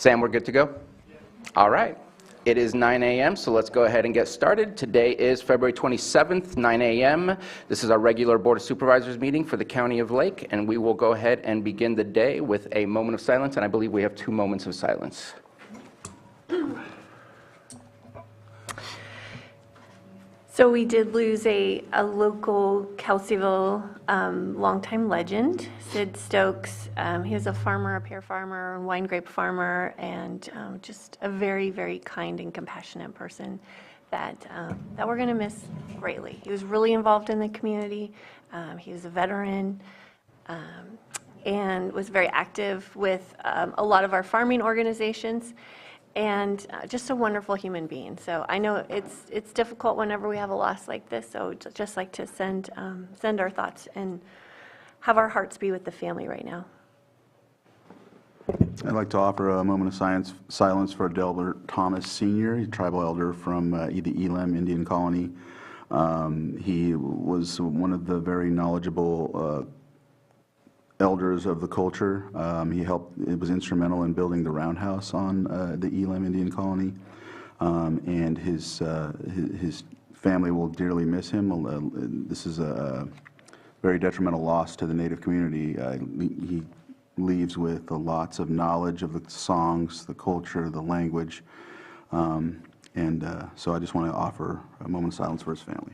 Sam, we're good to go? All right. It is 9 a.m., so let's go ahead and get started. Today is February 27th, 9 a.m. This is our regular Board of Supervisors meeting for the County of Lake, and we will go ahead and begin the day with a moment of silence, and I believe we have 2 moments of silence. So we did lose a local Kelseyville longtime legend, Sid Stokes. He was a farmer, a pear farmer, wine grape farmer, and just a very, very kind and compassionate person that we're going to miss greatly. He was really involved in the community. He was a veteran and was very active with a lot of our farming organizations. And just a wonderful human being. So I know it's difficult whenever we have a loss like this. So just like to send our thoughts and have our hearts be with the family right now. I'd like to offer a moment of silence for Delbert Thomas Sr., a tribal elder from the Elam Indian Colony. He was one of the very knowledgeable elders of the culture. It was instrumental in building the roundhouse on the Elam Indian Colony, and his family will dearly miss him. This is a very detrimental loss to the Native community. He leaves with lots of knowledge of the songs, the culture, the language, and so I just want to offer a moment of silence for his family.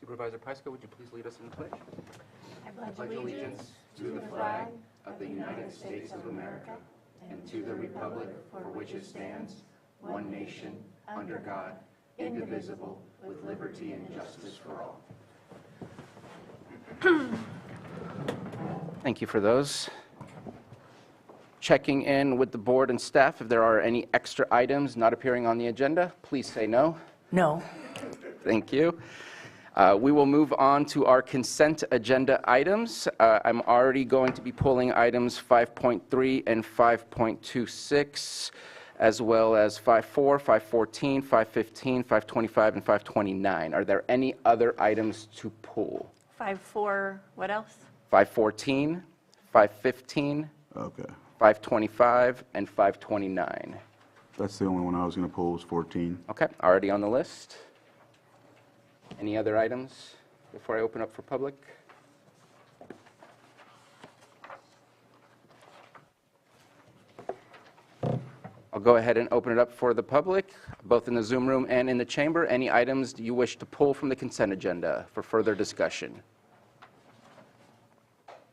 Supervisor Pyska, would you please lead us in the pledge? I pledge allegiance to the flag of the United States of America and to the republic for which it stands, one nation, under God, indivisible, with liberty and justice for all. Thank you for those. Checking in with the board and staff. If there are any extra items not appearing on the agenda, please say no. No. Thank you. We will move on to our consent agenda items. I'm already going to be pulling items 5.3 and 5.26, as well as 5.4, 5.14, 5.15, 5.25, and 5.29. Are there any other items to pull? 5.4, what else? 5.14, 5.15, Okay. 5.25, and 5.29. That's the only one I was going to pull, was 14. Okay, already on the list. Any other items before I open up for public? I'll go ahead and open it up for the public, both in the Zoom room and in the chamber. Any items you wish to pull from the consent agenda for further discussion?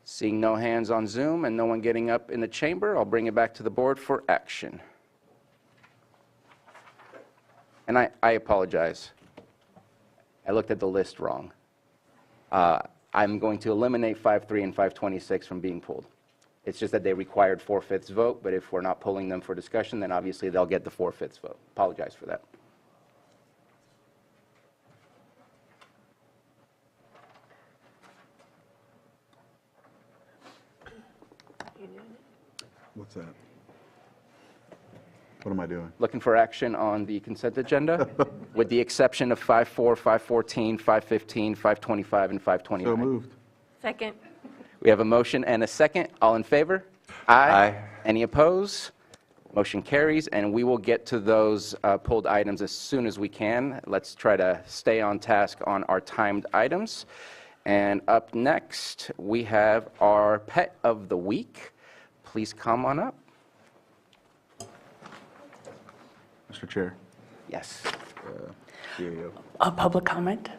Seeing no hands on Zoom and no one getting up in the chamber, I'll bring it back to the board for action. And I apologize. I looked at the list wrong. I'm going to eliminate 5.3 and 5.26 from being pulled. It's just that they required 4/5 vote, but if we're not pulling them for discussion, then obviously they'll get the 4/5 vote. Apologize for that. What's that? What am I doing? Looking for action on the consent agenda, with the exception of 5.4, 5.14, 5.15, 5.25, and 5.29. So moved. Second. We have a motion and a second. All in favor? Aye. Any opposed? Motion carries, and we will get to those pulled items as soon as we can. Let's try to stay on task on our timed items. And up next, we have our pet of the week. Please come on up. Mr. Chair. Yes. CAO. A public comment?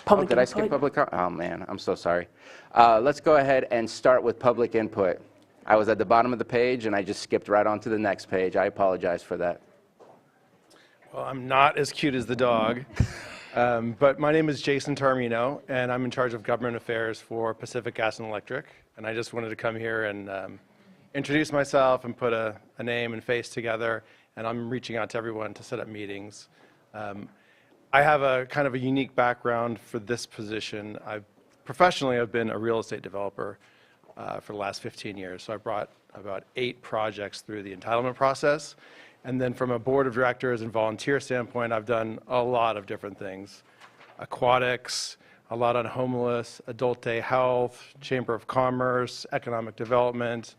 Oh, did I skip public comment? Oh, man, I'm so sorry. Let's go ahead and start with public input. I was at the bottom of the page, and I just skipped right on to the next page. I apologize for that. Well, I'm not as cute as the dog, but my name is Jason Tarmino, and I'm in charge of government affairs for Pacific Gas and Electric. And I just wanted to come here and introduce myself and put a name and face together. And I'm reaching out to everyone to set up meetings. I have a kind of a unique background for this position. Professionally, I've been a real estate developer for the last 15 years. So I brought about 8 projects through the entitlement process. And then from a board of directors and volunteer standpoint, I've done a lot of different things. Aquatics, a lot on homeless, adult day health, Chamber of Commerce, economic development.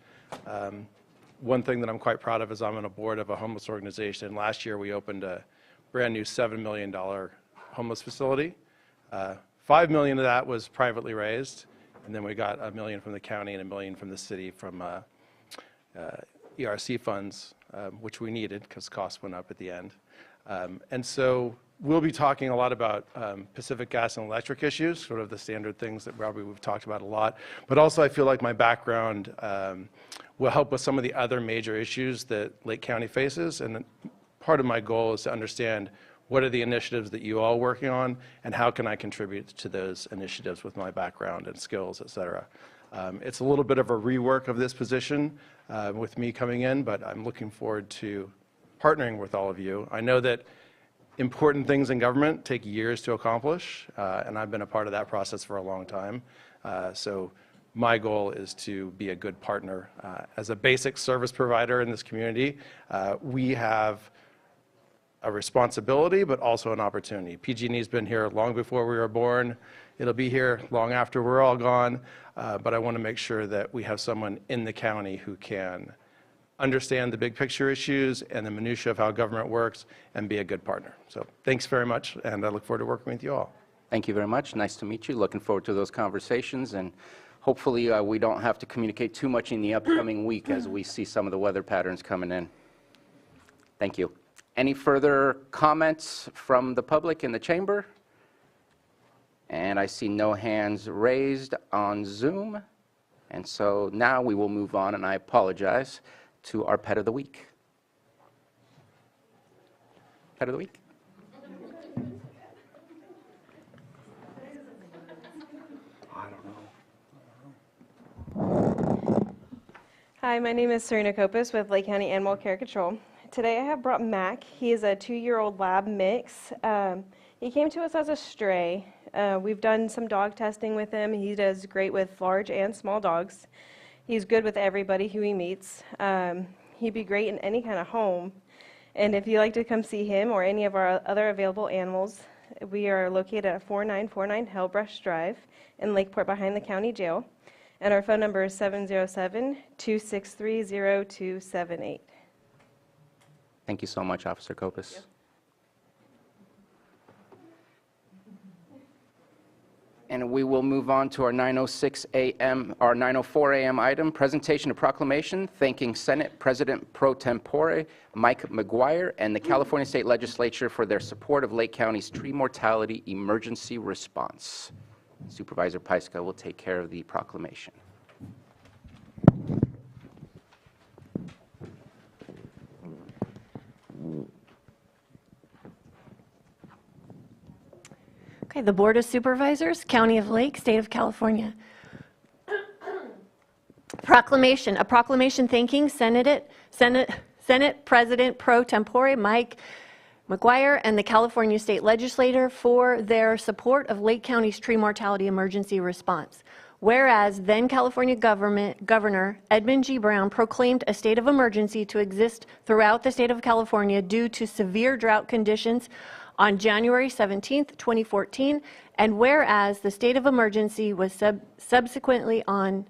One thing that I'm quite proud of is I'm on a board of a homeless organization. Last year, we opened a brand new $7 million homeless facility. $5 million of that was privately raised, and then we got $1 million from the county and $1 million from the city from ERC funds, which we needed because costs went up at the end. And so we'll be talking a lot about Pacific Gas and Electric issues, sort of the standard things that probably we've talked about a lot. But also I feel like my background will help with some of the other major issues that Lake County faces. And part of my goal is to understand what are the initiatives that you all are working on and how can I contribute to those initiatives with my background and skills, et cetera. It's a little bit of a rework of this position with me coming in, but I'm looking forward to partnering with all of you. I know that important things in government take years to accomplish, and I've been a part of that process for a long time. So my goal is to be a good partner. As a basic service provider in this community, we have a responsibility, but also an opportunity. PG&E's been here long before we were born. It'll be here long after we're all gone, but I want to make sure that we have someone in the county who can understand the big picture issues and the minutia of how government works and be a good partner. So thanks very much, and I look forward to working with you all. Thank you very much. Nice to meet you. Looking forward to those conversations, and hopefully we don't have to communicate too much in the upcoming week as we see some of the weather patterns coming in. Thank you. Any further comments from the public in the chamber? And I see no hands raised on Zoom. And so now we will move on, and I apologize, to our Pet of the Week. Pet of the Week? Hi, my name is Serena Kopis with Lake County Animal Care Control. Today I have brought Mac. He is a 2-year-old lab mix. He came to us as a stray. We've done some dog testing with him. He does great with large and small dogs. He's good with everybody who he meets. He'd be great in any kind of home. And if you'd like to come see him or any of our other available animals, we are located at 4949 Hellbrush Drive in Lakeport behind the county jail. And our phone number is 707-263-0278. Thank you so much, Officer Kopis. And we will move on to our 9:06 a.m., our 9:04 a.m. item, presentation of proclamation thanking Senate President Pro Tempore Mike McGuire and the California State Legislature for their support of Lake County's tree mortality emergency response. Supervisor Pyska will take care of the proclamation. Okay, the Board of Supervisors, County of Lake, State of California. Proclamation, a proclamation thanking Senate President Pro Tempore Mike McGuire and the California State Legislature for their support of Lake County's tree mortality emergency response. Whereas then California Governor Edmund G. Brown proclaimed a state of emergency to exist throughout the state of California due to severe drought conditions on January 17, 2014, and whereas the state of emergency was subsequently on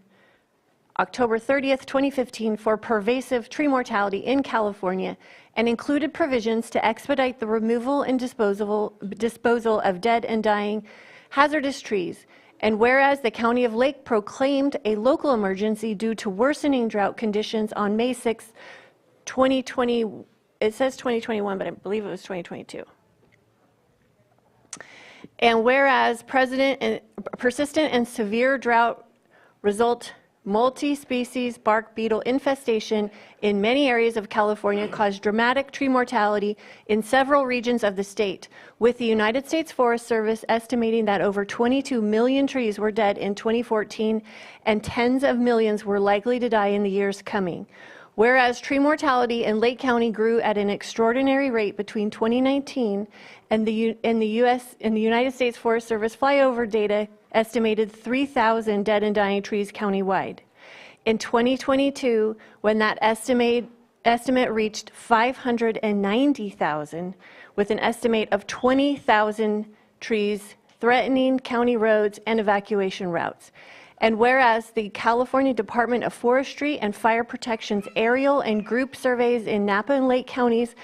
October 30th, 2015 for pervasive tree mortality in California and included provisions to expedite the removal and disposal of dead and dying hazardous trees. And whereas the County of Lake proclaimed a local emergency due to worsening drought conditions on May 6, 2020, it says 2021, but I believe it was 2022. And whereas persistent and severe drought result multi-species bark beetle infestation in many areas of California caused dramatic tree mortality in several regions of the state, with the United States Forest Service estimating that over 22 million trees were dead in 2014 and tens of millions were likely to die in the years coming. Whereas tree mortality in Lake County grew at an extraordinary rate between 2019 and the United States Forest Service flyover data estimated 3,000 dead and dying trees countywide. In 2022, when that estimate reached 590,000, with an estimate of 20,000 trees threatening county roads and evacuation routes. And whereas the California Department of Forestry and Fire Protection's aerial and group surveys in Napa and Lake counties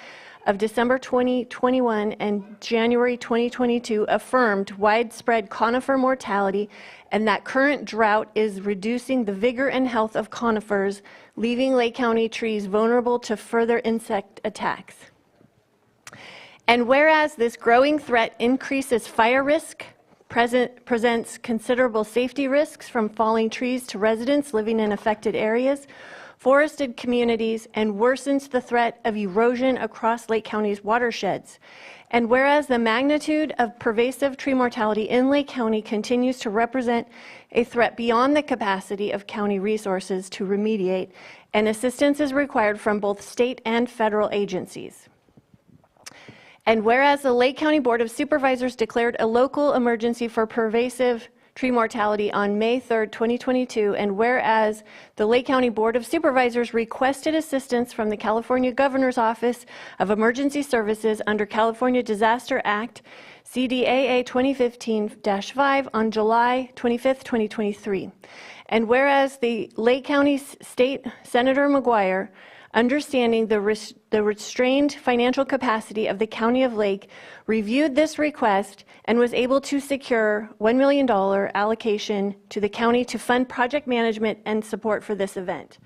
of December 2021 and January 2022 affirmed widespread conifer mortality, and that current drought is reducing the vigor and health of conifers, leaving Lake County trees vulnerable to further insect attacks. And whereas this growing threat increases fire risk, presents considerable safety risks from falling trees to residents living in affected areas, forested communities, and worsens the threat of erosion across Lake County's watersheds. And whereas the magnitude of pervasive tree mortality in Lake County continues to represent a threat beyond the capacity of county resources to remediate, and assistance is required from both state and federal agencies. And whereas the Lake County Board of Supervisors declared a local emergency for pervasive tree mortality on May 3rd, 2022, and whereas the Lake County Board of Supervisors requested assistance from the California Governor's Office of Emergency Services under California Disaster Act, CDAA 2015-5 on July 25th, 2023. And whereas the Lake County State Senator McGuire, understanding the restrained financial capacity of the County of Lake, reviewed this request and was able to secure $1 million allocation to the county to fund project management and support for this event.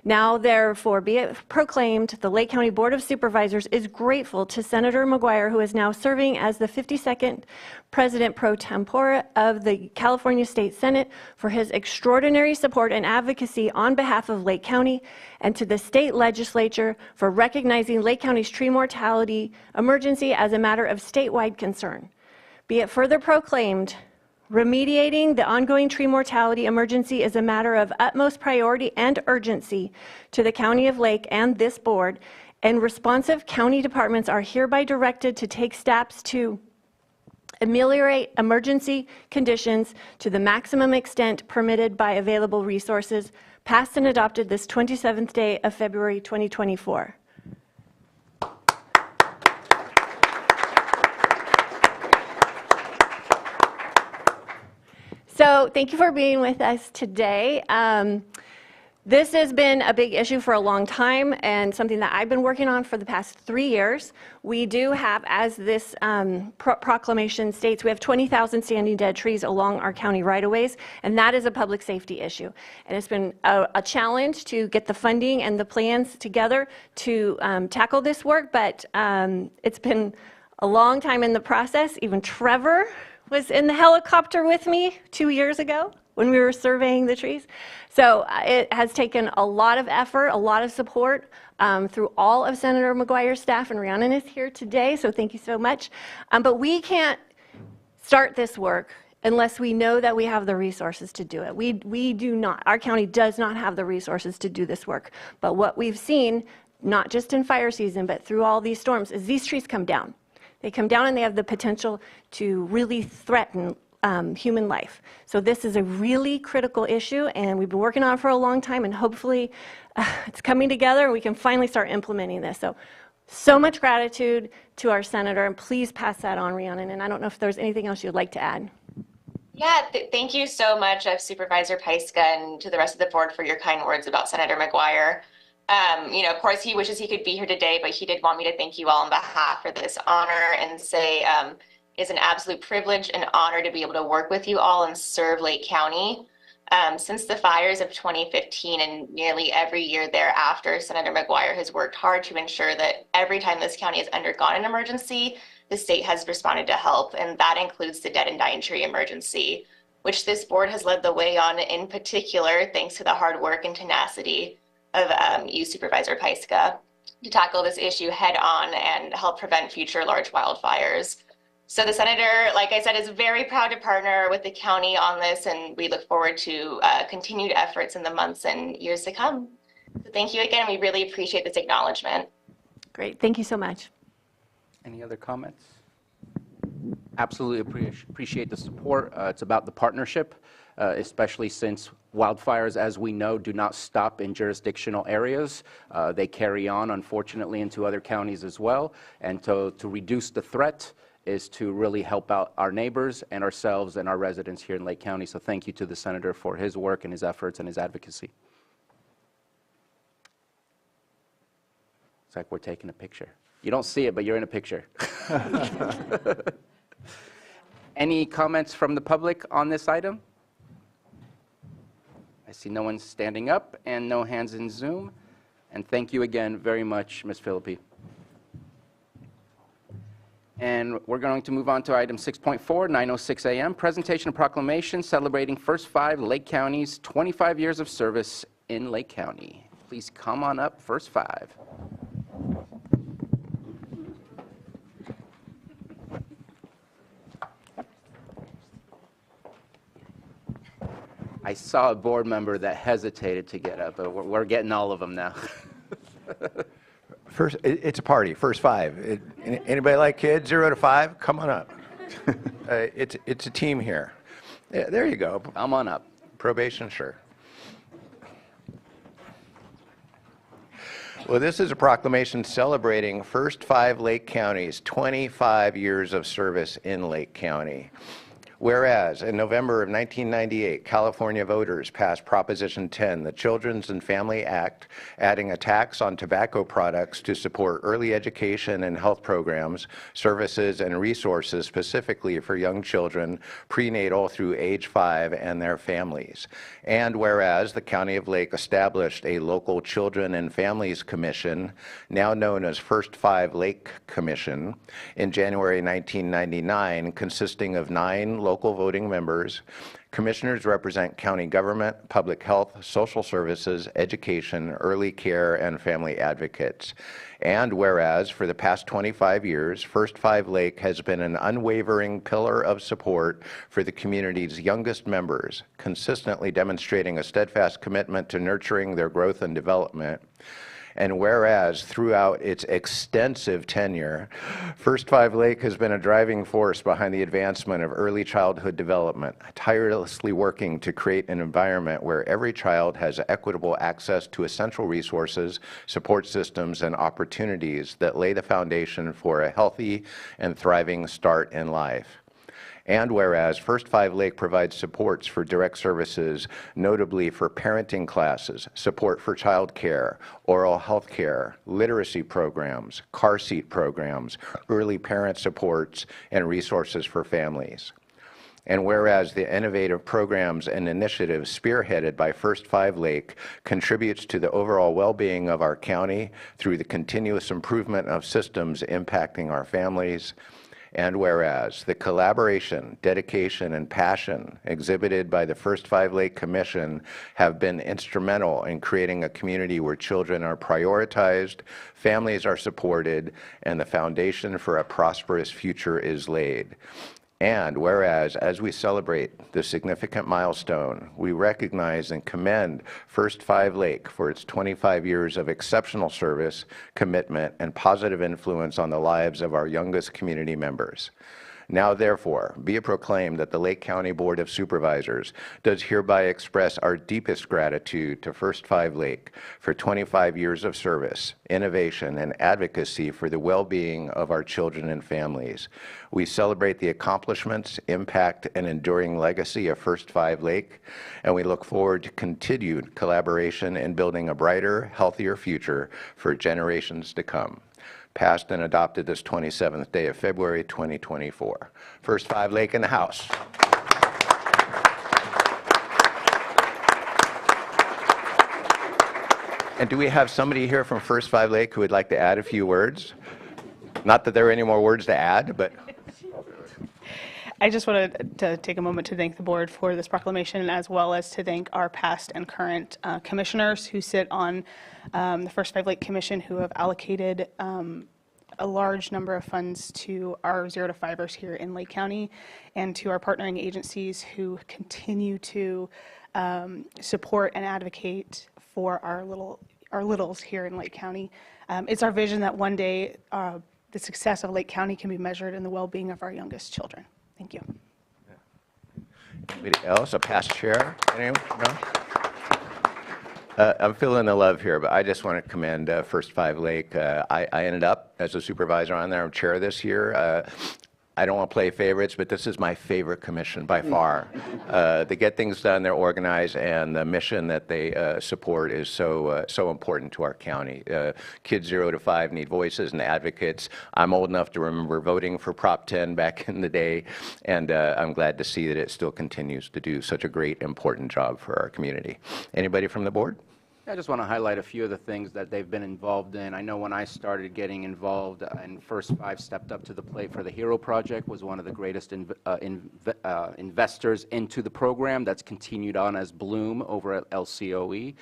Now, therefore, be it proclaimed, the Lake County Board of Supervisors is grateful to Senator McGuire, who is now serving as the 52nd President pro tempore of the California State Senate, for his extraordinary support and advocacy on behalf of Lake County, and to the state legislature for recognizing Lake County's tree mortality emergency as a matter of statewide concern. Be it further proclaimed, remediating the ongoing tree mortality emergency is a matter of utmost priority and urgency to the County of Lake and this board, and responsive county departments are hereby directed to take steps to ameliorate emergency conditions to the maximum extent permitted by available resources, passed and adopted this 27th day of February 2024. So thank you for being with us today. This has been a big issue for a long time and something that I've been working on for the past 3 years. We do have, as this proclamation states, we have 20,000 standing dead trees along our county right-of-ways, and that is a public safety issue. And it's been a challenge to get the funding and the plans together to tackle this work, but it's been a long time in the process. Even Trevor was in the helicopter with me 2 years ago when we were surveying the trees. So it has taken a lot of effort, a lot of support through all of Senator McGuire's staff, and Rhiannon is here today, so thank you so much. But we can't start this work unless we know that we have the resources to do it. We do not. Our county does not have the resources to do this work. But what we've seen, not just in fire season, but through all these storms, is these trees come down. They come down and they have the potential to really threaten human life. So this is a really critical issue, and we've been working on it for a long time, and hopefully it's coming together and we can finally start implementing this. So much gratitude to our senator, and please pass that on, Rhiannon. And I don't know if there's anything else you'd like to add. Yeah, thank you so much, Supervisor Pyska, and to the rest of the board for your kind words about Senator McGuire. Of course, he wishes he could be here today, but he did want me to thank you all on behalf for this honor and say it's an absolute privilege and honor to be able to work with you all and serve Lake County. Since the fires of 2015 and nearly every year thereafter, Senator McGuire has worked hard to ensure that every time this county has undergone an emergency, the state has responded to help, and that includes the dead and dying tree emergency, which this board has led the way on, in particular, thanks to the hard work and tenacity of you, Supervisor Pyska, to tackle this issue head on and help prevent future large wildfires. So the senator, like I said, is very proud to partner with the county on this, and we look forward to continued efforts in the months and years to come. So thank you again. We really appreciate this acknowledgement. Great, thank you so much. Any other comments? Absolutely appreciate the support. It's about the partnership, especially since wildfires, as we know, do not stop in jurisdictional areas. They carry on, unfortunately, into other counties as well. And to reduce the threat is to really help out our neighbors and ourselves and our residents here in Lake County. So thank you to the Senator for his work and his efforts and his advocacy. It's like we're taking a picture. You don't see it, but you're in a picture. Any comments from the public on this item? I see no one standing up and no hands in Zoom. And thank you again very much, Ms. Philippi. And we're going to move on to item 6.4, 9:06 a.m., presentation of proclamation celebrating First Five Lake County's 25 years of service in Lake County. Please come on up, First Five. I saw a board member that hesitated to get up, but we're getting all of them now. First, it's a party, First Five. Anybody like kids, 0 to 5? Come on up. It's a team here. Yeah, there you go. Come on up. Probation, sure. Well, this is a proclamation celebrating First Five Lake County's 25 years of service in Lake County. Whereas in November of 1998, California voters passed Proposition 10, the Children's and Family Act, adding a tax on tobacco products to support early education and health programs, services, and resources specifically for young children prenatal through age 5 and their families. And whereas the County of Lake established a local Children and Families Commission, now known as First Five Lake Commission, in January 1999, consisting of 9 local voting members. Commissioners represent county government, public health, social services, education, early care, and family advocates. And whereas for the past 25 years, First Five Lake has been an unwavering pillar of support for the community's youngest members, consistently demonstrating a steadfast commitment to nurturing their growth and development. And whereas throughout its extensive tenure, First Five Lake has been a driving force behind the advancement of early childhood development, tirelessly working to create an environment where every child has equitable access to essential resources, support systems, and opportunities that lay the foundation for a healthy and thriving start in life. And whereas First Five Lake provides supports for direct services, notably for parenting classes, support for child care, oral health care, literacy programs, car seat programs, early parent supports, and resources for families. And whereas the innovative programs and initiatives spearheaded by First Five Lake contributes to the overall well-being of our county through the continuous improvement of systems impacting our families. And whereas the collaboration, dedication, and passion exhibited by the First Five Lake Commission have been instrumental in creating a community where children are prioritized, families are supported, and the foundation for a prosperous future is laid. And whereas, as we celebrate this significant milestone, we recognize and commend First Five Lake for its 25 years of exceptional service, commitment, and positive influence on the lives of our youngest community members. Now, therefore, be it proclaimed that the Lake County Board of Supervisors does hereby express our deepest gratitude to First Five Lake for 25 years of service, innovation, and advocacy for the well-being of our children and families. We celebrate the accomplishments, impact, and enduring legacy of First Five Lake, and we look forward to continued collaboration in building a brighter, healthier future for generations to come. Passed and adopted this 27th day of February 2024. First Five Lake in the house. And do we have somebody here from First Five Lake who would like to add a few words? Not that there are any more words to add, but... I just wanted to take a moment to thank the board for this proclamation, as well as to thank our past and current commissioners who sit on the First Five Lake Commission, who have allocated a large number of funds to our 0 to 5ers here in Lake County, and to our partnering agencies who continue to support and advocate for our our littles here in Lake County. It's our vision that one day the success of Lake County can be measured in the well-being of our youngest children. Thank you. Anybody else? A past chair? Anyone? No? I'm feeling the love here, but I just want to commend First Five Lake. I ended up as a supervisor on there. I'm chair this year. I don't want to play favorites, but this is my favorite commission by far. They get things done, they're organized, and the mission that they support is so important to our county. Kids 0 to 5 need voices and advocates. I'm old enough to remember voting for Prop 10 back in the day, and I'm glad to see that it still continues to do such a great, important job for our community. Anybody from the board? I just want to highlight a few of the things that they've been involved in. I know when I started getting involved and First Five stepped up to the plate for the HERO project, was one of the greatest investors into the program. That's continued on as Bloom over at LCOE.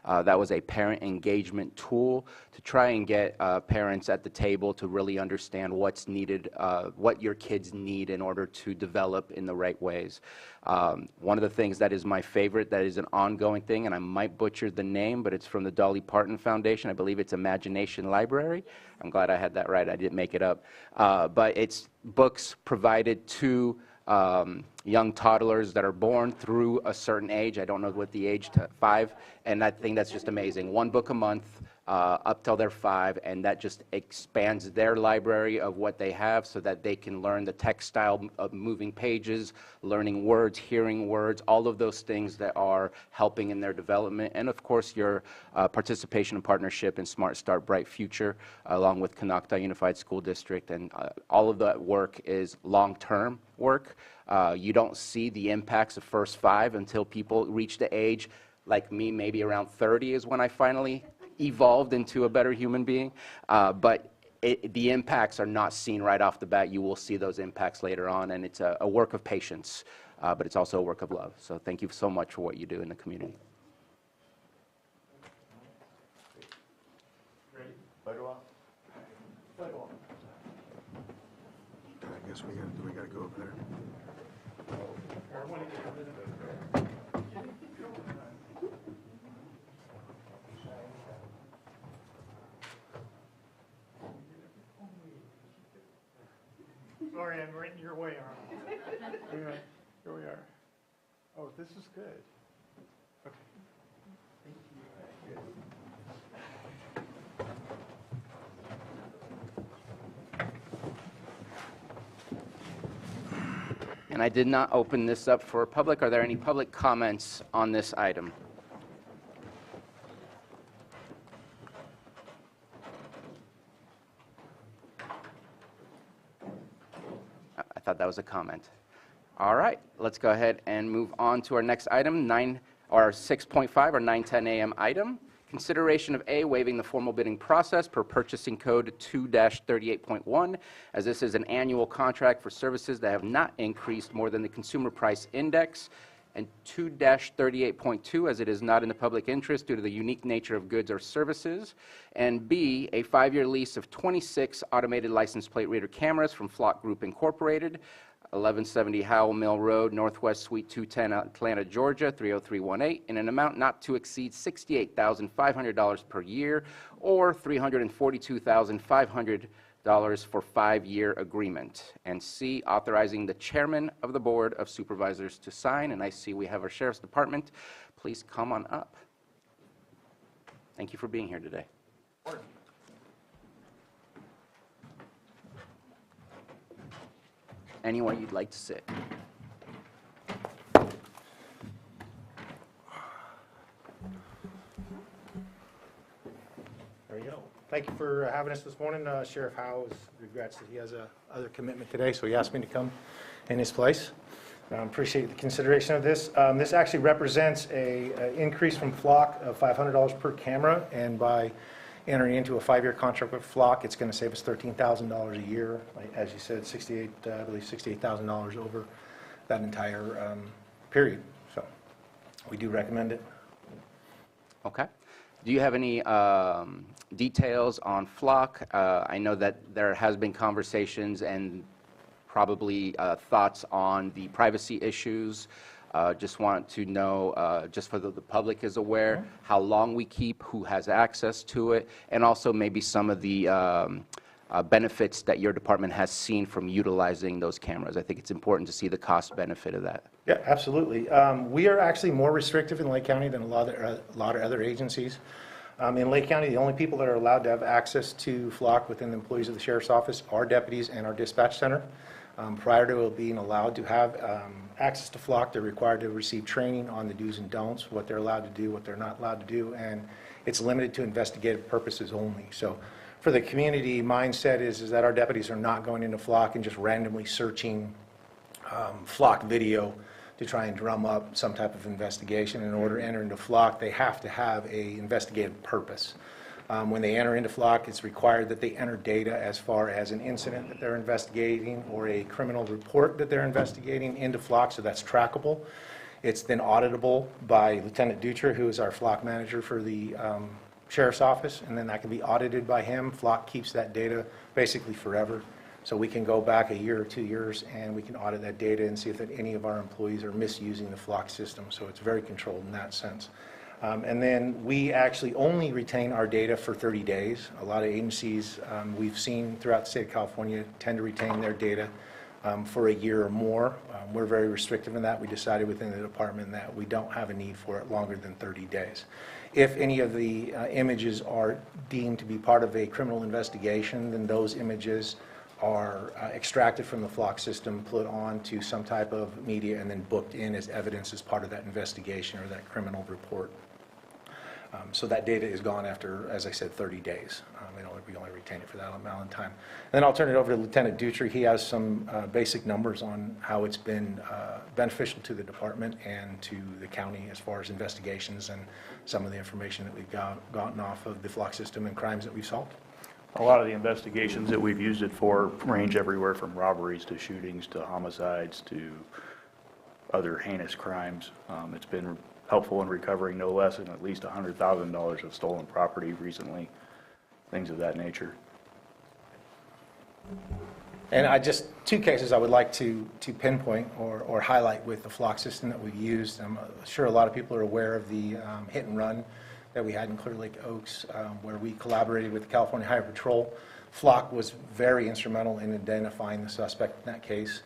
That was a parent engagement tool to try and get parents at the table to really understand what's needed, what your kids need in order to develop in the right ways. One of the things that is my favorite, that is an ongoing thing, and I might butcher the name, but it's from the Dolly Parton Foundation. I believe it's Imagination Library. I'm glad I had that right. I didn't make it up. But it's books provided to young toddlers that are born through a certain age. I don't know what the age, 5, and I think that's just amazing. 1 book a month up till they're 5, and that just expands their library of what they have so that they can learn the textile of moving pages, learning words, hearing words, all of those things that are helping in their development. And of course, your participation and partnership in Smart Start Bright Future, along with Conocta Unified School District, and all of that work is long-term work. You don't see the impacts of First Five until people reach the age, like me, maybe around 30 is when I finally evolved into a better human being. But the impacts are not seen right off the bat. You will see those impacts later on, and it's a work of patience, but it's also a work of love. So thank you so much for what you do in the community. I guess we got to go over there. Sorry, I'm right in your way, aren't I? Yeah, here we are. Oh, this is good. Okay. Thank you. And I did not open this up for public. Are there any public comments on this item? I thought that was a comment. All right, let's go ahead and move on to our next item, 6.5 or 9:10 a.m. item. Consideration of A, waiving the formal bidding process per purchasing code 2-38.1, as this is an annual contract for services that have not increased more than the consumer price index, and 2-38.2, as it is not in the public interest due to the unique nature of goods or services, and B, a 5-year lease of 26 automated license plate reader cameras from Flock Group Incorporated, 1170 Howell Mill Road, Northwest Suite 210, Atlanta, Georgia, 30318, in an amount not to exceed $68,500 per year or $342,500 for 5-year agreement. And C, authorizing the chairman of the Board of Supervisors to sign. And I see we have our Sheriff's Department. Please come on up. Thank you for being here today. Anyone you'd like to sit? There you go. Thank you for having us this morning. Sheriff Howe regrets that he has a other commitment today, so he asked me to come in his place. Appreciate the consideration of this. This actually represents an increase from Flock of $500 per camera, and by entering into a 5-year contract with Flock, it's going to save us $13,000 a year. As you said, I believe $68,000 over that entire period. So we do recommend it. Okay. Do you have any details on Flock? I know that there has been conversations and probably thoughts on the privacy issues Just want to know, just so that the public is aware, how long we keep, who has access to it, and also maybe some of the benefits that your department has seen from utilizing those cameras. I think it's important to see the cost benefit of that. Yeah, absolutely. We are actually more restrictive in Lake County than a lot of other agencies. In Lake County, the only people that are allowed to have access to flock within the employees of the sheriff's office are deputies and our dispatch center. Prior to being allowed to have access to flock, they're required to receive training on the do's and don'ts, what they're allowed to do, what they're not allowed to do, and it's limited to investigative purposes only. So for the community, mindset is that our deputies are not going into flock and just randomly searching flock video to try and drum up some type of investigation. In order to enter into flock, they have to have a investigative purpose. When they enter into flock, it's required that they enter data as far as an incident that they're investigating or a criminal report that they're investigating into flock, so that's trackable. It's then auditable by Lieutenant Dutra, who is our flock manager for the sheriff's office, and then that can be audited by him. Flock keeps that data basically forever. So we can go back a year or 2 years and we can audit that data and see if any of our employees are misusing the flock system. So it's very controlled in that sense. And then we actually only retain our data for 30 days. A lot of agencies we've seen throughout the state of California tend to retain their data for a year or more. We're very restrictive in that. We decided within the department that we don't have a need for it longer than 30 days. If any of the images are deemed to be part of a criminal investigation, then those images are extracted from the flock system, put onto some type of media, and then booked in as evidence as part of that investigation or that criminal report. So that data is gone after, as I said, 30 days. We only retain it for that amount of time. And then I'll turn it over to Lieutenant Dutra. He has some basic numbers on how it's been beneficial to the department and to the county as far as investigations and some of the information that we've gotten off of the flock system and crimes that we've solved. A lot of the investigations that we've used it for range everywhere from robberies to shootings to homicides to other heinous crimes. It's been helpful in recovering no less than at least $100,000 of stolen property recently, things of that nature. And just two cases I would like to pinpoint or highlight with the flock system that we've used. I'm sure a lot of people are aware of the hit and run that we had in Clear Lake Oaks, where we collaborated with the California Highway Patrol. Flock was very instrumental in identifying the suspect in that case.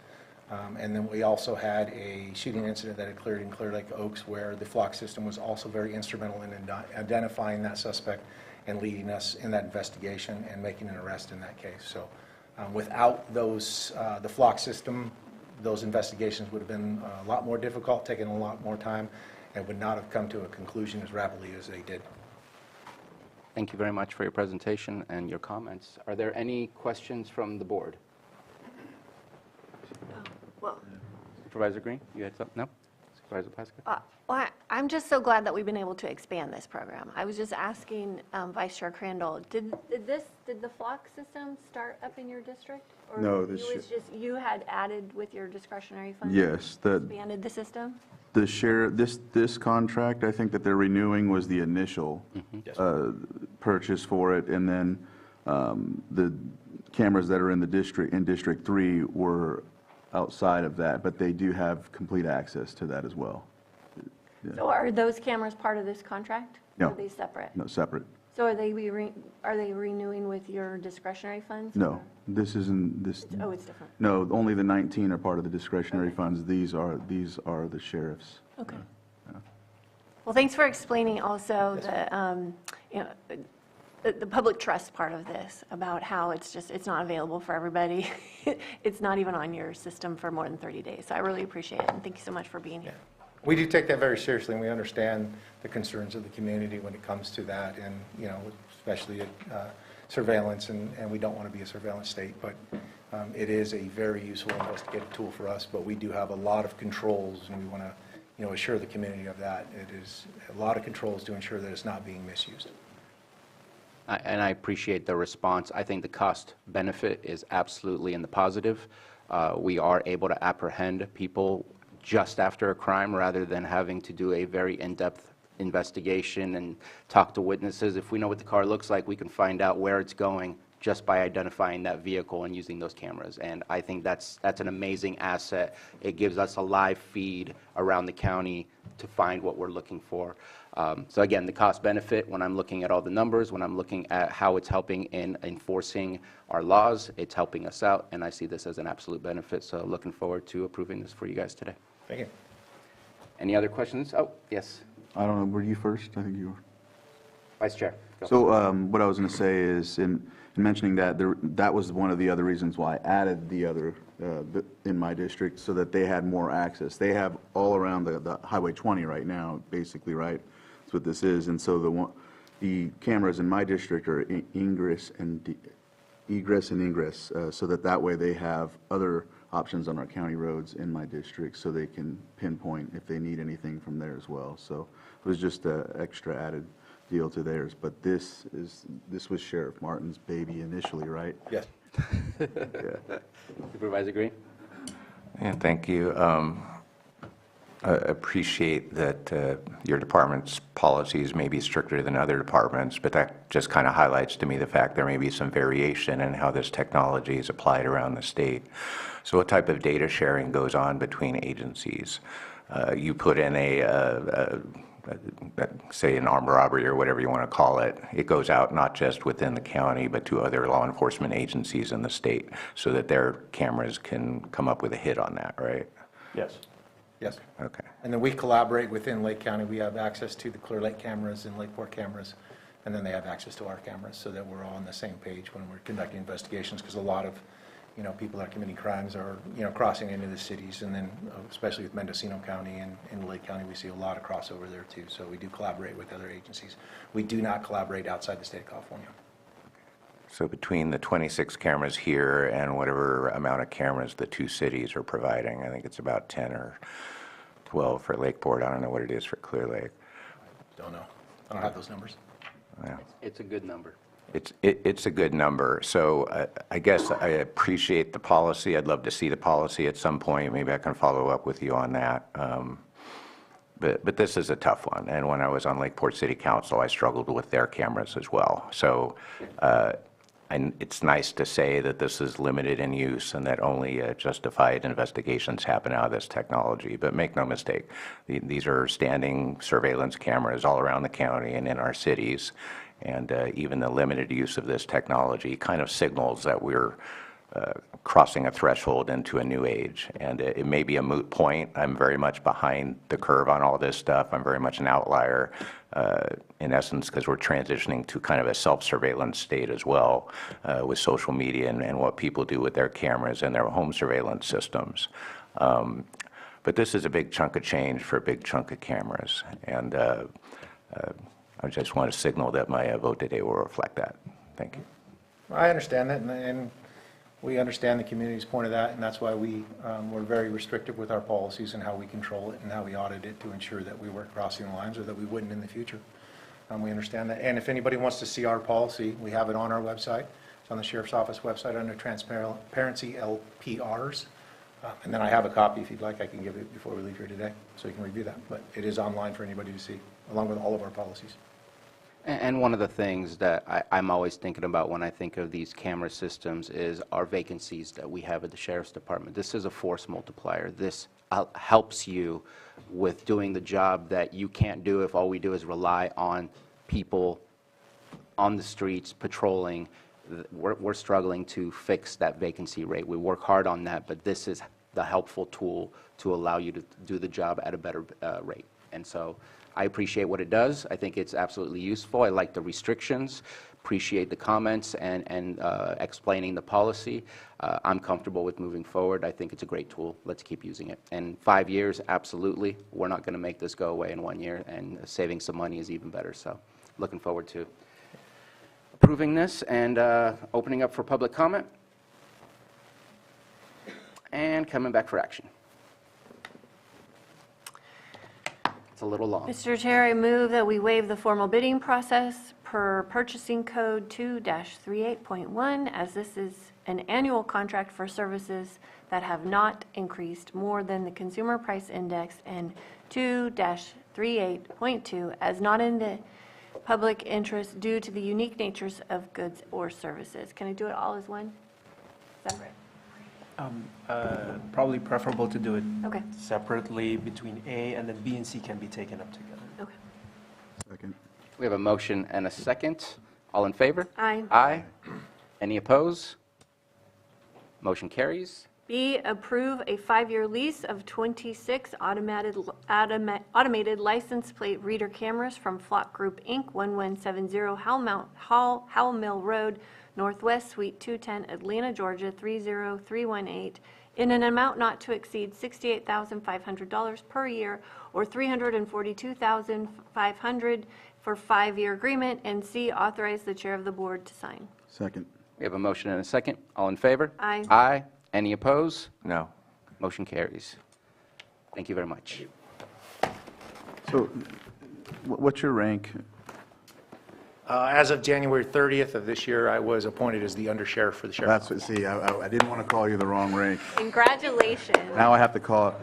And then we also had a shooting incident that occurred in Clear Lake Oaks where the flock system was also very instrumental in identifying that suspect and leading us in that investigation and making an arrest in that case. So without those, the flock system, those investigations would have been a lot more difficult, taken a lot more time, and would not have come to a conclusion as rapidly as they did. Thank you very much for your presentation and your comments. Are there any questions from the board? Well, Supervisor Green, you had something? No? Supervisor Pasca? I'm just so glad that we've been able to expand this program. I was just asking Vice Chair Crandall, did the flock system start up in your district? Or No, you had added with your discretionary funds? Yes, Expanded the system? the share, this contract, I think that they're renewing was the initial purchase for it, and then the cameras that are in the district, in District 3 were outside of that, but they do have complete access to that as well. So are those cameras part of this contract? No. Or are they separate? No, separate. So are they renewing with your discretionary funds? No, this isn't, this, Oh, it's different. no, only the 19 are part of the discretionary funds. These are the sheriff's. Okay. Well, thanks for explaining also the, you know, the public trust part of this, about how it's not available for everybody. It's not even on your system for more than 30 days. So I really appreciate it, and thank you so much for being here. We do take that very seriously, and we understand the concerns of the community when it comes to that, and, you know, especially surveillance, and we don't want to be a surveillance state, but it is a very useful investigative tool for us, but we do have a lot of controls, and we want to, you know, assure the community of that. It is a lot of controls to ensure that it's not being misused. And I appreciate the response. I think the cost benefit is absolutely in the positive. We are able to apprehend people just after a crime rather than having to do a very in-depth investigation and talk to witnesses. If we know what the car looks like, we can find out where it's going just by identifying that vehicle and using those cameras. And I think that's an amazing asset. It gives us a live feed around the county to find what we're looking for. So again, the cost benefit, when I'm looking at all the numbers, when I'm looking at how it's helping in enforcing our laws, it's helping us out, and I see this as an absolute benefit. So looking forward to approving this for you guys today. Thank you. Any other questions? Oh, yes, I don't know, were you first? I think you were. Vice Chair. Go. So what I was going to say is, in mentioning that, that was one of the other reasons why I added the other in my district, so that they had more access. They have all around the Highway 20 right now, basically, right? That's what this is. And so the cameras in my district are egress and ingress, so that way they have other options on our county roads in my district, so they can pinpoint if they need anything from there as well. So it was just an extra added deal to theirs. But this was Sheriff Martin's baby initially, right? Yes. Yeah. Supervisor Green? Yeah, thank you. I appreciate that your department's policies may be stricter than other departments, but that just kind of highlights to me the fact there may be some variation in how this technology is applied around the state. So what type of data sharing goes on between agencies? You put in say an armed robbery or whatever you want to call it, it goes out not just within the county, but to other law enforcement agencies in the state, so that their cameras can come up with a hit on that, right? Yes. Yes. Okay. And then we collaborate within Lake County. We have access to the Clear Lake cameras and Lakeport cameras, and then they have access to our cameras, so that we're all on the same page when we're conducting investigations, because a lot of, people that are committing crimes are, crossing into the cities, and then especially with Mendocino County and Lake County, we see a lot of crossover there too. So we do collaborate with other agencies. We do not collaborate outside the state of California. So between the 26 cameras here and whatever amount of cameras the two cities are providing, I think it's about 10 or 12 for Lakeport. I don't know what it is for Clear Lake. Don't know. I don't have those numbers. Yeah. It's a good number. It's a good number. So I guess I appreciate the policy. I'd love to see the policy at some point. Maybe I can follow up with you on that. But this is a tough one. And when I was on Lakeport City Council, I struggled with their cameras as well. So and it's nice to say that this is limited in use and that only justified investigations happen out of this technology. But make no mistake, these are standing surveillance cameras all around the county and in our cities. And even the limited use of this technology kind of signals that we're crossing a threshold into a new age. And it may be a moot point. I'm very much behind the curve on all this stuff. I'm very much an outlier, in essence, because we're transitioning to kind of a self-surveillance state as well, with social media and what people do with their cameras and their home surveillance systems. But this is a big chunk of change for a big chunk of cameras. And I just want to signal that my vote today will reflect that. Thank you. I understand that, and we understand the community's point of that, and that's why we're very restrictive with our policies and how we control it and how we audit it to ensure that we weren't crossing the lines or that we wouldn't in the future. We understand that. And if anybody wants to see our policy, we have it on our website. It's on the Sheriff's Office website under Transparency LPRs. And then I have a copy, if you'd like, I can give it before we leave here today, so you can review that. But it is online for anybody to see, along with all of our policies. And one of the things that I'm always thinking about when I think of these camera systems is our vacancies that we have at the Sheriff's Department. This is a force multiplier. This helps you with doing the job that you can't do if all we do is rely on people on the streets patrolling. We're struggling to fix that vacancy rate. We work hard on that, but this is the helpful tool to allow you to do the job at a better rate. And so I appreciate what it does. I think it's absolutely useful. I like the restrictions, appreciate the comments and explaining the policy. I'm comfortable with moving forward. I think it's a great tool. Let's keep using it. And 5 years, absolutely. We're not going to make this go away in 1 year, and saving some money is even better. So looking forward to approving this and opening up for public comment and coming back for action. It's a little long. Mr. Chair, I move that we waive the formal bidding process per Purchasing Code 2-38.1, as this is an annual contract for services that have not increased more than the Consumer Price Index, and 2-38.2 as not public interest due to the unique natures of goods or services. Can I do it all as one? Separate? Probably preferable to do it Okay. separately between A, and then B and C can be taken up together. Okay. Second. We have a motion and a second. All in favor? Aye. Aye. Any opposed? Motion carries. B, approve a 5-year lease of 26 automated license plate reader cameras from Flock Group, Inc., 1170 Howell Mill Road, Northwest, Suite 210, Atlanta, Georgia, 30318, in an amount not to exceed $68,500 per year or $342,500 for 5-year agreement, and C, authorize the chair of the board to sign. Second. We have a motion and a second. All in favor? Aye. Aye. Any opposed? No. Motion carries. Thank you very much. So what's your rank? As of January 30th of this year, I was appointed as the undersheriff for the sheriff's That's what, see, I didn't want to call you the wrong rank. Congratulations. Now I have to call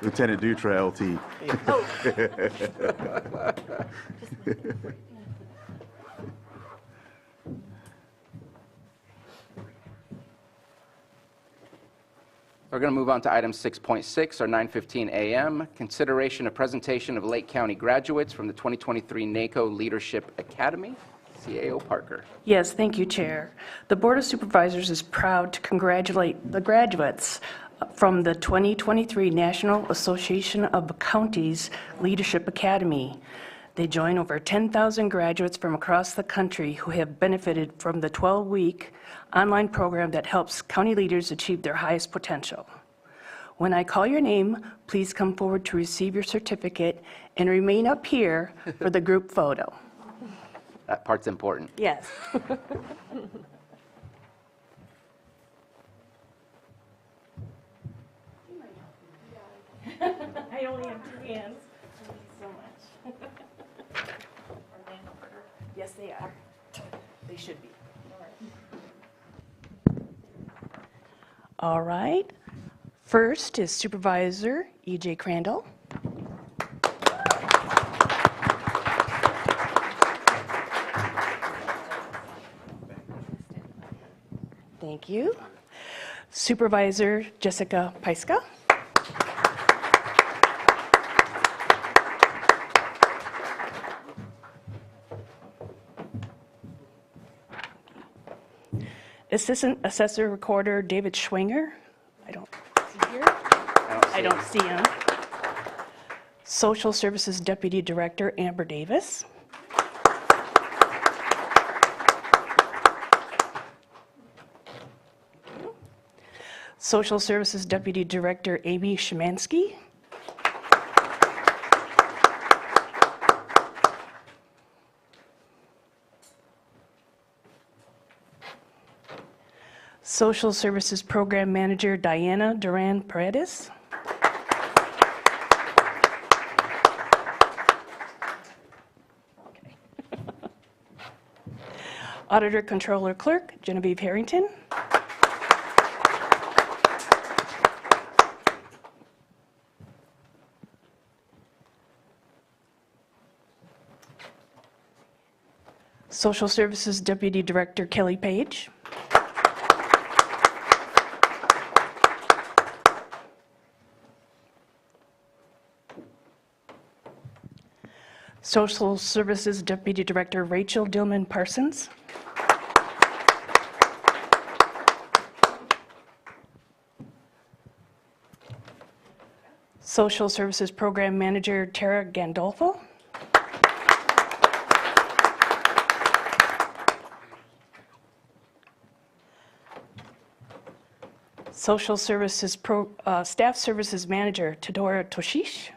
Lieutenant Dutra, LT. Oh, We're going to move on to item 6.6, or 9:15 a.m., consideration of presentation of Lake County graduates from the 2023 NACO Leadership Academy. CAO Parker. Yes, thank you, Chair. The Board of Supervisors is proud to congratulate the graduates from the 2023 National Association of Counties Leadership Academy. They join over 10,000 graduates from across the country who have benefited from the 12-week online program that helps county leaders achieve their highest potential. When I call your name, please come forward to receive your certificate and remain up here for the group photo. That part's important. Yes. I only have 2 hands. Thank you so much. Yes, they are. They should be. All right. First is Supervisor E.J. Crandall. Thank you. Supervisor Jessica Paiska. Assistant Assessor Recorder David Schwinger. I don't see here. I don't see him. Social Services Deputy Director Amber Davis. Social Services Deputy Director Amy Szymanski. Social Services Program Manager Diana Duran Paredes. Auditor Controller Clerk Genevieve Harrington. Social Services Deputy Director Kelly Page. Social Services Deputy Director Rachel Dillman Parsons. Social Services Program Manager Tara Gandolfo. Social Services Staff Services Manager Tadora Toshish.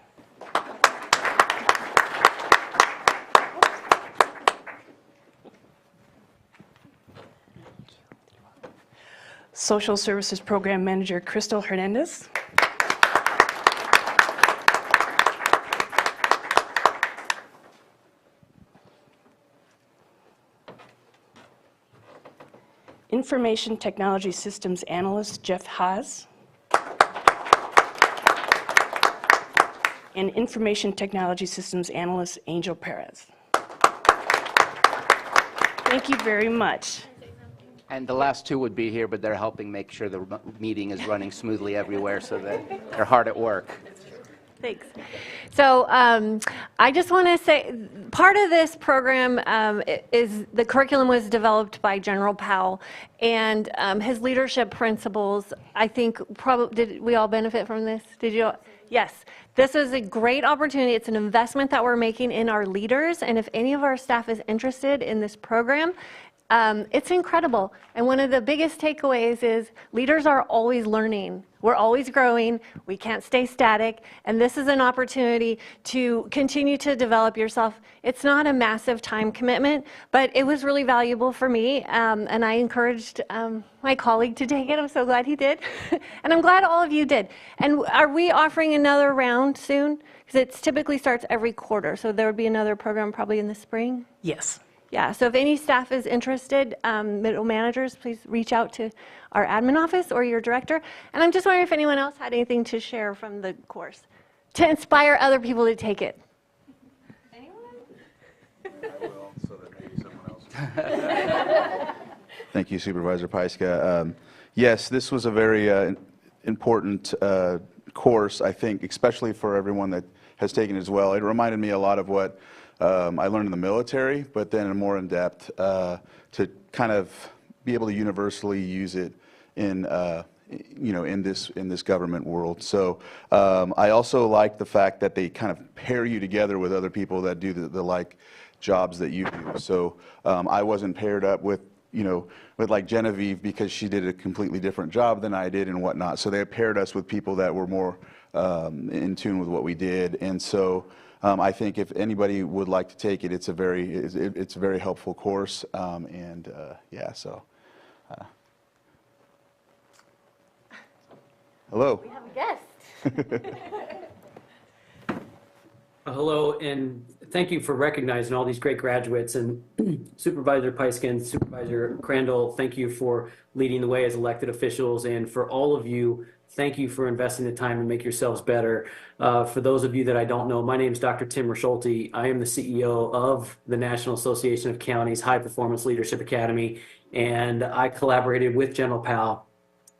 Social Services Program Manager Crystal Hernandez. Information Technology Systems Analyst Jeff Haas. And Information Technology Systems Analyst Angel Perez. Thank you very much. And the last two would be here, but they're helping make sure the meeting is running smoothly everywhere, so that they're hard at work. Thanks. So I just want to say, part of this program is the curriculum was developed by General Powell, and his leadership principles, I think, did we all benefit from this? Did you? Yes. This is a great opportunity. It's an investment that we're making in our leaders, and if any of our staff is interested in this program, it's incredible. And one of the biggest takeaways is leaders are always learning. We're always growing. We can't stay static. And this is an opportunity to continue to develop yourself. It's not a massive time commitment, but it was really valuable for me. And I encouraged my colleague to take it. I'm so glad he did. And I'm glad all of you did. And are we offering another round soon? Because it typically starts every quarter. So there would be another program probably in the spring. Yes. Yeah, so if any staff is interested, middle managers, please reach out to our admin office or your director. And I'm just wondering if anyone else had anything to share from the course to inspire other people to take it. Anyone? Thank you, Supervisor Pieska. Yes, this was a very important course, I think, especially for everyone that has taken it as well. It reminded me a lot of what I learned in the military, but then more in depth to kind of be able to universally use it in in this government world. So I also like the fact that they kind of pair you together with other people that do the like jobs that you do. So I wasn't paired up with with like Genevieve because she did a completely different job than I did and whatnot. So they paired us with people that were more in tune with what we did, and so. I think if anybody would like to take it, it's a very helpful course, and yeah. So, hello. We have a guest. Hello, and thank you for recognizing all these great graduates. And Supervisor Pieska and Supervisor Crandall, thank you for leading the way as elected officials, and for all of you. Thank you for investing the time to make yourselves better. For those of you that I don't know, my name is Dr. Tim Rischulte. I am the CEO of the National Association of Counties High Performance Leadership Academy, and I collaborated with General Powell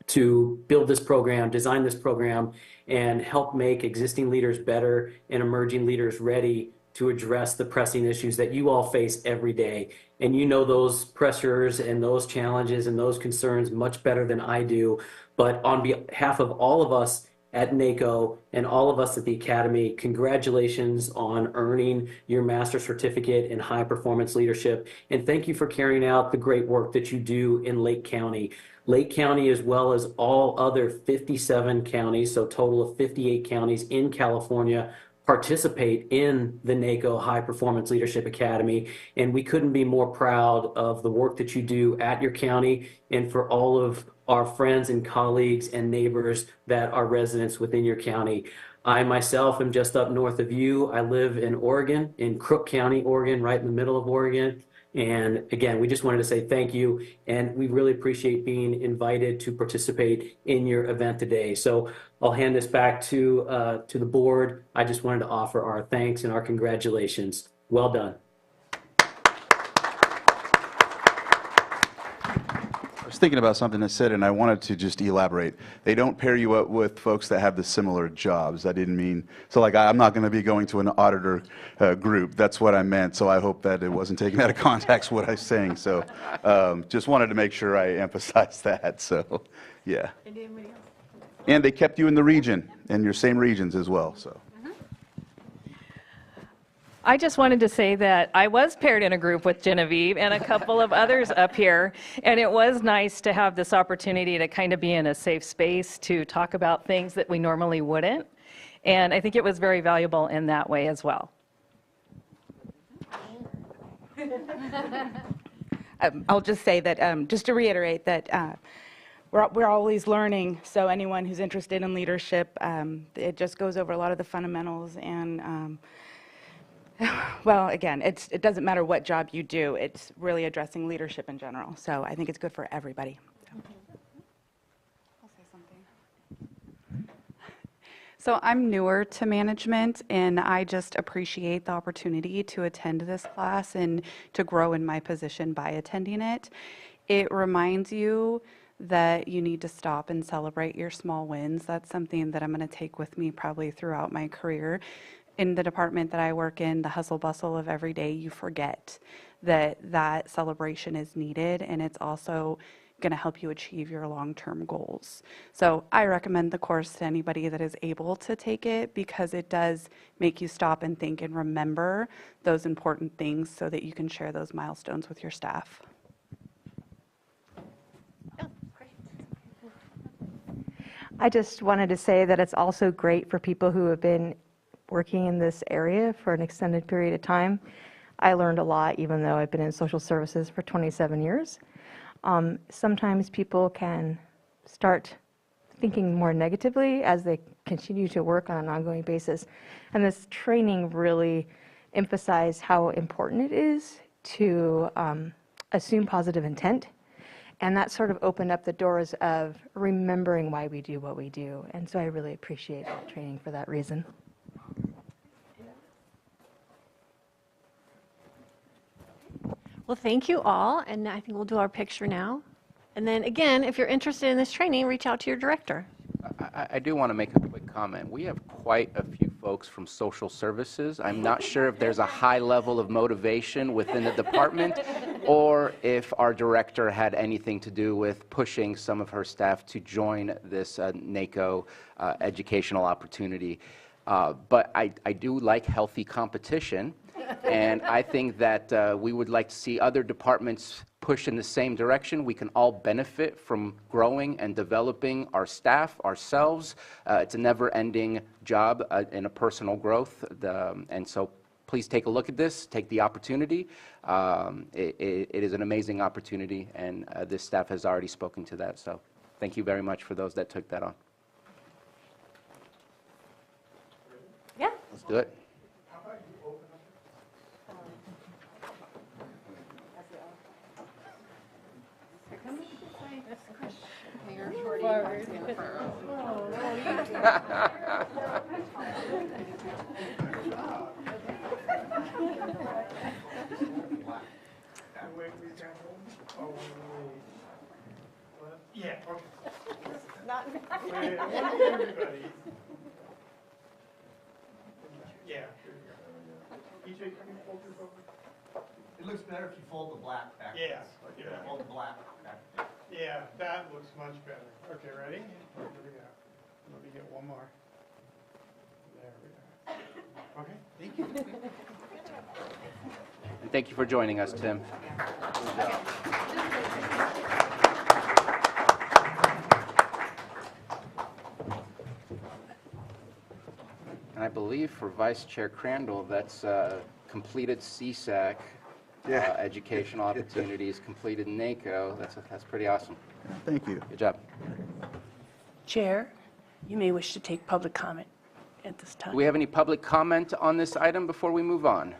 to build this program, design this program, and help make existing leaders better and emerging leaders ready to address the pressing issues that you all face every day. And you know those pressures and those challenges and those concerns much better than I do. But on behalf of all of us at NACO and all of us at the Academy, congratulations on earning your master's certificate in high performance leadership. And thank you for carrying out the great work that you do in Lake County. Lake County, as well as all other 57 counties, so total of 58 counties in California, participate in the NACO High Performance Leadership Academy, and we couldn't be more proud of the work that you do at your county and for all of our friends and colleagues and neighbors that are residents within your county. I myself am just up north of you. I live in Oregon, in Crook County, Oregon, right in the middle of Oregon. And again, we just wanted to say thank you, and we really appreciate being invited to participate in your event today. So I'll hand this back to the board. I just wanted to offer our thanks and our congratulations. Well done. I was thinking about something I said, and I wanted to just elaborate. They don't pair you up with folks that have the similar jobs. I didn't mean, so like I'm not going to be going to an auditor group. That's what I meant, so I hope that it wasn't taken out of context what I was saying. So just wanted to make sure I emphasized that, so yeah. And they kept you in the region, in your same regions as well, so. I just wanted to say that I was paired in a group with Genevieve and a couple of others up here, and it was nice to have this opportunity to kind of be in a safe space to talk about things that we normally wouldn't, and I think it was very valuable in that way as well. I'll just say that, just to reiterate that we're always learning, so anyone who's interested in leadership, it just goes over a lot of the fundamentals, and well, again, it doesn't matter what job you do, it's really addressing leadership in general, so I think it's good for everybody. So. I'll say something. So I'm newer to management, and I just appreciate the opportunity to attend this class and to grow in my position by attending it. It reminds you that you need to stop and celebrate your small wins. That's something that I'm going to take with me probably throughout my career. In the department that I work in, the hustle bustle of every day, you forget that that celebration is needed, and it's also going to help you achieve your long-term goals. So I recommend the course to anybody that is able to take it, because it does make you stop and think and remember those important things so that you can share those milestones with your staff. I just wanted to say that it's also great for people who have been working in this area for an extended period of time. I learned a lot, even though I've been in social services for 27 years. Sometimes people can start thinking more negatively as they continue to work on an ongoing basis. And this training really emphasized how important it is to assume positive intent. And that sort of opened up the doors of remembering why we do what we do. And so I really appreciate that training for that reason. Well, thank you all, and I think we'll do our picture now. And then again, if you're interested in this training, reach out to your director. I do want to make a quick comment. We have quite a few folks from social services. I'm not sure if there's a high level of motivation within the department, or if our director had anything to do with pushing some of her staff to join this NACO educational opportunity. But I do like healthy competition. And I think that we would like to see other departments push in the same direction. We can all benefit from growing and developing our staff, ourselves. It's a never-ending job in a personal growth. And so please take a look at this, take the opportunity. It is an amazing opportunity, and this staff has already spoken to that. So thank you very much for those that took that on. Yeah. Let's do it. Yeah, okay. Not everybody. Yeah. It looks better if you fold the black back. Yeah. Fold the black back. Yeah, that looks much better. Okay, ready? Here we go. Let me get one more. There we go. Okay, thank you. And thank you for joining us, Tim. And I believe for Vice Chair Crandall, that's completed CSAC educational opportunities, completed NACO. That's pretty awesome. Thank you. Good job. Chair, you may wish to take public comment at this time. Do we have any public comment on this item before we move on?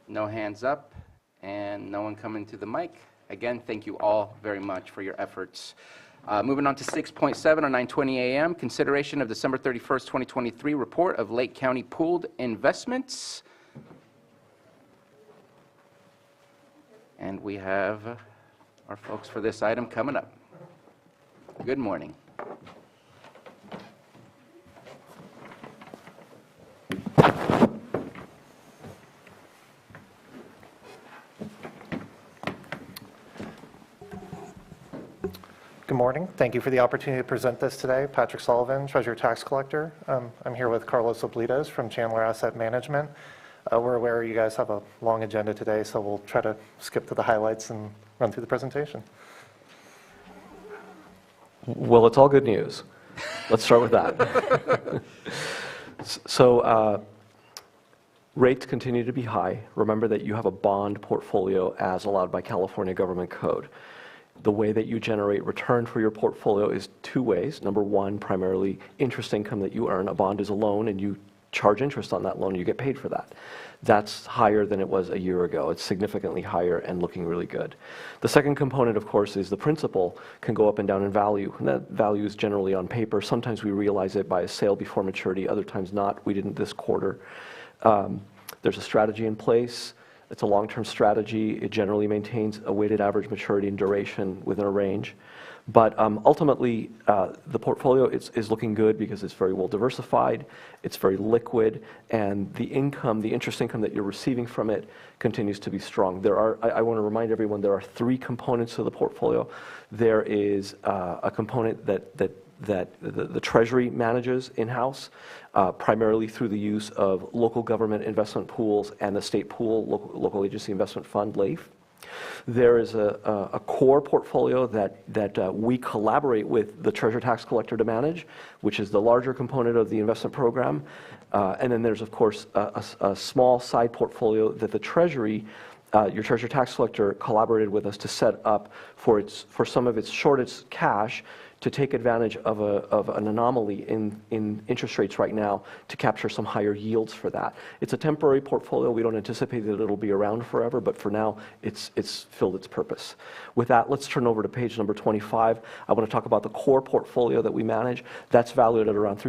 No hands up and no one coming to the mic. Again, thank you all very much for your efforts. Moving on to 6.7 on 9:20 a.m., consideration of December 31st, 2023 report of Lake County pooled investments. And we have our folks for this item coming up. Good morning. Good morning. Thank you for the opportunity to present this today. Patrick Sullivan, Treasurer Tax Collector. I'm here with Carlos Oblitas from Chandler Asset Management. We're aware you guys have a long agenda today, so we'll try to skip to the highlights and run through the presentation. Well, it's all good news. Let's start with that. So rates continue to be high. Remember that you have a bond portfolio as allowed by California government code. The way that you generate return for your portfolio is two ways. Number one, primarily interest income that you earn. A bond is a loan, and you charge interest on that loan, you get paid for that. That's higher than it was a year ago. It's significantly higher and looking really good. The second component, of course, is the principal can go up and down in value, and that value is generally on paper. Sometimes we realize it by a sale before maturity, other times not. We didn't this quarter. There's a strategy in place. It's a long-term strategy. It generally maintains a weighted average maturity and duration within a range. But ultimately, the portfolio is looking good because it's very well diversified, it's very liquid, and the income, the interest income that you're receiving from it continues to be strong. I want to remind everyone, there are three components to the portfolio. There is a component that the Treasury manages in-house, primarily through the use of local government investment pools and the state pool, local agency investment fund, LAIF. There is a core portfolio that we collaborate with the Treasurer Tax Collector to manage, which is the larger component of the investment program. And then there's, of course, a small side portfolio that the Treasury, your Treasurer Tax Collector, collaborated with us to set up for some of its shortest cash to take advantage of an anomaly in interest rates right now to capture some higher yields for that. It's a temporary portfolio. We don't anticipate that it'll be around forever, but for now, it's filled its purpose. With that, let's turn over to page number 25. I want to talk about the core portfolio that we manage. That's valued at around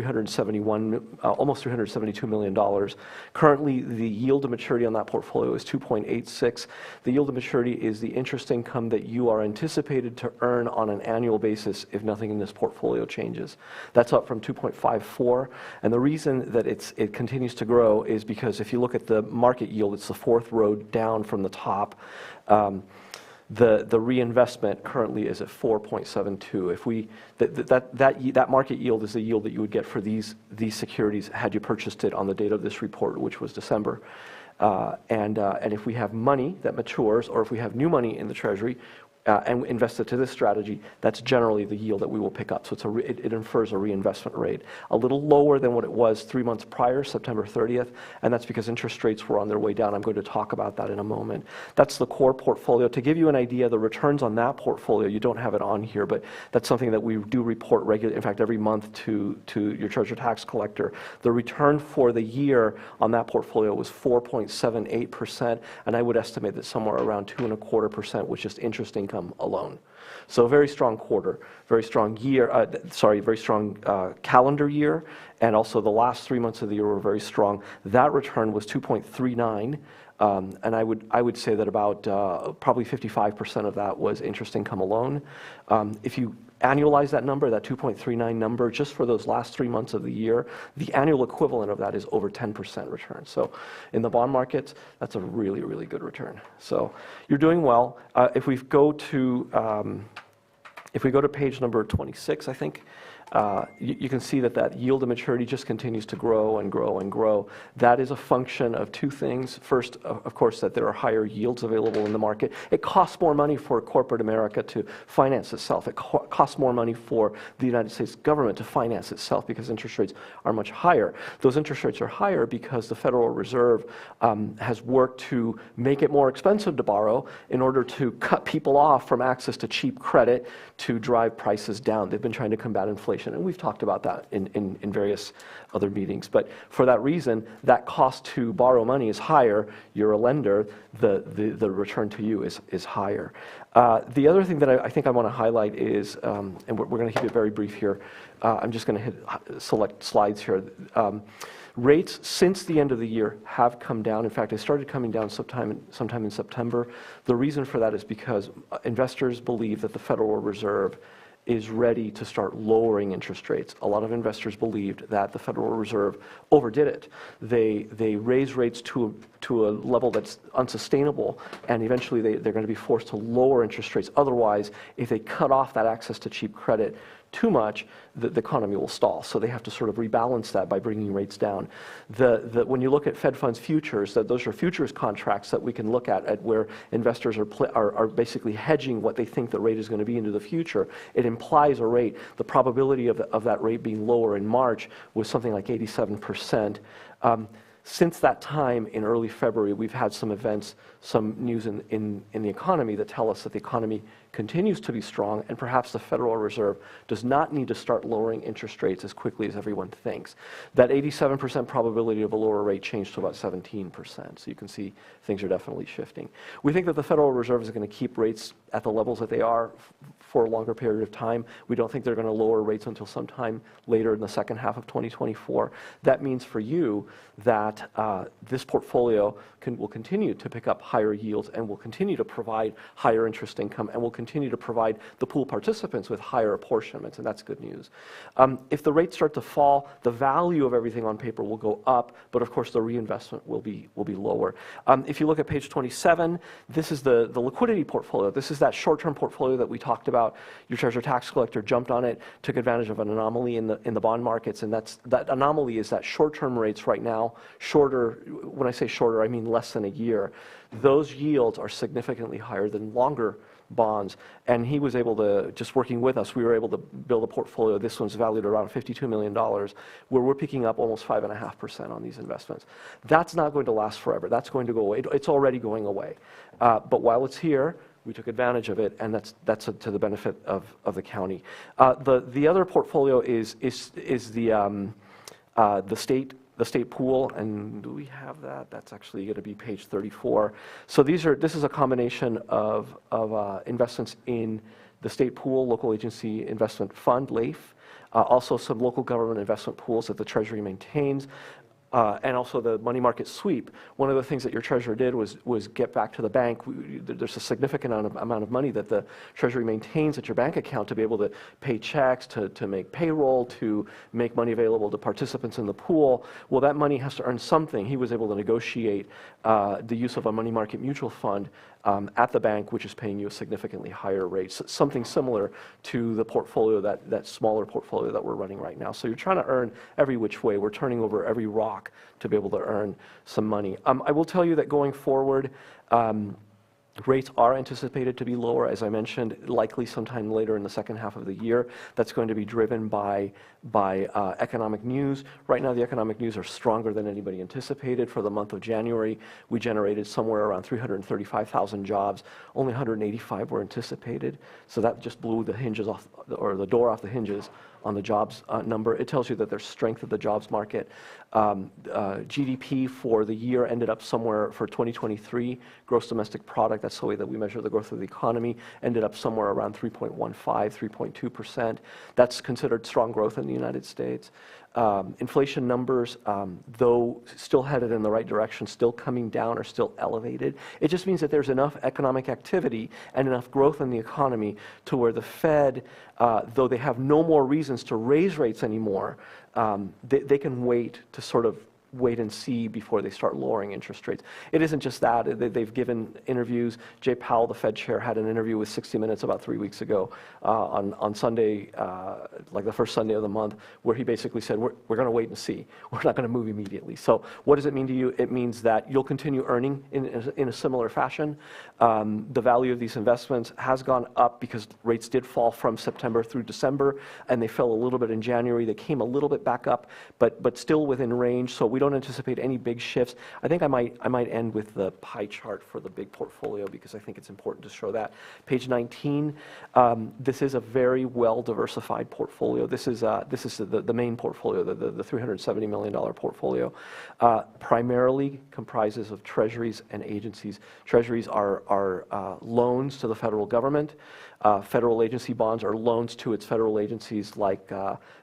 almost $372 million. Currently, the yield to maturity on that portfolio is 2.86. The yield to maturity is the interest income that you are anticipated to earn on an annual basis if nothing in this portfolio changes. That's up from 2.54, and the reason that it continues to grow is because if you look at the market yield, it's the fourth row down from the top. The reinvestment currently is at 4.72. If that market yield is the yield that you would get for these securities had you purchased it on the date of this report, which was December. And if we have money that matures, or if we have new money in the Treasury, and invest it to this strategy, that's generally the yield that we will pick up. So it infers a reinvestment rate. A little lower than what it was 3 months prior, September 30th, and that's because interest rates were on their way down. I'm going to talk about that in a moment. That's the core portfolio. To give you an idea, the returns on that portfolio, you don't have it on here, but that's something that we do report regularly, in fact, every month to your Treasurer Tax Collector. The return for the year on that portfolio was 4.78%, and I would estimate that somewhere around 2.25% was just interest income alone. So very strong quarter, very strong year, very strong calendar year, and also the last 3 months of the year were very strong. That return was 2.39, and I would say that about probably 55% of that was interest income alone. If you annualize that number, that 2.39 number, just for those last 3 months of the year, the annual equivalent of that is over 10% return. So in the bond markets, that's a really, really good return. So you're doing well. If we go to page number 26, I think, you can see that yield to maturity just continues to grow and grow and grow. That is a function of two things. First, of course, that there are higher yields available in the market. It costs more money for corporate America to finance itself. It costs more money for the United States government to finance itself because interest rates are much higher. Those interest rates are higher because the Federal Reserve has worked to make it more expensive to borrow in order to cut people off from access to cheap credit to drive prices down. They've been trying to combat inflation, and we've talked about that in various other meetings. But for that reason, that cost to borrow money is higher. You're a lender, the return to you is higher. The other thing that I think I want to highlight is, and we're going to keep it very brief here, I'm just going to select slides here. Rates since the end of the year have come down. In fact, they started coming down sometime in September. The reason for that is because investors believe that the Federal Reserve is ready to start lowering interest rates. A lot of investors believed that the Federal Reserve overdid it. They raised rates to a level that's unsustainable, and eventually they're going to be forced to lower interest rates. Otherwise, if they cut off that access to cheap credit too much, the economy will stall. So they have to sort of rebalance that by bringing rates down. When you look at Fed funds futures, those are futures contracts that we can look at where investors are basically hedging what they think the rate is going to be into the future. It implies a rate. The probability of that rate being lower in March was something like 87%. Since that time, in early February, we've had some events, some news in the economy that tell us that the economy continues to be strong, and perhaps the Federal Reserve does not need to start lowering interest rates as quickly as everyone thinks. That 87% probability of a lower rate changed to about 17%, so you can see things are definitely shifting. We think that the Federal Reserve is going to keep rates at the levels that they are for a longer period of time. We don't think they're going to lower rates until sometime later in the second half of 2024. That means for you that this portfolio will continue to pick up higher yields and will continue to provide higher interest income and will continue to provide the pool participants with higher apportionments, and that's good news. If the rates start to fall, the value of everything on paper will go up, but of course the reinvestment will be lower. If you look at page 27, this is the liquidity portfolio. This is that short-term portfolio that we talked about. Your Treasurer tax collector jumped on it, took advantage of an anomaly in the bond markets, and that anomaly is that short-term rates right now, shorter, when I say shorter, I mean less than a year, those yields are significantly higher than longer bonds, and he was able to, just working with us, we were able to build a portfolio. This one's valued around $52 million, where we're picking up almost 5.5% on these investments. That's not going to last forever. That's going to go away. It's already going away. But while it's here, we took advantage of it, and that's to the benefit of the county. The other portfolio is the state pool, and do we have that? That's actually going to be page 34. So this is a combination of investments in the state pool, local agency investment fund, LAIF, also some local government investment pools that the Treasury maintains, and also the money market sweep. One of the things that your treasurer did was get back to the bank. There's a significant amount of money that the Treasury maintains at your bank account to be able to pay checks, to make payroll, to make money available to participants in the pool. Well, that money has to earn something. He was able to negotiate the use of a money market mutual fund at the bank, which is paying you a significantly higher rate. So something similar to the portfolio, that smaller portfolio that we're running right now. So you're trying to earn every which way. We're turning over every rock to be able to earn some money. I will tell you that going forward, rates are anticipated to be lower, as I mentioned, likely sometime later in the second half of the year. That's going to be driven by economic news. Right now, the economic news are stronger than anybody anticipated. For the month of January, we generated somewhere around 335,000 jobs. Only 185 were anticipated. So that just blew the hinges off, or the door off the hinges on the jobs number. It tells you that there's strength of the jobs market. GDP for the year ended up somewhere, for 2023, gross domestic product, that's the way that we measure the growth of the economy, ended up somewhere around 3.15, 3.2%. That's considered strong growth in the United States. Inflation numbers, though still headed in the right direction, still coming down, are still elevated. It just means that there's enough economic activity and enough growth in the economy to where the Fed, though they have no more reasons to raise rates anymore, they can wait to sort of wait and see before they start lowering interest rates. It isn't just that. They've given interviews. Jay Powell, the Fed chair, had an interview with 60 Minutes about 3 weeks ago on Sunday, like the first Sunday of the month, where he basically said, we're going to wait and see. We're not going to move immediately. So what does it mean to you? It means that you'll continue earning in a similar fashion. The value of these investments has gone up because rates did fall from September through December, and they fell a little bit in January. They came a little bit back up, but still within range. So we don't anticipate any big shifts. I think I might end with the pie chart for the big portfolio because I think it's important to show that. Page 19, this is a very well diversified portfolio. This is the main portfolio, the $370 million portfolio. Primarily comprises of treasuries and agencies. Treasuries are loans to the federal government. Federal agency bonds are loans to its federal agencies like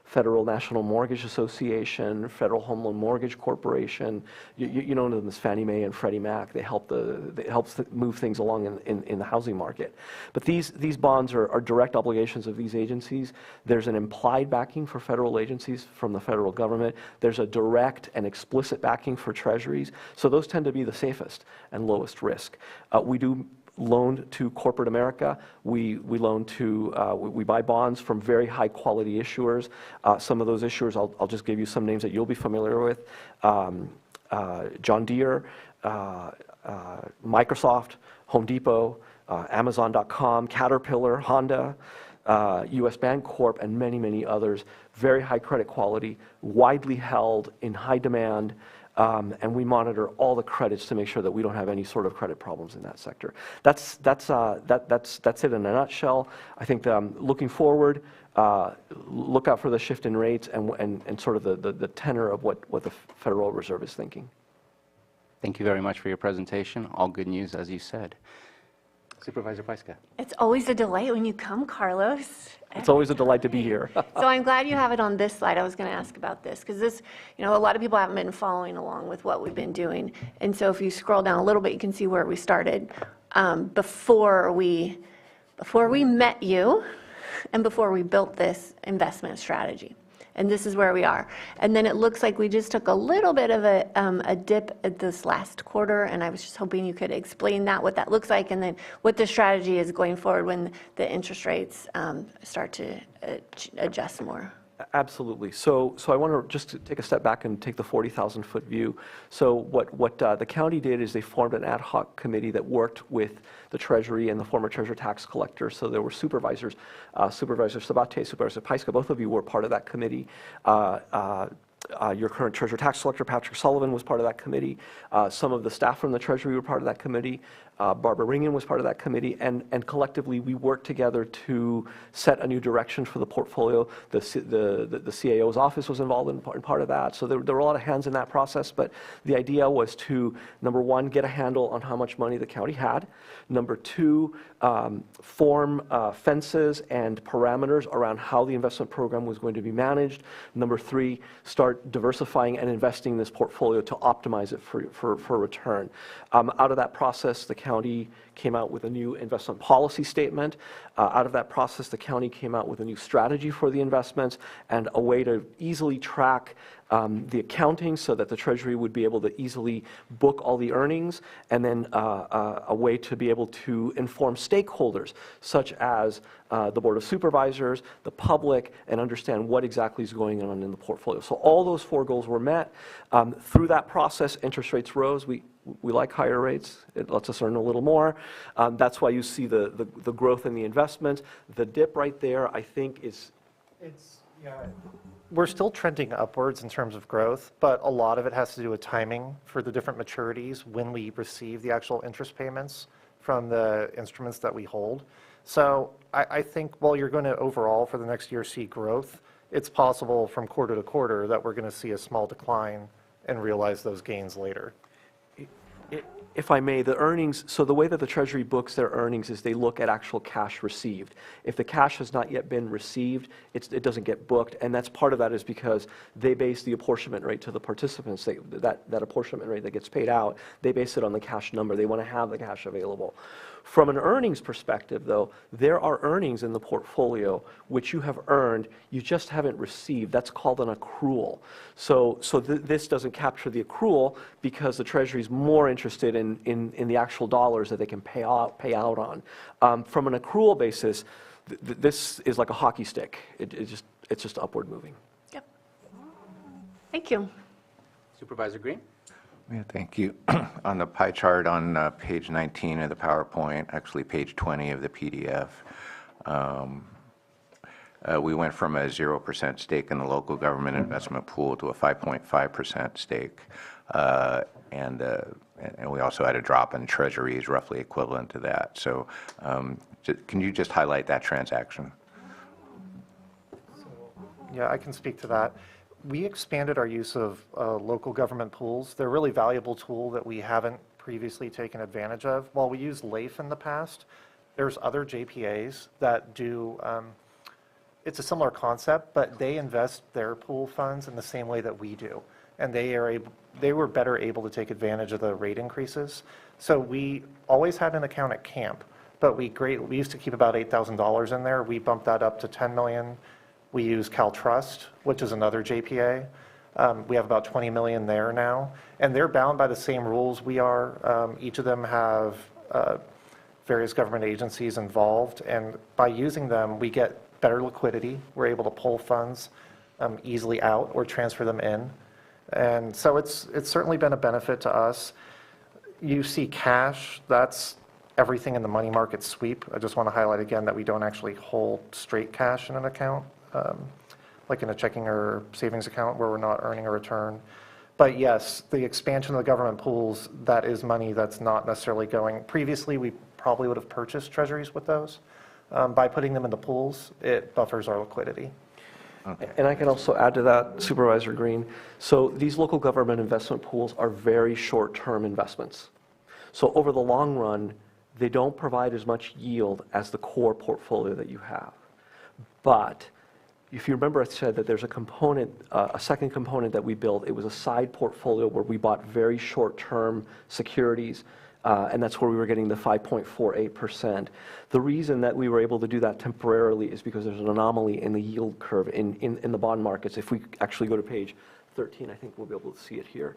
Federal National Mortgage Association, Federal Home Loan Mortgage Corporation. You know them as Fannie Mae and Freddie Mac. They help move things along in the housing market. But these bonds are direct obligations of these agencies. There's an implied backing for federal agencies from the federal government. There's a direct and explicit backing for treasuries. So those tend to be the safest and lowest risk. We do loan to corporate America. We loan to, we buy bonds from very high quality issuers. Some of those issuers, I'll just give you some names that you'll be familiar with. John Deere, Microsoft, Home Depot, Amazon.com, Caterpillar, Honda, U.S. Bancorp, and many, many others. Very high credit quality, widely held, in high demand. and we monitor all the credits to make sure that we don't have any sort of credit problems in that sector. That's it in a nutshell. I think looking forward, look out for the shift in rates and sort of the tenor of what the Federal Reserve is thinking. Thank you very much for your presentation. All good news, as you said. Supervisor Pyska. It's always a delight when you come, Carlos. It's always a delight to be here. So I'm glad you have it on this slide. I was going to ask about this because this, a lot of people haven't been following along with what we've been doing. And so if you scroll down a little bit, you can see where we started before we met you and before we built this investment strategy. And this is where we are. And then it looks like we just took a little bit of a dip at this last quarter, and I was just hoping you could explain that, what that looks like, and then what the strategy is going forward when the interest rates start to adjust more. Absolutely. So I want to just take a step back and take the 40,000-foot view. So what the county did is they formed an ad hoc committee that worked with the Treasury and the former Treasurer Tax Collector. So there were supervisors, Supervisor Sabate, Supervisor Pyska, both of you were part of that committee. Your current Treasurer Tax Collector, Patrick Sullivan, was part of that committee. Some of the staff from the Treasury were part of that committee. Barbara Ringen was part of that committee, and collectively we worked together to set a new direction for the portfolio. The CAO's office was involved in part of that, so there were a lot of hands in that process, but the idea was to, number one, get a handle on how much money the county had. Number two, form fences and parameters around how the investment program was going to be managed. Number three, start diversifying and investing in this portfolio to optimize it for return. Out of that process, the county came out with a new investment policy statement. Out of that process, the county came out with a new strategy for the investments and a way to easily track the accounting so that the Treasury would be able to easily book all the earnings, and then a way to be able to inform stakeholders such as the Board of Supervisors, the public, and understand what exactly is going on in the portfolio. So all those four goals were met. Through that process, interest rates rose. We like higher rates. It lets us earn a little more. That's why you see the growth in the investment. The dip right there, I think, is... We're still trending upwards in terms of growth, but a lot of it has to do with timing for the different maturities when we receive the actual interest payments from the instruments that we hold. So I think while you're going to overall for the next year see growth, it's possible from quarter to quarter that we're going to see a small decline and realize those gains later. If I may, the earnings, so the way that the Treasury books their earnings is they look at actual cash received. If the cash has not yet been received, it doesn't get booked, and that's part of that is because they base the apportionment rate to the participants. That apportionment rate that gets paid out, they base it on the cash number. They want to have the cash available. From an earnings perspective, though, there are earnings in the portfolio which you have earned, you just haven't received. That's called an accrual. So this doesn't capture the accrual because the Treasury is more interested in the actual dollars that they can pay out on. From an accrual basis, this is like a hockey stick. It's just upward moving. Yep. Thank you. Supervisor Green? Yeah, thank you. On the pie chart on page 19 of the PowerPoint, actually page 20 of the PDF, we went from a 0% stake in the local government investment pool to a 5.5% stake. And we also had a drop in treasuries roughly equivalent to that. So can you just highlight that transaction? Yeah, I can speak to that. We expanded our use of local government pools. They're a really valuable tool that we haven't previously taken advantage of. While we used LAIF in the past, there's other JPAs that do, it's a similar concept, but they invest their pool funds in the same way that we do. And they were better able to take advantage of the rate increases. So we always had an account at camp, but we used to keep about $8,000 in there. We bumped that up to $10 million. We use CalTrust, which is another JPA. We have about $20 million there now, and they're bound by the same rules we are. Each of them have various government agencies involved, and by using them, we get better liquidity. We're able to pull funds easily out or transfer them in, and so it's certainly been a benefit to us. You see cash, that's everything in the money market sweep. I just want to highlight again that we don't actually hold straight cash in an account. Like in a checking or savings account where we're not earning a return. But yes, the expansion of the government pools, that is money that's not necessarily going. Previously, we probably would have purchased treasuries with those. By putting them in the pools, it buffers our liquidity. And I can also add to that, Supervisor Green. So these local government investment pools are very short-term investments. So over the long run, they don't provide as much yield as the core portfolio that you have. But if you remember, I said that there's a component, a second component that we built. It was a side portfolio where we bought very short-term securities, and that's where we were getting the 5.48%. The reason that we were able to do that temporarily is because there's an anomaly in the yield curve in the bond markets. If we actually go to page 13, I think we'll be able to see it here.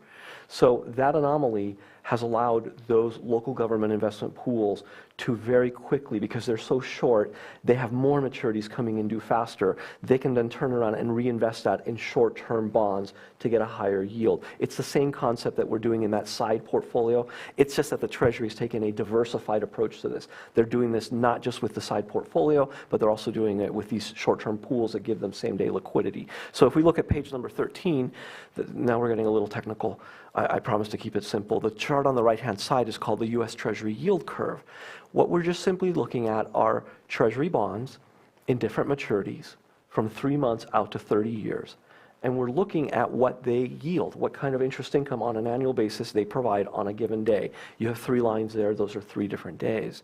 So that anomaly has allowed those local government investment pools to very quickly, because they're so short, they have more maturities coming in due faster. They can then turn around and reinvest that in short-term bonds to get a higher yield. It's the same concept that we're doing in that side portfolio. It's just that the Treasury's taken a diversified approach to this. They're doing this not just with the side portfolio, but they're also doing it with these short-term pools that give them same-day liquidity. So if we look at page number 13, now we're getting a little technical. I promise to keep it simple. The chart on the right-hand side is called the U.S. Treasury yield curve. What we're just simply looking at are Treasury bonds in different maturities from 3 months out to 30 years. And we're looking at what they yield, what kind of interest income on an annual basis they provide on a given day. You have 3 lines there. Those are 3 different days.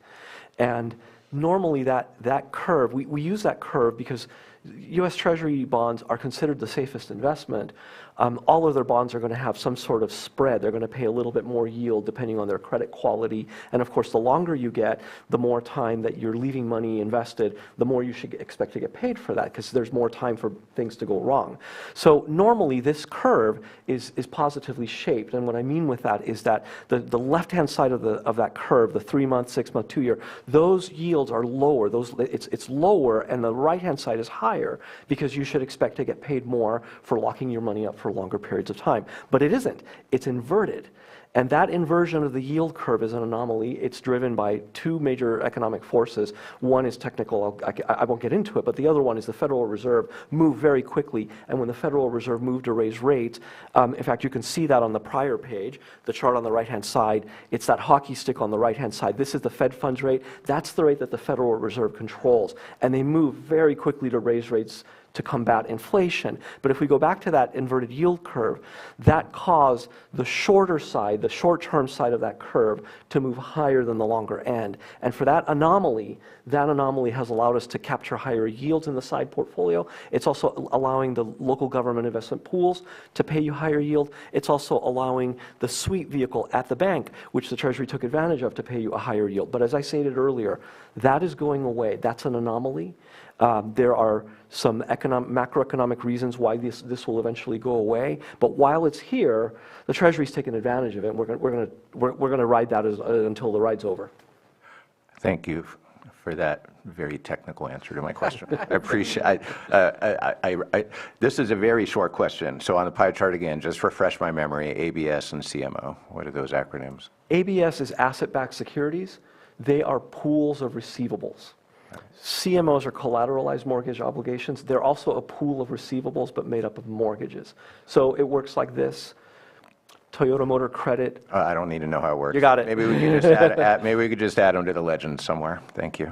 And normally that curve, we use that curve because U.S. Treasury bonds are considered the safest investment. All of their bonds are going to have some sort of spread. They're going to pay a little bit more yield depending on their credit quality. And of course, the longer you get, the more time that you're leaving money invested, the more you should expect to get paid for that, because there's more time for things to go wrong. So normally this curve is positively shaped. And what I mean with that is that the left-hand side of that curve, the 3-month, 6-month, 2-year, those yields are lower. It's lower, and the right-hand side is higher, because you should expect to get paid more for locking your money up for longer periods of time. But it isn't. It's inverted. And that inversion of the yield curve is an anomaly. It's driven by 2 major economic forces. One is technical. I won't get into it, but the other one is the Federal Reserve moved very quickly. And when the Federal Reserve moved to raise rates, in fact, you can see that on the prior page, the chart on the right-hand side. It's that hockey stick on the right-hand side. This is the Fed funds rate. That's the rate that the Federal Reserve controls. And they move very quickly to raise rates to combat inflation. But if we go back to that inverted yield curve, that caused the shorter side, the short-term side of that curve, to move higher than the longer end. And for that anomaly has allowed us to capture higher yields in the side portfolio. It's also allowing the local government investment pools to pay you higher yield. It's also allowing the sweep vehicle at the bank, which the Treasury took advantage of, to pay you a higher yield. But as I stated earlier, that is going away. That's an anomaly. There are some macroeconomic reasons why this will eventually go away. But while it's here, the Treasury's taken advantage of it. And we're going to ride that until the ride's over. Thank you for that very technical answer to my question. I appreciate it. This is a very short question. So on the pie chart again, just refresh my memory, ABS and CMO. What are those acronyms? ABS is asset-backed securities. They are pools of receivables. CMOs are collateralized mortgage obligations. They're also a pool of receivables, but made up of mortgages. So it works like this. Toyota Motor Credit. I don't need to know how it works. You got it. Maybe we could just maybe we could just add them to the legend somewhere. Thank you.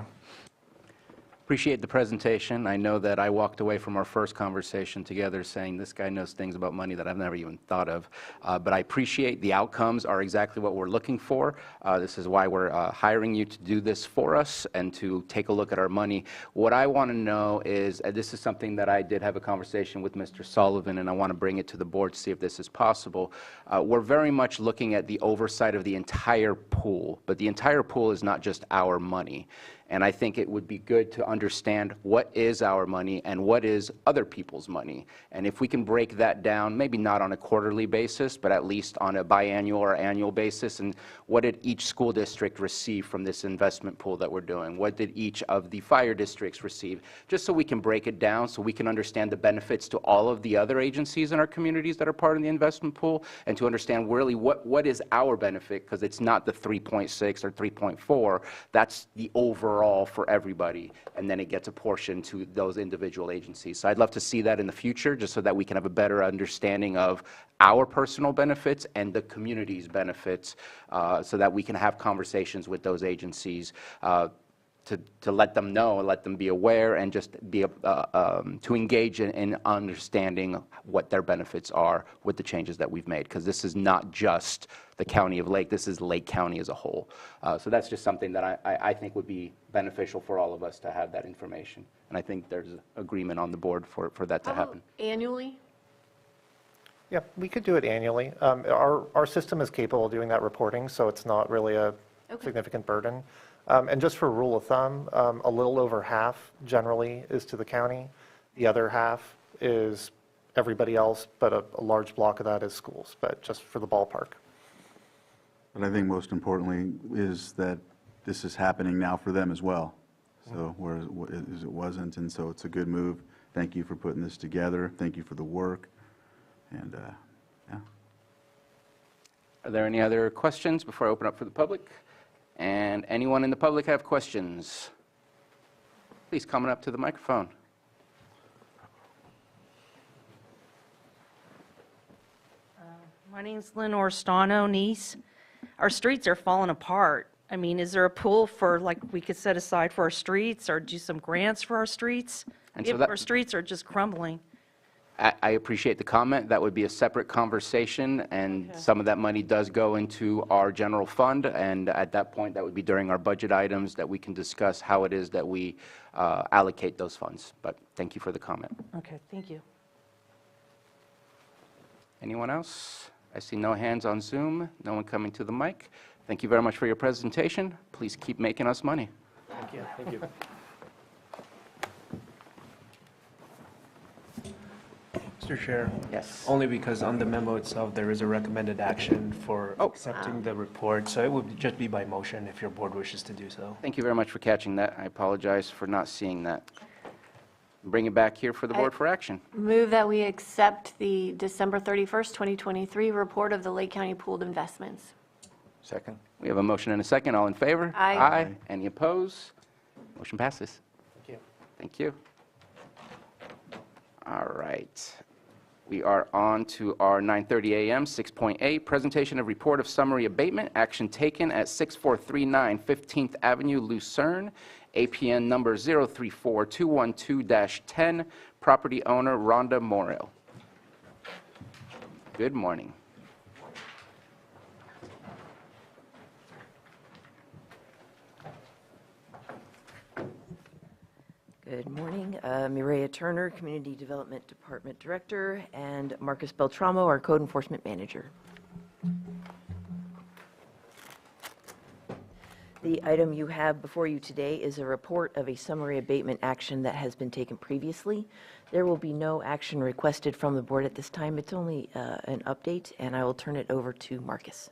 Appreciate the presentation. I know that I walked away from our first conversation together saying this guy knows things about money that I've never even thought of. But I appreciate the outcomes are exactly what we're looking for. This is why we're hiring you to do this for us and to take a look at our money. What I want to know is, this is something that I did have a conversation with Mr. Sullivan, and I want to bring it to the board to see if this is possible. We're very much looking at the oversight of the entire pool, but the entire pool is not just our money. And I think it would be good to understand what is our money and what is other people's money. And if we can break that down, maybe not on a quarterly basis, but at least on a biannual or annual basis, and what did each school district receive from this investment pool that we're doing? What did each of the fire districts receive? Just so we can break it down, so we can understand the benefits to all of the other agencies in our communities that are part of the investment pool, and to understand really what is our benefit, because it's not the 3.6 or 3.4, that's the overall overall for everybody, and then it gets apportioned to those individual agencies. So I'd love to see that in the future, just so that we can have a better understanding of our personal benefits and the community's benefits, so that we can have conversations with those agencies to let them know, let them be aware, and just be to engage in understanding what their benefits are with the changes that we've made, because this is not just the county of Lake, this is Lake County as a whole. So that's just something that I think would be beneficial for all of us to have that information, and I think there's agreement on the board for that to happen. Annually? Yeah, we could do it annually. Our system is capable of doing that reporting, so it's not really a significant burden. And just for a rule of thumb, a little over half generally is to the county. The other half is everybody else, but a large block of that is schools, but just for the ballpark. But I think most importantly is that this is happening now for them as well. So whereas it wasn't, and so it's a good move. Thank you for putting this together. Thank you for the work. And yeah. Are there any other questions before I open up for the public? And anyone in the public have questions? Please come up to the microphone. My name's Lynn Orstano, niece. Our streets are falling apart. I mean, is there a pool for, like, we could set aside for our streets or do some grants for our streets? And so If that- our streets are just crumbling. I appreciate the comment. That would be a separate conversation, and some of that money does go into our general fund, and at that point, that would be during our budget items that we can discuss how it is that we allocate those funds. But thank you for the comment. Okay, thank you. Anyone else? I see no hands on Zoom, no one coming to the mic. Thank you very much for your presentation. Please keep making us money. Thank you. Thank you. Mr. Chair? Yes. Only because on the memo itself, there is a recommended action for accepting the report, so it would just be by motion if your board wishes to do so. Thank you very much for catching that. I apologize for not seeing that. Bring it back here for the board for action. Move that we accept the December 31st, 2023 report of the Lake County Pooled Investments. Second. We have a motion and a second. All in favor? Aye. Aye. Any opposed? Motion passes. Thank you. Thank you. All right. We are on to our 9:30 a.m., 6.8, presentation of report of summary abatement, action taken at 6439 15th Avenue, Lucerne, APN number 034212-10, property owner Rhonda Morrill. Good morning. Good morning. Mireya Turner, Community Development Department Director, and Marcus Beltramo, our Code Enforcement Manager. The item you have before you today is a report of a summary abatement action that has been taken previously. There will be no action requested from the board at this time. It's only an update, and I will turn it over to Marcus.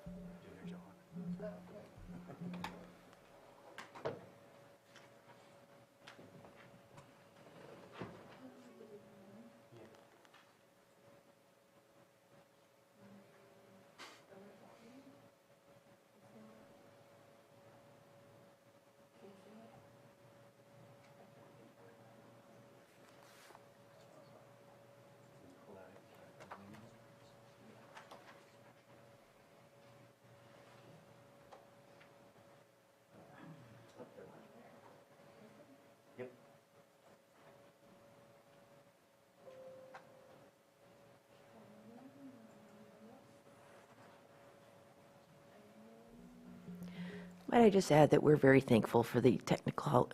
Might I just add that we're very thankful for the technical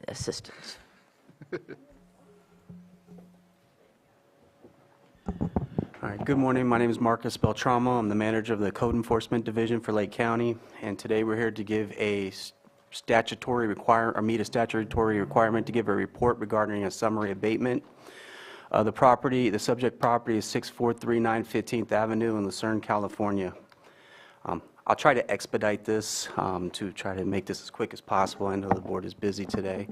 assistance. All right, good morning. My name is Marcus Beltramo. I'm the manager of the Code Enforcement Division for Lake County, and today we're here to give a statutory meet a statutory requirement to give a report regarding a summary abatement. The subject property is 6439 15th Avenue in Lucerne, California. I'll try to expedite this to try to make this as quick as possible. I know the board is busy today.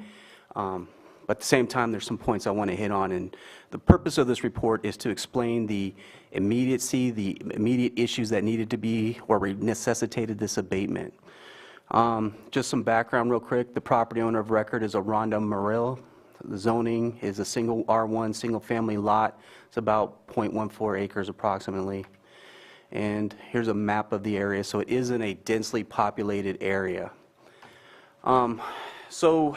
But at the same time, there's some points I want to hit on. And the purpose of this report is to explain the immediate issues that needed to be or necessitated this abatement. Just some background real quick. The property owner of record is a Rhonda Morrill. The zoning is a single R1, single-family lot. It's about 0.14 acres approximately. And here's a map of the area, so it is in a densely populated area. So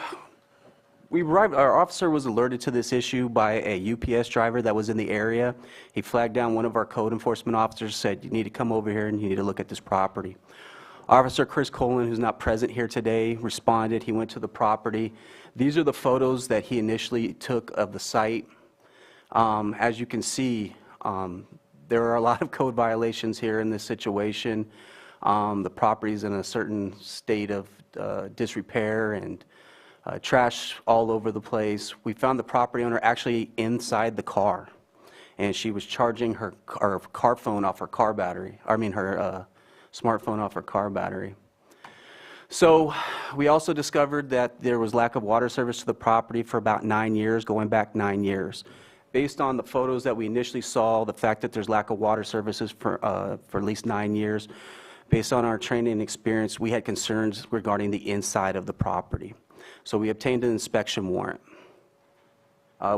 we arrived, our officer was alerted to this issue by a UPS driver that was in the area. He flagged down one of our code enforcement officers, said, you need to come over here and you need to look at this property. Officer Chris Colin, who's not present here today, responded. He went to the property. These are the photos that he initially took of the site. As you can see, there are a lot of code violations here in this situation. The property's in a certain state of disrepair and trash all over the place. We found the property owner actually inside the car, and she was charging her car phone off her car battery. I mean, her smartphone off her car battery. So we also discovered that there was lack of water service to the property for about 9 years, going back 9 years. Based on the photos that we initially saw, the fact that there's lack of water services for at least 9 years, based on our training and experience, we had concerns regarding the inside of the property. So we obtained an inspection warrant.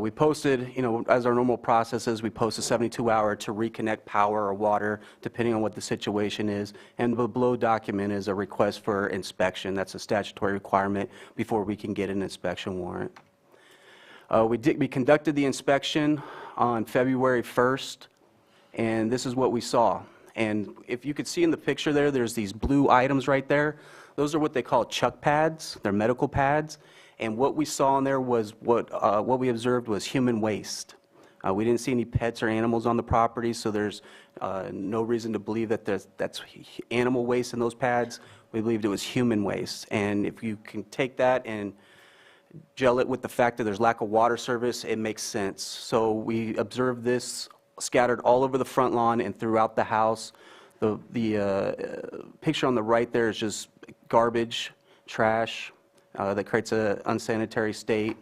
We posted, as our normal process is, we post a 72-hour to reconnect power or water, depending on what the situation is. And the below document is a request for inspection. That's a statutory requirement before we can get an inspection warrant. We conducted the inspection on February 1st, and this is what we saw. And if you could see in the picture there, there's these blue items right there. Those are what they call chuck pads. They're medical pads. And what we saw in there was what we observed was human waste. We didn't see any pets or animals on the property, so there's no reason to believe that that's animal waste in those pads. We believed it was human waste. And if you can take that and gel it with the fact that there's lack of water service, it makes sense. So we observed this scattered all over the front lawn and throughout the house. The picture on the right there is just garbage, trash, that creates an unsanitary state.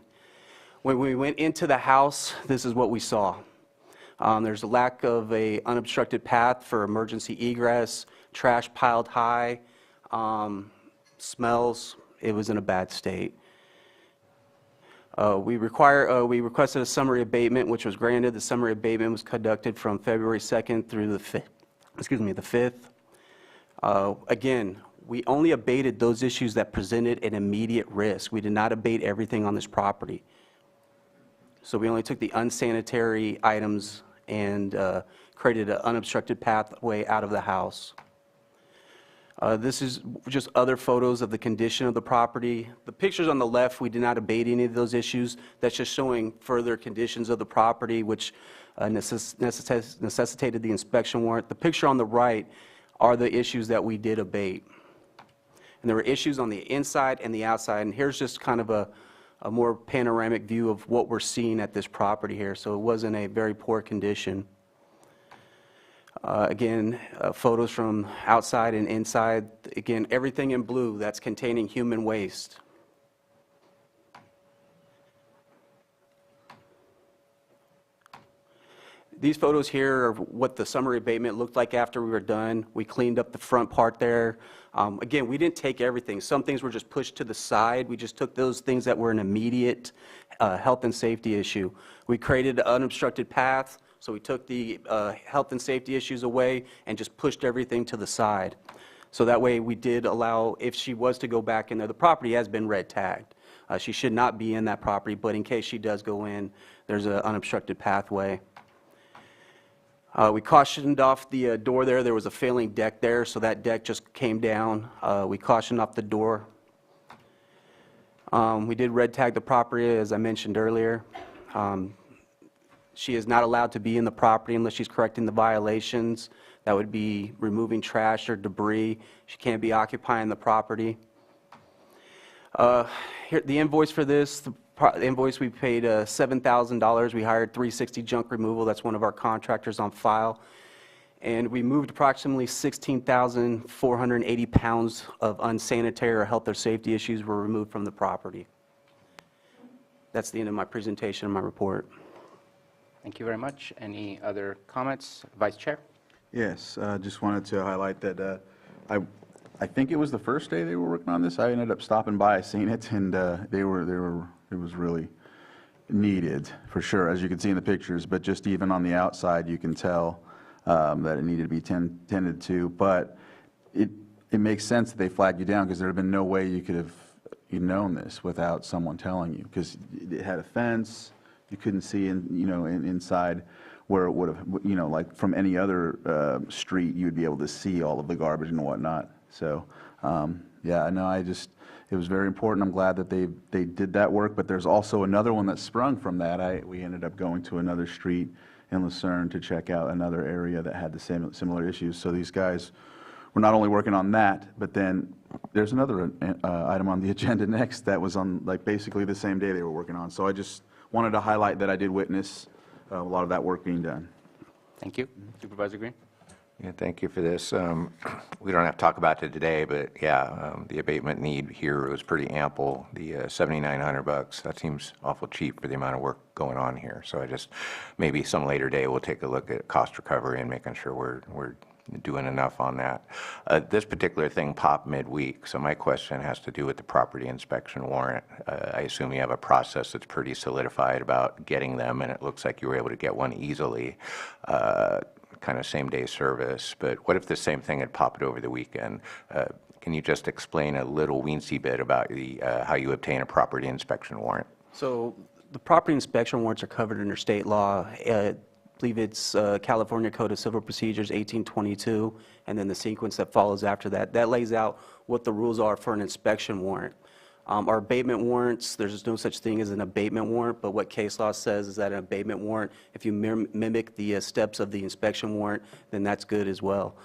When we went into the house, this is what we saw. There's a lack of an unobstructed path for emergency egress, trash piled high, smells. It was in a bad state. We requested a summary abatement, which was granted. The summary abatement was conducted from February 2nd through the 5th. Again, we only abated those issues that presented an immediate risk. We did not abate everything on this property. So we only took the unsanitary items and created an unobstructed pathway out of the house. This is just other photos of the condition of the property. The pictures on the left, we did not abate any of those issues. That's just showing further conditions of the property, which necessitated the inspection warrant. The picture on the right are the issues that we did abate. And there were issues on the inside and the outside. And here's just kind of a more panoramic view of what we're seeing at this property here. So it was in a very poor condition. Again, photos from outside and inside. Again, everything in blue that's containing human waste. These photos here are what the summary abatement looked like after we were done. We cleaned up the front part there. Again, we didn't take everything. Some things were just pushed to the side. We just took those things that were an immediate health and safety issue. We created an unobstructed path, so we took the health and safety issues away and just pushed everything to the side. So that way we did allow, if she was to go back in there, the property has been red tagged. She should not be in that property, but in case she does go in, there's an unobstructed pathway. We cautioned off the door there. There was a failing deck there, so that deck just came down. We cautioned off the door. We did red tag the property, as I mentioned earlier. She is not allowed to be in the property unless she's correcting the violations. That would be removing trash or debris. She can't be occupying the property. Here, the invoice for this, the invoice, we paid $7,000. We hired 360 Junk Removal. That's one of our contractors on file. And we moved approximately 16,480 pounds of unsanitary or health or safety issues were removed from the property. That's the end of my presentation and my report. Thank you very much. Any other comments? Vice Chair? Yes, just wanted to highlight that I think it was the first day they were working on this. I ended up stopping by, seen it, and it was really needed, for sure, as you can see in the pictures, but just even on the outside, you can tell that it needed to be tended to. But it makes sense that they flagged you down, because there had been no way you could have known this without someone telling you, because it had a fence, you couldn't see inside where it would have, like from any other street, you would be able to see all of the garbage and whatnot. So, yeah, no, it was very important. I'm glad that they did that work, but there's also another one that sprung from that. We ended up going to another street in Lucerne to check out another area that had the similar issues. So these guys were not only working on that, but then there's another item on the agenda next that was on like basically the same day they were working on. So I just wanted to highlight that I did witness a lot of that work being done. Thank you. Supervisor Green? Yeah, thank you for this. We don't have to talk about it today, but yeah, the abatement need here was pretty ample. The $7,900, that seems awful cheap for the amount of work going on here. So I just, maybe some later day, we'll take a look at cost recovery and making sure we're doing enough on that. This particular thing popped midweek, so my question has to do with the property inspection warrant. I assume you have a process that's pretty solidified about getting them, and it looks like you were able to get one easily. Kind of same-day service, but what if the same thing had popped over the weekend? Can you just explain a little weensy bit about how you obtain a property inspection warrant? So the property inspection warrants are covered under state law. I believe it's California Code of Civil Procedures 1822, and then the sequence that follows after that. That lays out what the rules are for an inspection warrant. Our abatement warrants, there's no such thing as an abatement warrant, but what case law says is that an abatement warrant, if you mimic the steps of the inspection warrant, then that's good as well.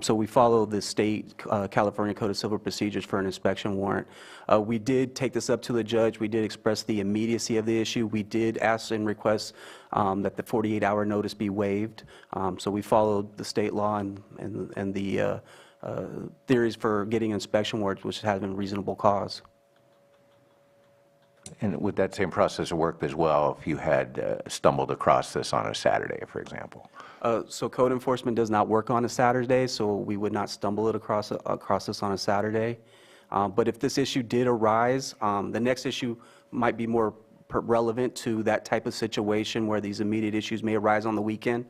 So we follow the state California Code of Civil Procedures for an inspection warrant. We did take this up to the judge. We did express the immediacy of the issue. We did ask and request that the 48-hour notice be waived. So we followed the state law and the theories for getting inspection warrants, which has been reasonable cause. And would that same process have worked as well if you had stumbled across this on a Saturday, for example? So code enforcement does not work on a Saturday, so we would not stumble it across this on a Saturday. But if this issue did arise, the next issue might be more relevant to that type of situation where these immediate issues may arise on the weekend.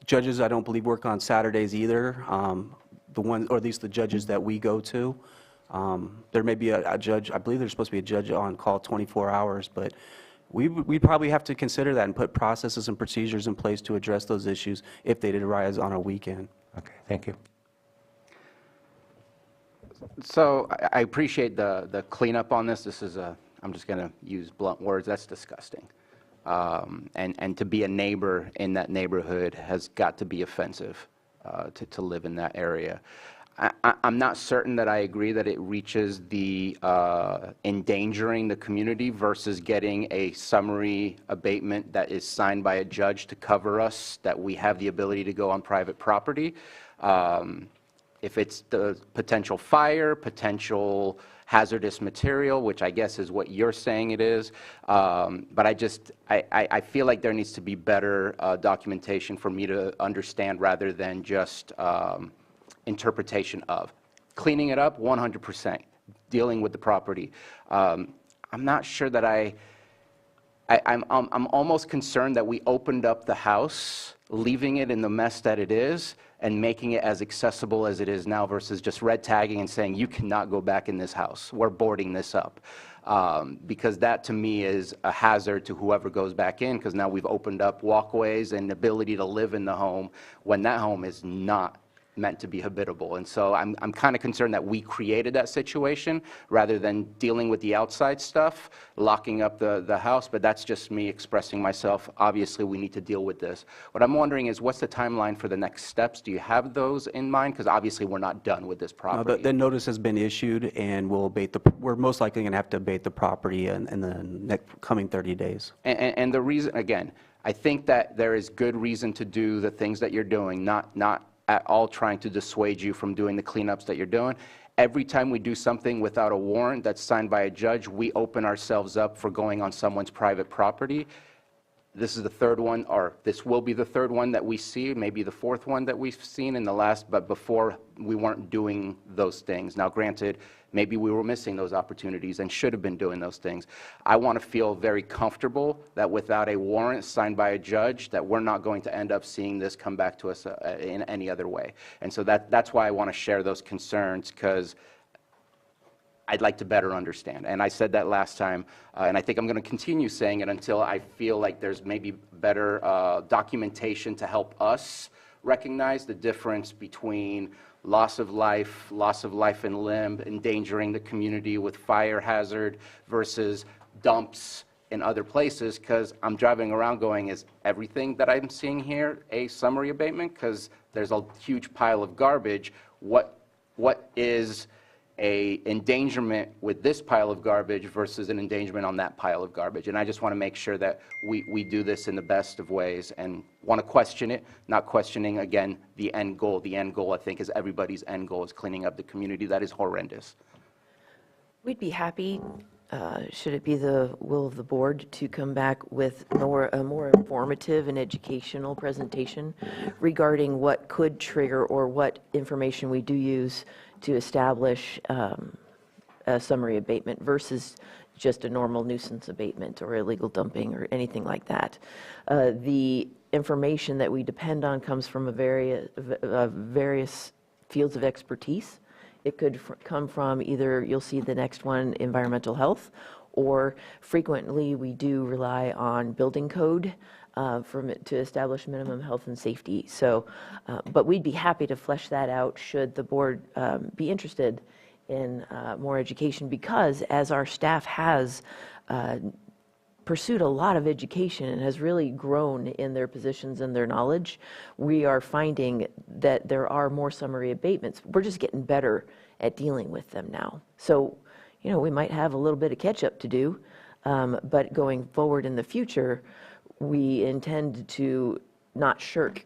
Judges, I don't believe, work on Saturdays either, or at least the judges that we go to. There may be a judge, I believe there's supposed to be a judge on call 24 hours, but we'd probably have to consider that and put processes and procedures in place to address those issues if they did arise on a weekend. Okay, thank you. So I appreciate the cleanup on this. This is I'm just going to use blunt words, that's disgusting. And to be a neighbor in that neighborhood has got to be offensive to live in that area. I'm not certain that I agree that it reaches the endangering the community versus getting a summary abatement that is signed by a judge to cover us, that we have the ability to go on private property. If it's the potential fire, potential hazardous material, which I guess is what you're saying it is, but I feel like there needs to be better documentation for me to understand rather than just interpretation of. Cleaning it up, 100%. Dealing with the property. I'm not sure that I'm almost concerned that we opened up the house, leaving it in the mess that it is, and making it as accessible as it is now versus just red tagging and saying, you cannot go back in this house. We're boarding this up. Because that to me is a hazard to whoever goes back in, because now we've opened up walkways and ability to live in the home when that home is not meant to be habitable. And so I'm kind of concerned that we created that situation rather than dealing with the outside stuff, locking up the house, but that's just me expressing myself. Obviously, we need to deal with this. What I'm wondering is, what's the timeline for the next steps? Do you have those in mind? Because obviously, we're not done with this property. The notice has been issued, and we're most likely going to have to abate the property in the next coming 30 days. And the reason, again, I think that there is good reason to do the things that you're doing, not at all trying to dissuade you from doing the cleanups that you're doing. Every time we do something without a warrant that's signed by a judge, we open ourselves up for going on someone's private property. this is the third one, or this will be the third one that we see, maybe the fourth one that we've seen in the last, but before we weren't doing those things. Now, granted, maybe we were missing those opportunities and should have been doing those things. I want to feel very comfortable that without a warrant signed by a judge, that we're not going to end up seeing this come back to us in any other way. And so that's why I want to share those concerns, because I'd like to better understand. And I said that last time, and I think I'm going to continue saying it until I feel like there's maybe better documentation to help us recognize the difference between loss of life and limb, endangering the community with fire hazard versus dumps in other places, because I'm driving around going, is everything that I'm seeing here a summary abatement? Because there's a huge pile of garbage. What is a endangerment with this pile of garbage versus an endangerment on that pile of garbage? And I just want to make sure that we do this in the best of ways, and want to question it, not questioning, again, the end goal. The end goal, I think, is everybody's end goal, is cleaning up the community that is horrendous. We'd be happy, should it be the will of the board, to come back with a more informative and educational presentation regarding what could trigger or what information we do use to establish a summary abatement versus just a normal nuisance abatement or illegal dumping or anything like that. The information that we depend on comes from various fields of expertise. It could come from either, you'll see the next one, environmental health, or frequently we do rely on building code to establish minimum health and safety. So, but we'd be happy to flesh that out should the board be interested in more education, because as our staff has pursued a lot of education and has really grown in their positions and their knowledge, we are finding that there are more summary abatements. We're just getting better at dealing with them now. So, you know, we might have a little bit of catch up to do, but going forward in the future, we intend to not shirk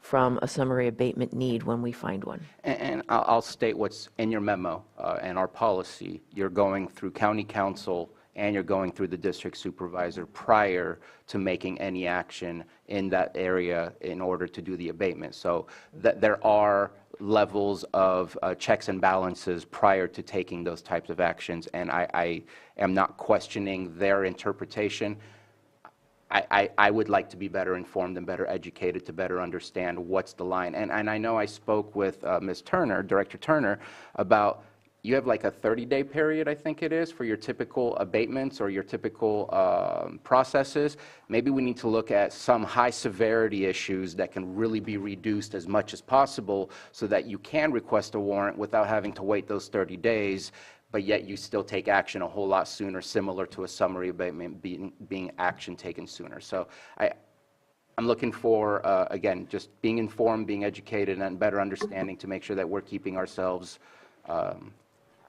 from a summary abatement need when we find one. And I'll state what's in your memo and our policy. You're going through county council and you're going through the district supervisor prior to making any action in that area in order to do the abatement. So that there are levels of checks and balances prior to taking those types of actions, and I am not questioning their interpretation. I would like to be better informed and better educated to better understand what's the line. And I know I spoke with Ms. Turner, Director Turner, about you have like a 30-day period, I think it is, for your typical abatements or your typical processes. Maybe we need to look at some high-severity issues that can really be reduced as much as possible so that you can request a warrant without having to wait those 30 days, but yet you still take action a whole lot sooner, similar to a summary abatement being action taken sooner. So I'm looking for, again, just being informed, being educated, and better understanding to make sure that we're keeping ourselves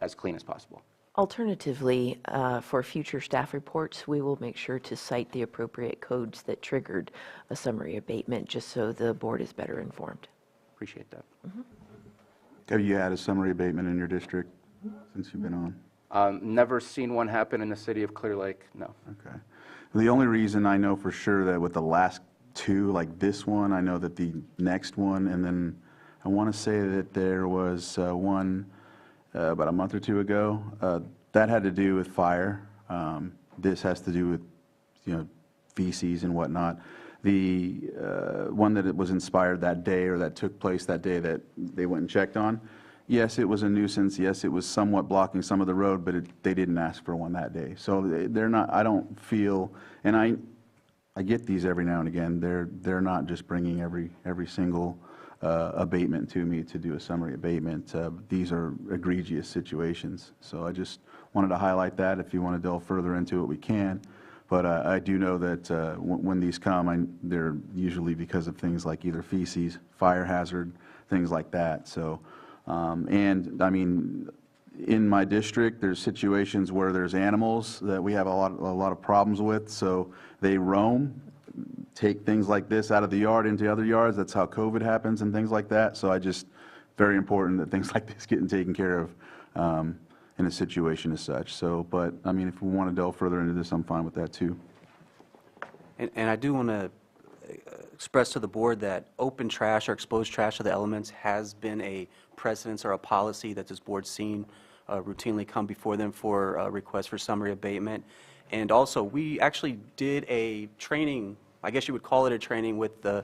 as clean as possible. Alternatively, for future staff reports, we will make sure to cite the appropriate codes that triggered a summary abatement, just so the board is better informed. Appreciate that. Mm-hmm. Have you had a summary abatement in your district since you've been on? Never seen one happen in the city of Clear Lake, no. Okay. The only reason I know for sure that with the last two, like this one, I know that the next one, and then I want to say that there was one about a month or two ago, that had to do with fire. This has to do with, feces and whatnot. The one that it was inspired that day, or that took place that day that they went and checked on, yes, it was a nuisance. Yes, it was somewhat blocking some of the road, but they didn't ask for one that day. So they're not, I don't feel, and I get these every now and again, they're not just bringing every single abatement to me to do a summary abatement. These are egregious situations. So I just wanted to highlight that. If you want to delve further into it, we can. But I do know that when these come, they're usually because of things like either feces, fire hazard, things like that. So, and I mean, in my district, there's situations where there's animals that we have a lot of problems with. So they roam, take things like this out of the yard into other yards. That's how COVID happens and things like that. So very important that things like this getting taken care of in a situation as such. So, but I mean, if we want to delve further into this, I'm fine with that too. And I do want to express to the board that open trash or exposed trash to the elements has been a precedence or a policy that this board's seen routinely come before them for a request for summary abatement. And also, we actually did a training, I guess you would call it a training, with the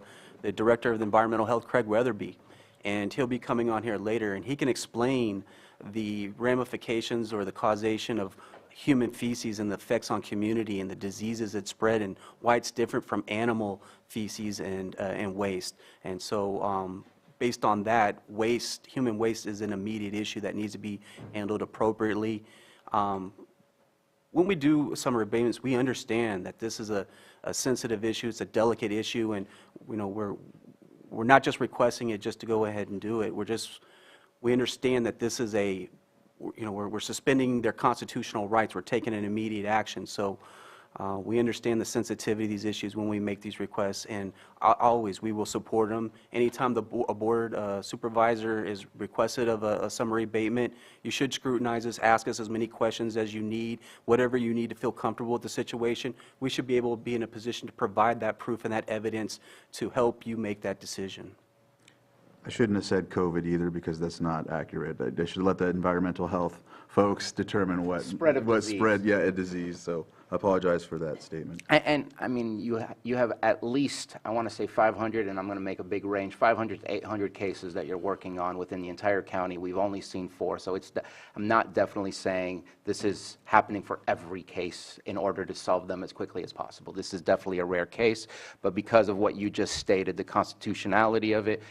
Director of Environmental Health, Craig Weatherby. And he'll be coming on here later, and he can explain the ramifications or the causation of human feces and the effects on community and the diseases that spread and why it's different from animal feces and waste. And so based on that, human waste is an immediate issue that needs to be handled appropriately. When we do summary abatements, we understand that this is a sensitive issue, it's a delicate issue, and we're not just requesting it just to go ahead and do it. We understand that this is we're suspending their constitutional rights. We're taking an immediate action. So we understand the sensitivity of these issues when we make these requests, and always we will support them. Anytime a board supervisor is requested of a summary abatement, you should scrutinize us, ask us as many questions as you need, whatever you need to feel comfortable with the situation. We should be able to be in a position to provide that proof and that evidence to help you make that decision. I shouldn't have said COVID either, because that's not accurate. I should let the environmental health folks determine what Spread of disease. spread, yeah, a disease. So I apologize for that statement. And I mean, you have at least, I want to say 500, and I'm going to make a big range, 500 to 800 cases that you're working on within the entire county. We've only seen 4, so I'm not definitely saying this is happening for every case in order to solve them as quickly as possible. This is definitely a rare case, but because of what you just stated, the constitutionality of it,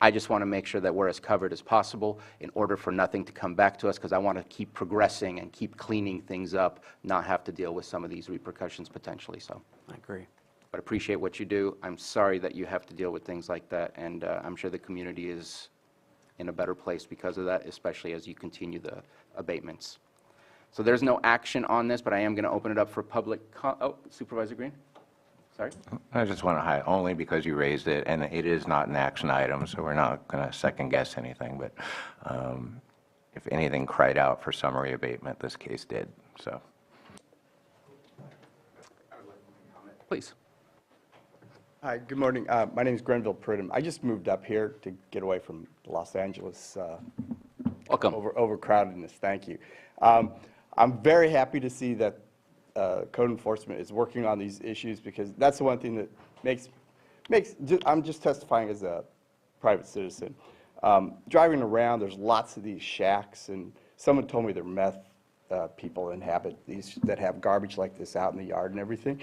I just want to make sure that we're as covered as possible in order for nothing to come back to us, because I want to keep progressing and keep cleaning things up, not have to deal with some of these repercussions potentially. So I agree. But appreciate what you do. I'm sorry that you have to deal with things like that, and I'm sure the community is in a better place because of that, especially as you continue the abatements. So there's no action on this, but I am going to open it up for public Supervisor Green? Sorry? I just want to highlight, only because you raised it, and it is not an action item, so we're not going to second guess anything, but if anything cried out for summary abatement, this case did, so. Please. Hi, good morning. My name is Grenville Pridham. I just moved up here to get away from Los Angeles Welcome. Overcrowdedness. Thank you. I'm very happy to see that code enforcement is working on these issues, because that's the one thing that makes I'm just testifying as a private citizen. Driving around, there's lots of these shacks, and someone told me they're meth people inhabit these, that have garbage like this out in the yard and everything.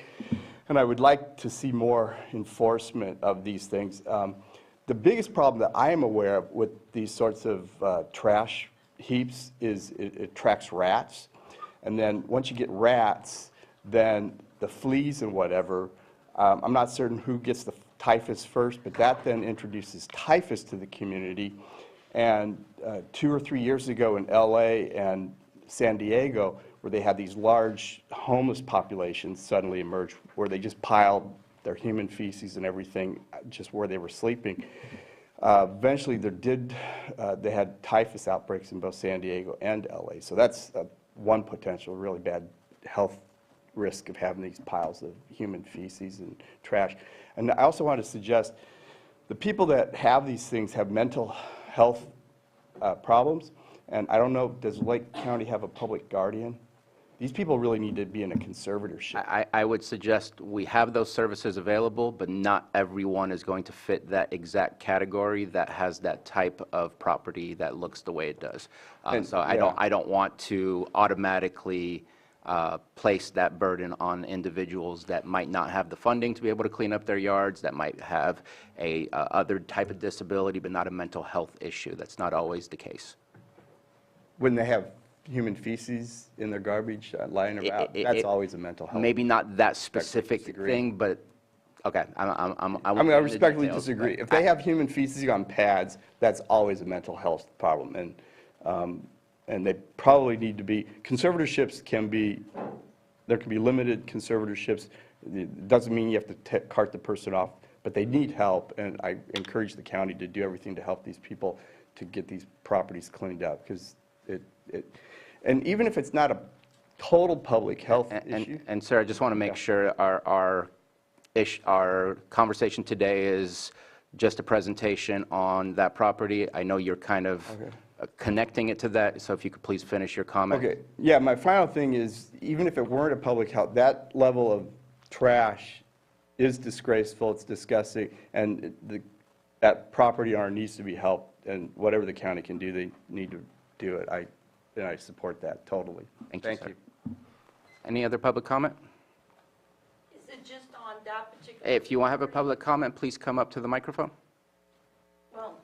And I would like to see more enforcement of these things. The biggest problem that I am aware of with these sorts of trash heaps is it attracts rats. And then once you get rats, then the fleas and whatever, I'm not certain who gets the typhus first, but that then introduces typhus to the community. And 2 or 3 years ago in LA and San Diego, where they had these large homeless populations suddenly emerge, where they just piled their human feces and everything just where they were sleeping. Eventually they had typhus outbreaks in both San Diego and LA. So that's one potential really bad health risk of having these piles of human feces and trash. And I also want to suggest the people that have these things have mental health problems. And I don't know, does Lake County have a public guardian? These people really need to be in a conservatorship. I would suggest we have those services available, but not everyone is going to fit that exact category that has that type of property that looks the way it does. So I don't want to automatically place that burden on individuals that might not have the funding to be able to clean up their yards, that might have a other type of disability, but not a mental health issue. That's not always the case. When they have human feces in their garbage lying around, that's always a mental health. Maybe not that specific thing, but okay. I respectfully disagree. If they have human feces on pads, that's always a mental health problem, and they probably need to be conservatorships. There can be limited conservatorships. It doesn't mean you have to cart the person off, but they need help, and I encourage the county to do everything to help these people to get these properties cleaned up, because and even if it's not a total public health issue. And sir, I just want to make sure our our conversation today is just a presentation on that property. I know you're kind of connecting it to that, so if you could please finish your comment. Okay, yeah, my final thing is, even if it weren't a public health, that level of trash is disgraceful, it's disgusting, and that property owner needs to be helped, and whatever the county can do, they need to do it. And I support that totally. Thank you. Any other public comment? Is it just on that particular? Hey, if you want to have a public comment, please come up to the microphone. Well,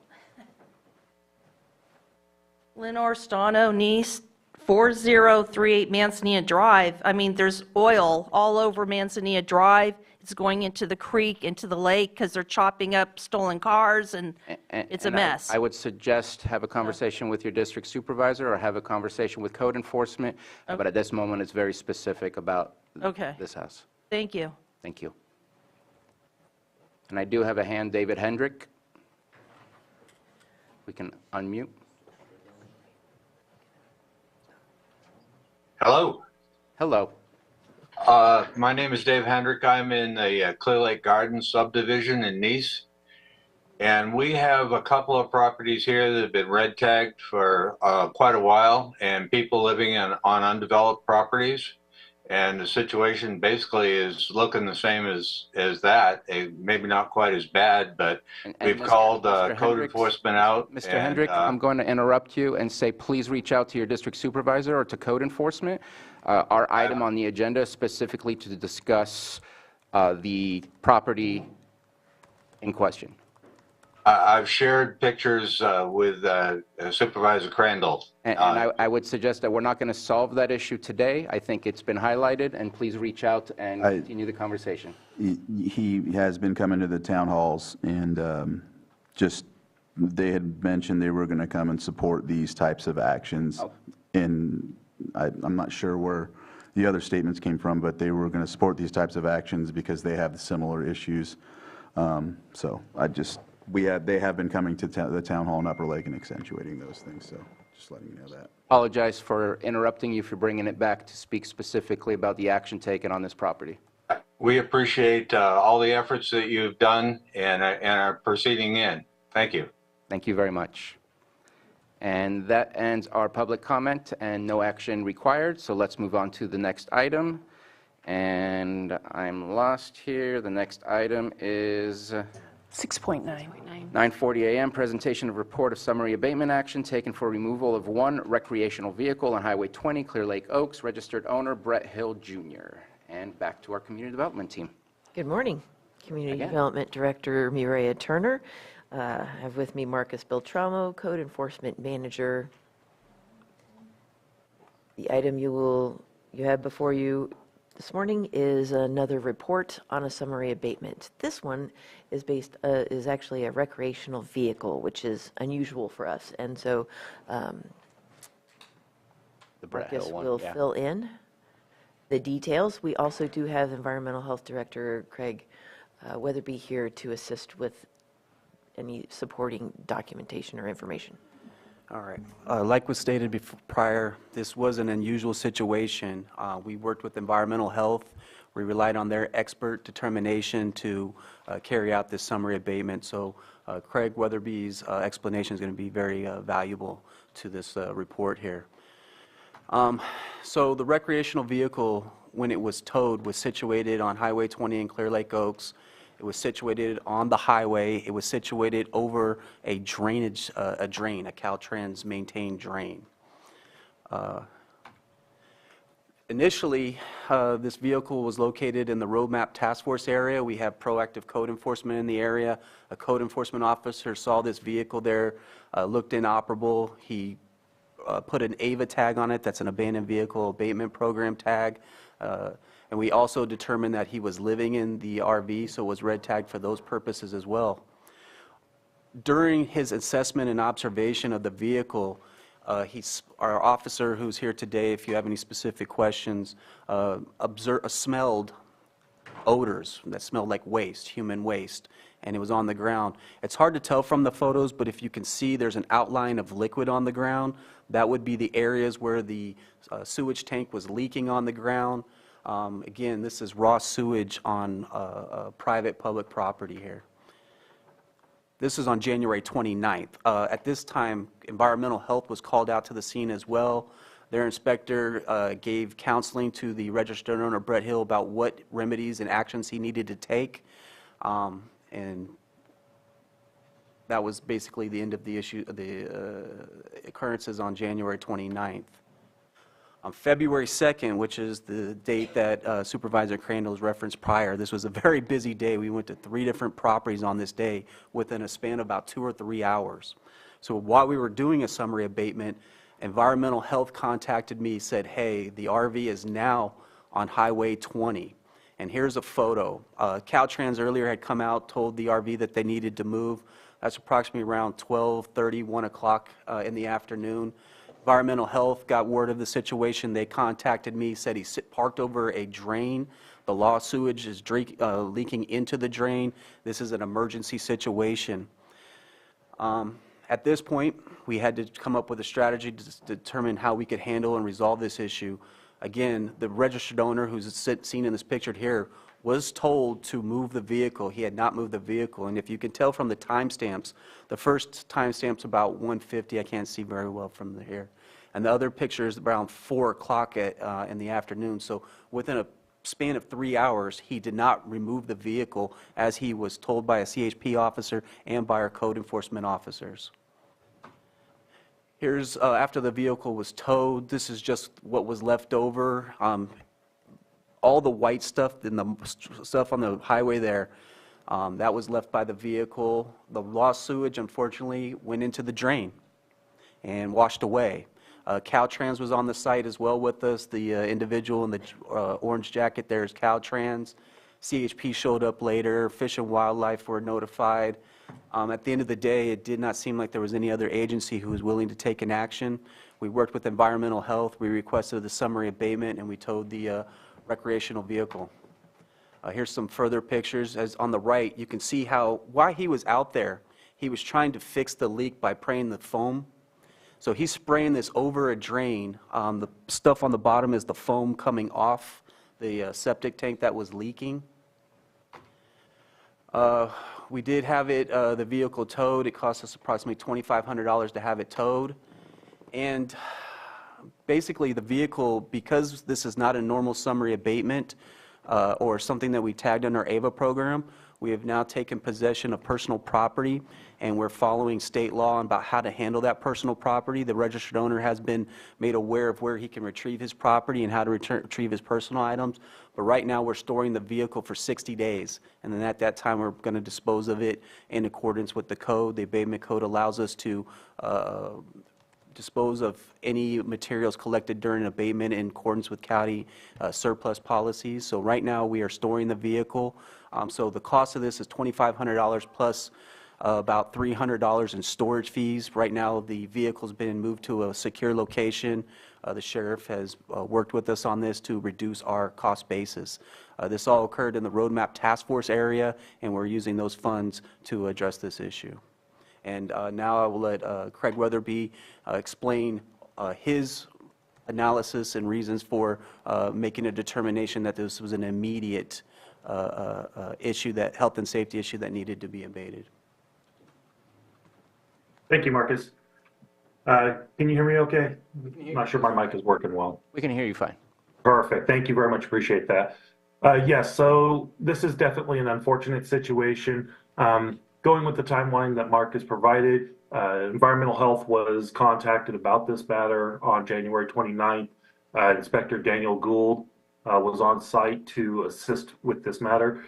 Lenore Stano, Nice, 4038 Manzanilla Drive. I mean, there's oil all over Manzanilla Drive. It's going into the creek, into the lake, because they're chopping up stolen cars, and it's a mess. I would suggest have a conversation with your district supervisor or have a conversation with code enforcement, but at this moment, it's very specific about this house. Thank you. Thank you. And I do have a hand, David Hendrick. We can unmute. Hello. Hello. My name is Dave Hendrick. I'm in the Clear Lake Gardens subdivision in Nice. And we have a couple of properties here that have been red tagged for quite a while, and people living on undeveloped properties. And the situation basically is looking the same as that, maybe not quite as bad, but we've called code enforcement out. Mr. Hendrick, I'm going to interrupt you and say please reach out to your district supervisor or to code enforcement. Our item on the agenda is specifically to discuss the property in question. I've shared pictures with Supervisor Crandall. And I would suggest that we're not going to solve that issue today. I think it's been highlighted, and please reach out and continue the conversation. He has been coming to the town halls, and they had mentioned they were going to come and support these types of actions. And I'm not sure where the other statements came from, but they were going to support these types of actions because they have similar issues. So they have been coming to the town hall in Upper Lake and accentuating those things, so just letting you know that. Apologize for interrupting you, for bringing it back to speak specifically about the action taken on this property. We appreciate all the efforts that you've done and are proceeding in. Thank you. Thank you very much. And that ends our public comment, and no action required, so let's move on to the next item. And I'm lost here. The next item is 6.9. 9:40 a.m., presentation of report of summary abatement action taken for removal of one recreational vehicle on Highway 20, Clear Lake Oaks, registered owner Brett Hill Jr. And back to our community development team. Good morning. Community Development Director Mireya Turner. I have with me Marcus Beltramo, Code Enforcement Manager. The item you have before you this morning is another report on a summary abatement. This one is actually a recreational vehicle, which is unusual for us, and so Marcus will fill in the details. We also do have Environmental Health Director Craig Weatherby here to assist with any supporting documentation or information. All right. Like was stated prior, this was an unusual situation. We worked with environmental health. We relied on their expert determination to carry out this summary abatement. So Craig Weatherby's explanation is going to be very valuable to this report here. So the recreational vehicle, when it was towed, was situated on Highway 20 in Clear Lake Oaks. It was situated on the highway. It was situated over a drainage, a Caltrans maintained drain. Initially, this vehicle was located in the Road Map Task Force area. We have proactive code enforcement in the area. A code enforcement officer saw this vehicle there, looked inoperable. He put an AVA tag on it. That's an abandoned vehicle abatement program tag. And we also determined that he was living in the RV, so was red tagged for those purposes as well. During his assessment and observation of the vehicle, our officer who's here today, if you have any specific questions, smelled odors that smelled like waste, human waste, and it was on the ground. It's hard to tell from the photos, but if you can see there's an outline of liquid on the ground, that would be the areas where the sewage tank was leaking on the ground. Again, this is raw sewage on private public property here. This is on January 29th. At this time, environmental health was called out to the scene as well. Their inspector gave counseling to the registered owner, Brett Hill, about what remedies and actions he needed to take. And that was basically the end of the issue, the occurrences on January 29th. On February 2nd, which is the date that Supervisor Crandall has referenced prior, this was a very busy day. We went to 3 different properties on this day within a span of about 2 or 3 hours. So while we were doing a summary abatement, environmental health contacted me, said, hey, the RV is now on Highway 20. And here's a photo. Caltrans earlier had come out, told the RV that they needed to move. That's approximately around 12:30, 1 o'clock in the afternoon. Environmental health got word of the situation. They contacted me, said he parked over a drain. The raw sewage is leaking into the drain. This is an emergency situation. At this point, we had to come up with a strategy to determine how we could handle and resolve this issue. Again, the registered owner, who's seen in this picture here, was told to move the vehicle. He had not moved the vehicle. And if you can tell from the timestamps, the first timestamp's about 1:50. I can't see very well from here. And the other picture is around 4 o'clock in the afternoon. So within a span of 3 hours, he did not remove the vehicle as he was told by a CHP officer and by our code enforcement officers. Here's after the vehicle was towed. This is just what was left over. All the white stuff and the stuff on the highway there, that was left by the vehicle. The raw sewage, unfortunately, went into the drain and washed away. Caltrans was on the site as well with us. The individual in the orange jacket there is Caltrans. CHP showed up later. Fish and Wildlife were notified. At the end of the day, it did not seem like there was any other agency who was willing to take an action. We worked with environmental health. We requested the summary abatement, and we towed the recreational vehicle. Here's some further pictures. As on the right, you can see why he was out there. He was trying to fix the leak by spraying the foam. So he's spraying this over a drain. The stuff on the bottom is the foam coming off the septic tank that was leaking. We did have the vehicle towed. It cost us approximately $2,500 to have it towed. And basically the vehicle, because this is not a normal summary abatement or something that we tagged in our AVA program, we have now taken possession of personal property, and we're following state law about how to handle that personal property. The registered owner has been made aware of where he can retrieve his property and how to retrieve his personal items. But right now we're storing the vehicle for 60 days, and then at that time we're going to dispose of it in accordance with the code. The abatement code allows us to dispose of any materials collected during an abatement in accordance with county surplus policies. So right now we are storing the vehicle. So the cost of this is $2,500 plus about $300 in storage fees. Right now the vehicle's been moved to a secure location. The sheriff has worked with us on this to reduce our cost basis. This all occurred in the Roadmap Task Force area, and we're using those funds to address this issue. And now I will let Craig Weatherby explain his analysis and reasons for making a determination that this was an immediate issue, that health and safety issue that needed to be abated. Thank you, Marcus. Can you hear me okay? I'm not sure my mic is working well. We can hear you fine. Perfect. Thank you very much. Appreciate that. Yes, so this is definitely an unfortunate situation. Going with the timeline that Mark has provided, Environmental Health was contacted about this matter on January 29th. Inspector Daniel Gould was on site to assist with this matter.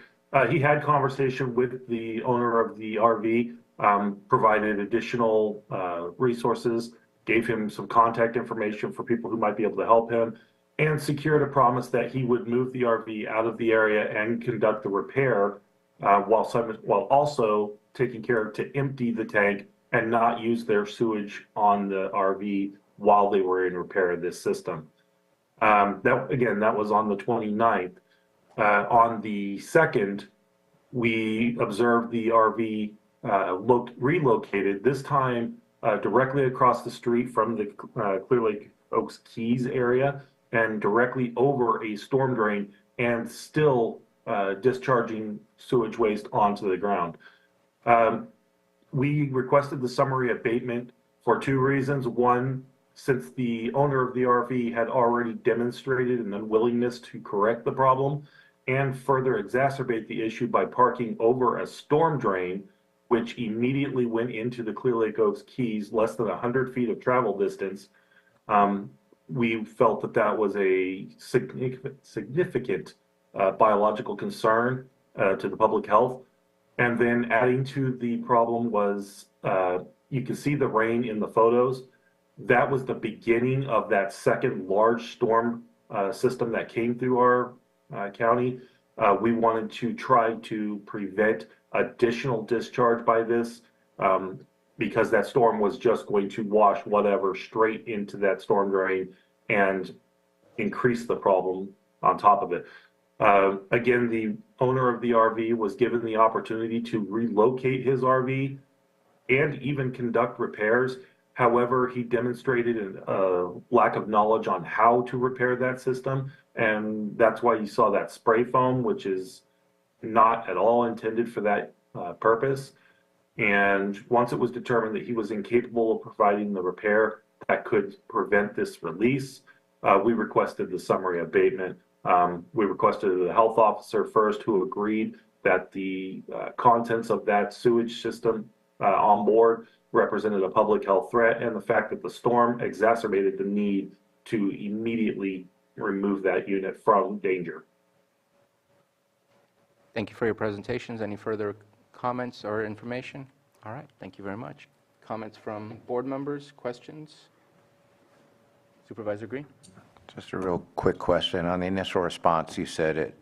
He had conversation with the owner of the RV, provided additional resources, gave him some contact information for people who might be able to help him, and secured a promise that he would move the RV out of the area and conduct the repair while also taking care to empty the tank and not use their sewage on the RV while they were in repair of this system. That was on the 29th. On the 2nd, we observed the RV relocated, this time directly across the street from the Clear Lake Oaks Keys area. and directly over a storm drain and still discharging sewage waste onto the ground. We requested the summary abatement for two reasons. One, since the owner of the RV had already demonstrated an unwillingness to correct the problem and further exacerbate the issue by parking over a storm drain, which immediately went into the Clear Lake Oaks Keys, less than 100 feet of travel distance, we felt that that was a significant biological concern to the public health. And then adding to the problem was, you can see the rain in the photos. That was the beginning of that second large storm system that came through our county. We wanted to try to prevent additional discharge by this because that storm was just going to wash whatever straight into that storm drain and increase the problem on top of it. Again, the owner of the RV was given the opportunity to relocate his RV and even conduct repairs. However, he demonstrated a lack of knowledge on how to repair that system, and that's why you saw that spray foam, which is not at all intended for that purpose. And once it was determined that he was incapable of providing the repair that could prevent this release, we requested the summary abatement. We requested the health officer first, who agreed that the contents of that sewage system on board represented a public health threat, and the fact that the storm exacerbated the need to immediately remove that unit from danger. Thank you for your presentations. Any further comments or information? All right, thank you very much. Comments from board members, questions? Supervisor Green? Just a real quick question. On the initial response, you said it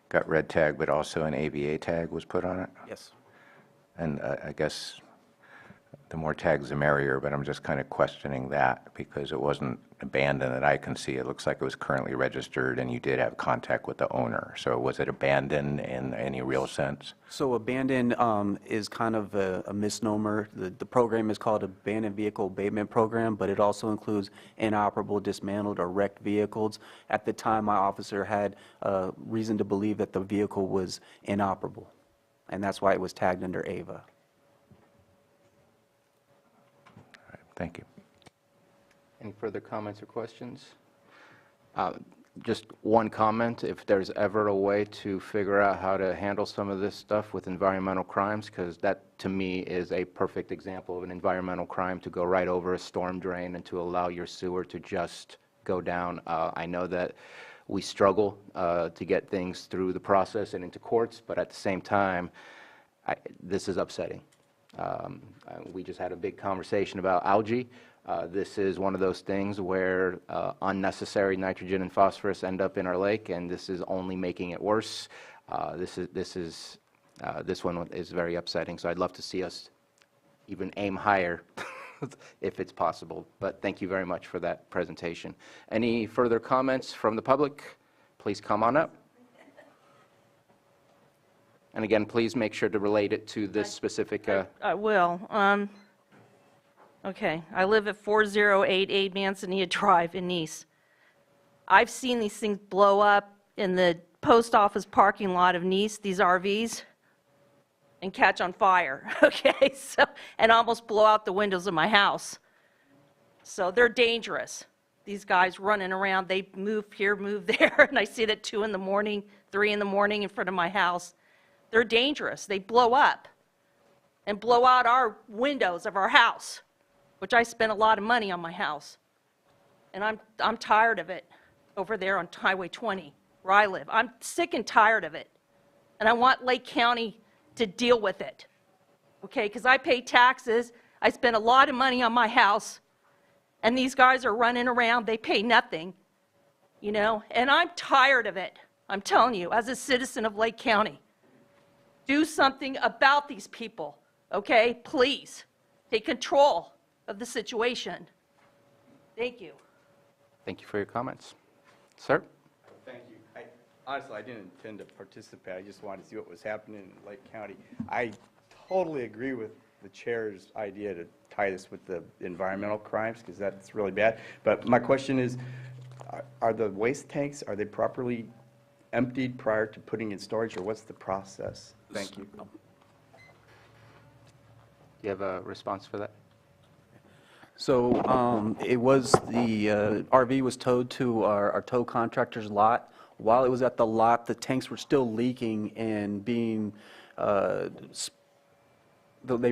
got red tag, but also an ABA tag was put on it? Yes. And I guess the more tags, the merrier, but I'm just kind of questioning that because it wasn't abandoned that I can see. It looks like it was currently registered, and you did have contact with the owner. So was it abandoned in any real sense? So abandoned is kind of a misnomer. The program is called Abandoned Vehicle Abatement Program, but it also includes inoperable, dismantled, or wrecked vehicles. At the time, my officer had reason to believe that the vehicle was inoperable, and that's why it was tagged under AVA. Thank you. Any further comments or questions? Just one comment, if there's ever a way to figure out how to handle some of this stuff with environmental crimes, because that to me is a perfect example of an environmental crime, to go right over a storm drain and to allow your sewer to just go down. I know that we struggle to get things through the process and into courts, but at the same time, this is upsetting. We just had a big conversation about algae. This is one of those things where unnecessary nitrogen and phosphorus end up in our lake, and this is only making it worse. This one is very upsetting, so I'd love to see us even aim higher if it's possible. But thank you very much for that presentation. Any further comments from the public? Please come on up. And again, please make sure to relate it to this specific... I will. Okay, I live at 4088 Manzanilla Drive in Nice. I've seen these things blow up in the post office parking lot of Nice, these RVs, and catch on fire, okay? So, and almost blow out the windows of my house. So they're dangerous. These guys running around, they move here, move there, and I see it at 2 in the morning, 3 in the morning in front of my house. They're dangerous. They blow up and blow out our windows of our house, which I spent a lot of money on my house. And I'm tired of it over there on Highway 20, where I live. I'm sick and tired of it. And I want Lake County to deal with it, okay? Because I pay taxes. I spend a lot of money on my house. And these guys are running around. They pay nothing, you know? And I'm tired of it, I'm telling you, as a citizen of Lake County. Do something about these people, okay? Please, take control of the situation. Thank you. Thank you for your comments. Sir? Thank you. Honestly, I didn't intend to participate. I just wanted to see what was happening in Lake County. I totally agree with the chair's idea to tie this with the environmental crimes, because that's really bad. But my question is, Are the waste tanks, are they properly emptied prior to putting in storage, or what's the process? Thank you. Do you have a response for that? So it was, the RV was towed to our tow contractor's lot. While it was at the lot, the tanks were still leaking and being, they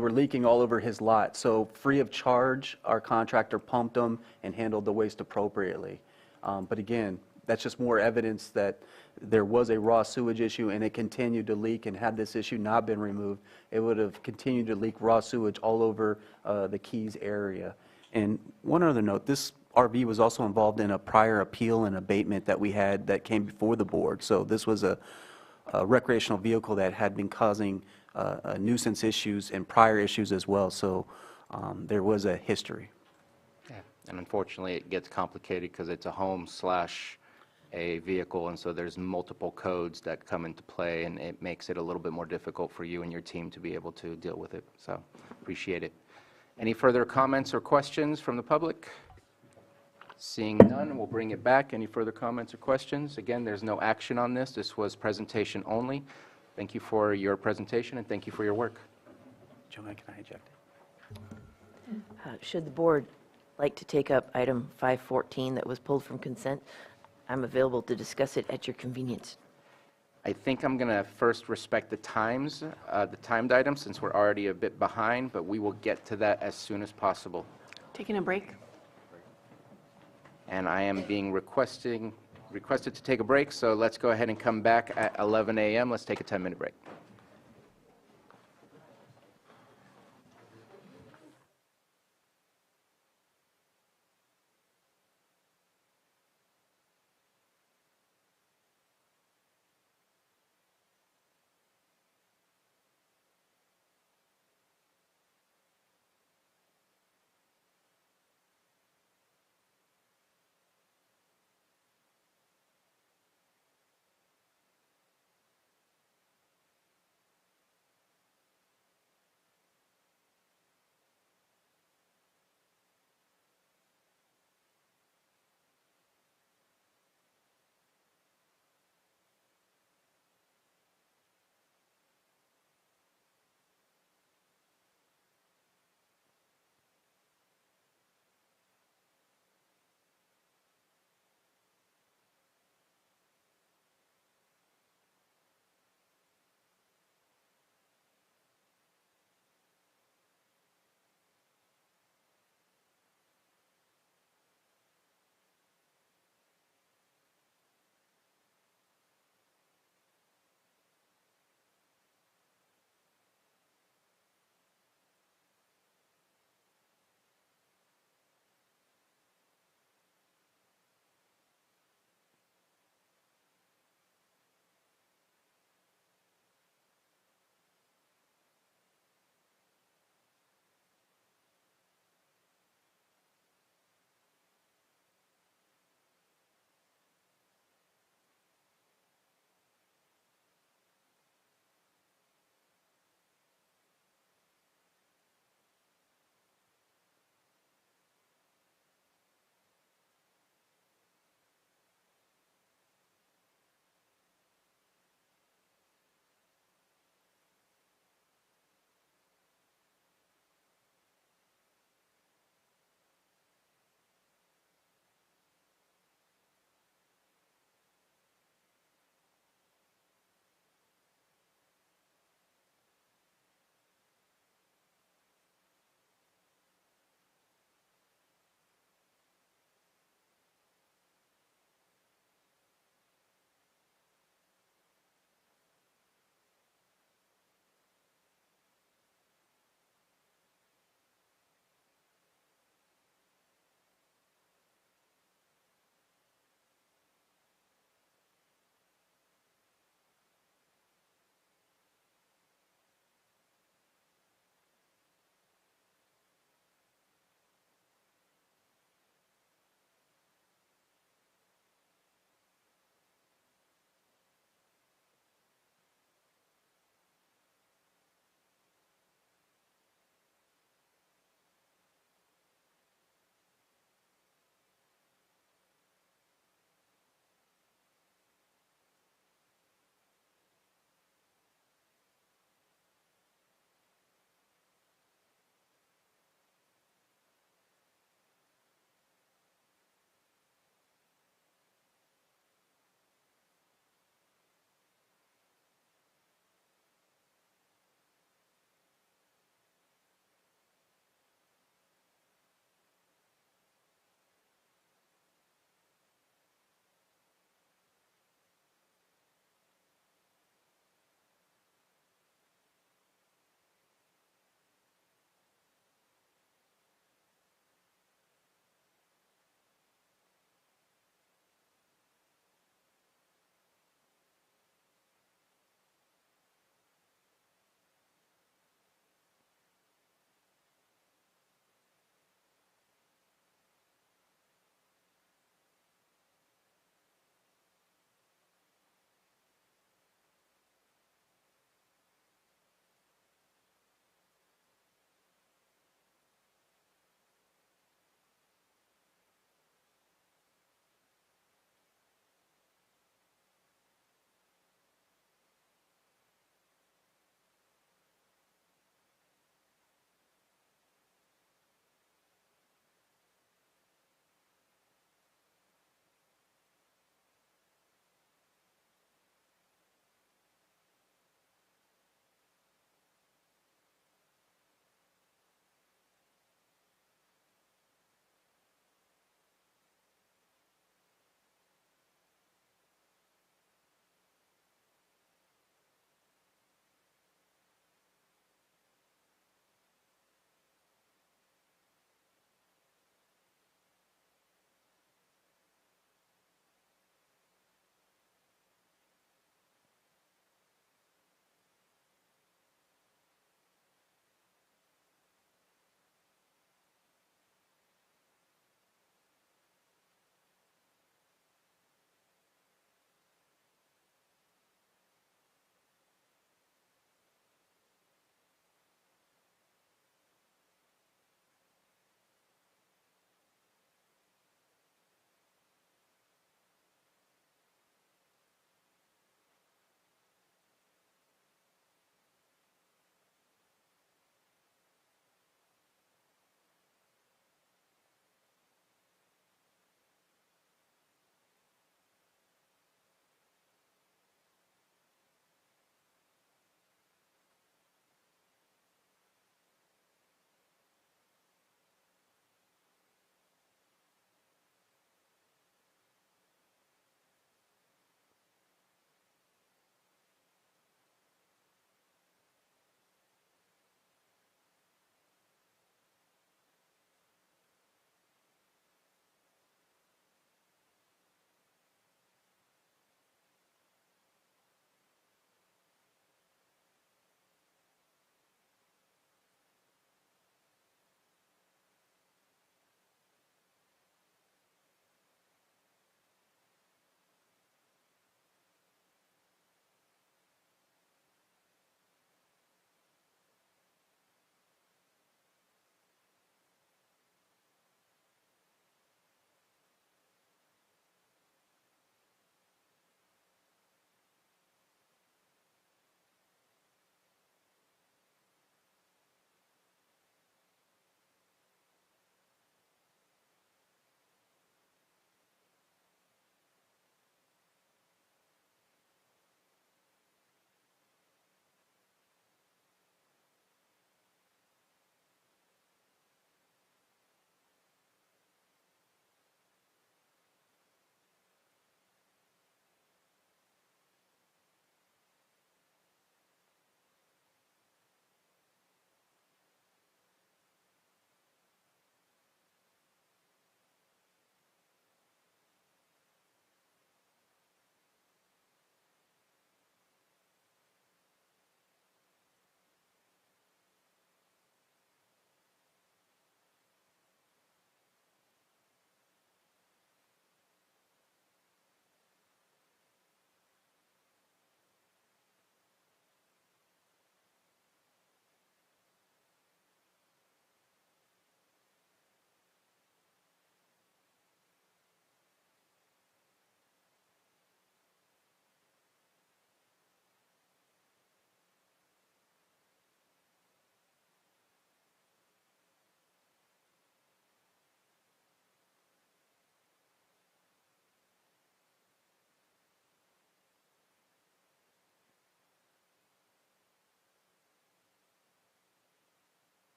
were leaking all over his lot. So free of charge, our contractor pumped them and handled the waste appropriately. But again, that's just more evidence that there was a raw sewage issue and it continued to leak, and had this issue not been removed, it would have continued to leak raw sewage all over the Keys area. And one other note, this RV was also involved in a prior appeal and abatement that we had that came before the board. So this was a recreational vehicle that had been causing nuisance issues and prior issues as well. So there was a history. Yeah. And unfortunately, it gets complicated because it's a home slash a vehicle, and so there's multiple codes that come into play, and it makes it a little bit more difficult for you and your team to be able to deal with it. So appreciate it. Any further comments or questions from the public? Seeing none, we'll bring it back. Any further comments or questions? Again, there's no action on this. This was presentation only. Thank you for your presentation, and thank you for your work. Joanne, can I eject it? Should the board like to take up item 514 that was pulled from consent, I'm available to discuss it at your convenience. I think I'm going to first respect the times, the timed items, since we're already a bit behind, but we will get to that as soon as possible. Taking a break? And I am being requested to take a break, so let's go ahead and come back at 11 a.m. Let's take a 10-minute break.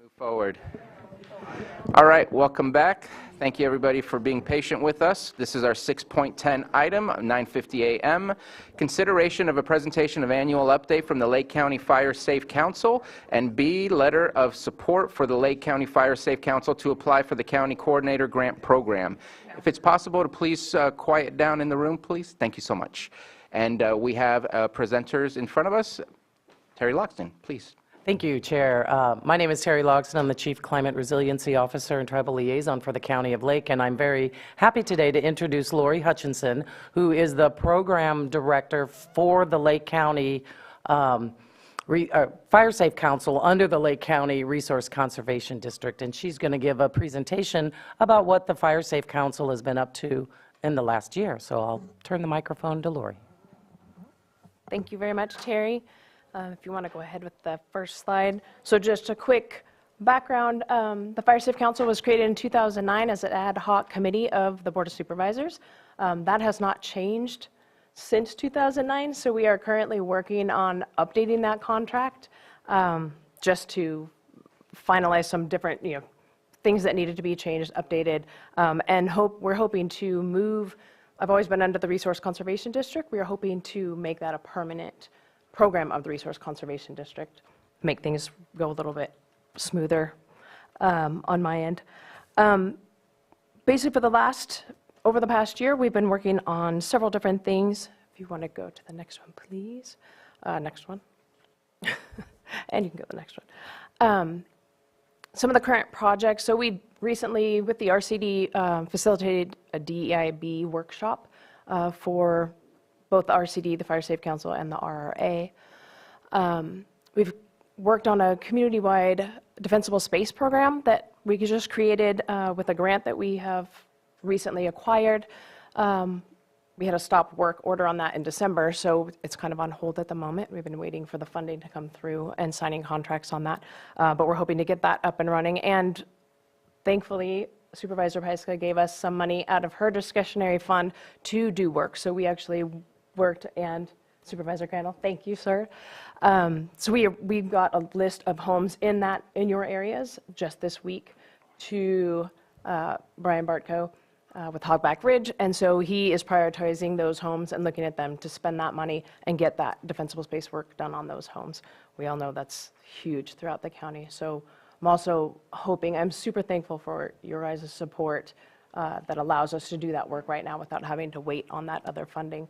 Move forward. All right, welcome back. Thank you, everybody, for being patient with us. This is our 6.10 item, 9:50 a.m. Consideration of a presentation of annual update from the Lake County Fire Safe Council, and B, letter of support for the Lake County Fire Safe Council to apply for the County Coordinator Grant Program. If it's possible to please quiet down in the room, please. Thank you so much. And we have presenters in front of us. Terry Loxton, please. Thank you, Chair. My name is Terry Loxton. I'm the Chief Climate Resiliency Officer and Tribal Liaison for the County of Lake, and I'm very happy today to introduce Lori Hutchinson, who is the Program Director for the Lake County Fire Safe Council under the Lake County Resource Conservation District, and she's going to give a presentation about what the Fire Safe Council has been up to in the last year. So I'll turn the microphone to Lori. Thank you very much, Terry. If you want to go ahead with the first slide. So just a quick background. The Fire Safe Council was created in 2009 as an ad hoc committee of the Board of Supervisors. That has not changed since 2009, so we are currently working on updating that contract just to finalize some different things that needed to be changed, updated, and we're hoping to move. I've always been under the Resource Conservation District. We are hoping to make that a permanent program of the Resource Conservation District, make things go a little bit smoother on my end. Basically, over the past year, we've been working on several different things. If you want to go to the next one, please. Next one. And you can go to the next one. Some of the current projects. So we recently, with the RCD, facilitated a DEIB workshop for both the RCD, the Fire Safe Council, and the RRA. We've worked on a community-wide defensible space program that we just created with a grant that we have recently acquired. We had a stop work order on that in December, so it's kind of on hold at the moment. We've been waiting for the funding to come through and signing contracts on that, but we're hoping to get that up and running. And thankfully, Supervisor Pyska gave us some money out of her discretionary fund to do work, so we actually worked, and Supervisor Crandall, thank you, sir. So we've got a list of homes in your areas just this week to Brian Bartko with Hogback Ridge, and so he is prioritizing those homes and looking at them to spend that money and get that defensible space work done on those homes. We all know that's huge throughout the county, so I'm also hoping, I'm super thankful for your guys' support that allows us to do that work right now without having to wait on that other funding.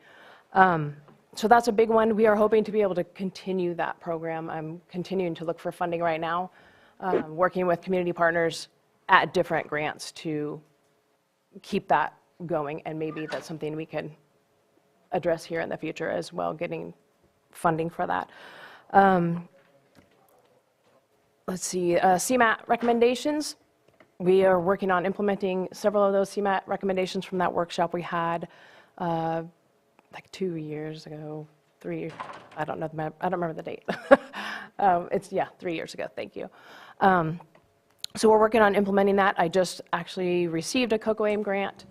So that's a big one. We are hoping to be able to continue that program. I'm continuing to look for funding right now, working with community partners at different grants to keep that going, and maybe that's something we can address here in the future as well, getting funding for that. Let's see, CMAT recommendations. We are working on implementing several of those CMAT recommendations from that workshop we had like 2 years ago, 3 years, I don't remember the date. It's 3 years ago, thank you. So we're working on implementing that. I just actually received a COCOAIM grant,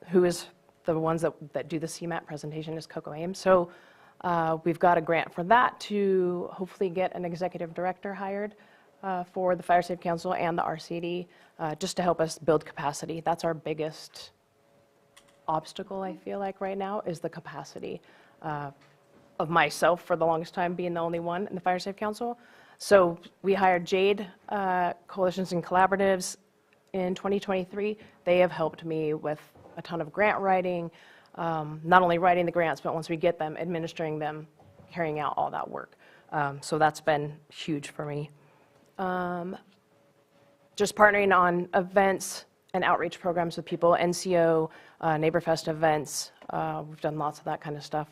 who is the ones that do the CMAT presentation is COCOAIM. So we've got a grant for that to hopefully get an executive director hired for the Fire Safe Council and the RCD, just to help us build capacity. That's our biggest obstacle, I feel like, right now, is the capacity of myself for the longest time being the only one in the Fire Safe Council. So we hired Jade Coalitions and Collaboratives in 2023. They have helped me with a ton of grant writing, not only writing the grants, but once we get them, administering them, carrying out all that work. So that's been huge for me. Just partnering on events and outreach programs with people, NCO, NeighborFest events. We've done lots of that kind of stuff.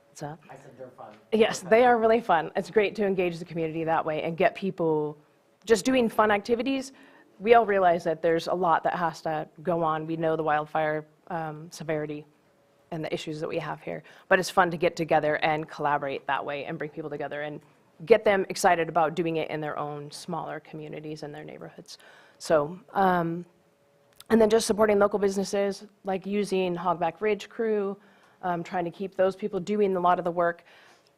What's that? I said they're fun. Yes, they are really fun. It's great to engage the community that way and get people just doing fun activities. We all realize that there's a lot that has to go on. We know the wildfire severity and the issues that we have here, but it's fun to get together and collaborate that way and bring people together and get them excited about doing it in their own smaller communities and their neighborhoods. So, and then just supporting local businesses, like using Hogback Ridge crew, trying to keep those people doing a lot of the work.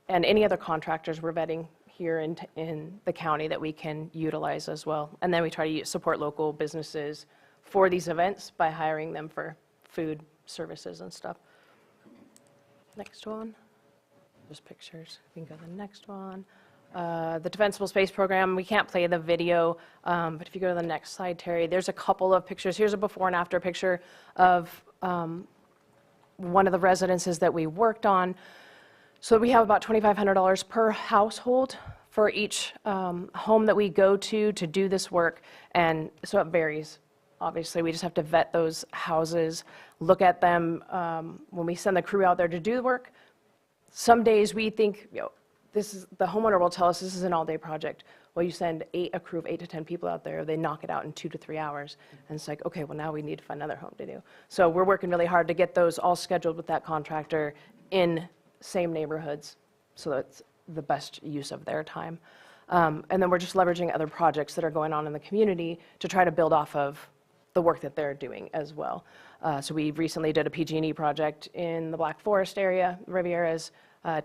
and any other contractors we're vetting here in the county that we can utilize as well. And then we try to support local businesses for these events by hiring them for food services and stuff. Next one. Just pictures. We can go to the next one. The Defensible Space Program, we can't play the video, but if you go to the next slide, Terry, there's a couple of pictures. Here's a before and after picture of one of the residences that we worked on. So we have about $2,500 per household for each home that we go to do this work, and so it varies. Obviously, we just have to vet those houses, look at them when we send the crew out there to do the work. Some days we think, this is, the homeowner will tell us this is an all-day project. Well, you send a crew of 8 to 10 people out there, they knock it out in 2 to 3 hours. And it's like, okay, well, now we need to find another home to do. So we're working really hard to get those all scheduled with that contractor in same neighborhoods, so that's the best use of their time. And then we're just leveraging other projects that are going on in the community to try to build off of the work that they're doing as well. So we recently did a PG&E project in the Black Forest area, Rivieras.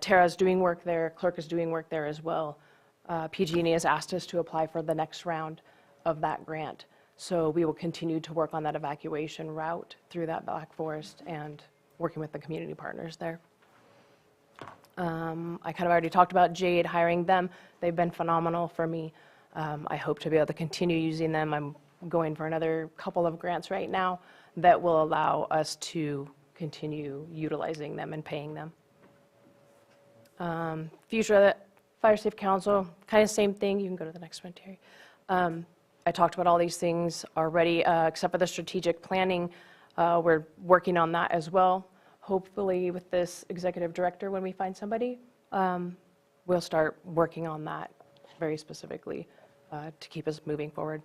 Tara's doing work there, Clerk is doing work there as well. PG&E has asked us to apply for the next round of that grant. So we will continue to work on that evacuation route through that Black Forest and working with the community partners there. I kind of already talked about Jade, hiring them. They've been phenomenal for me. I hope to be able to continue using them. I'm going for another couple of grants right now that will allow us to continue utilizing them and paying them. Future Fire Safe Council, kind of same thing. You can go to the next one, Terry. I talked about all these things already, except for the strategic planning. We're working on that as well. Hopefully with this executive director, when we find somebody, we'll start working on that very specifically to keep us moving forward.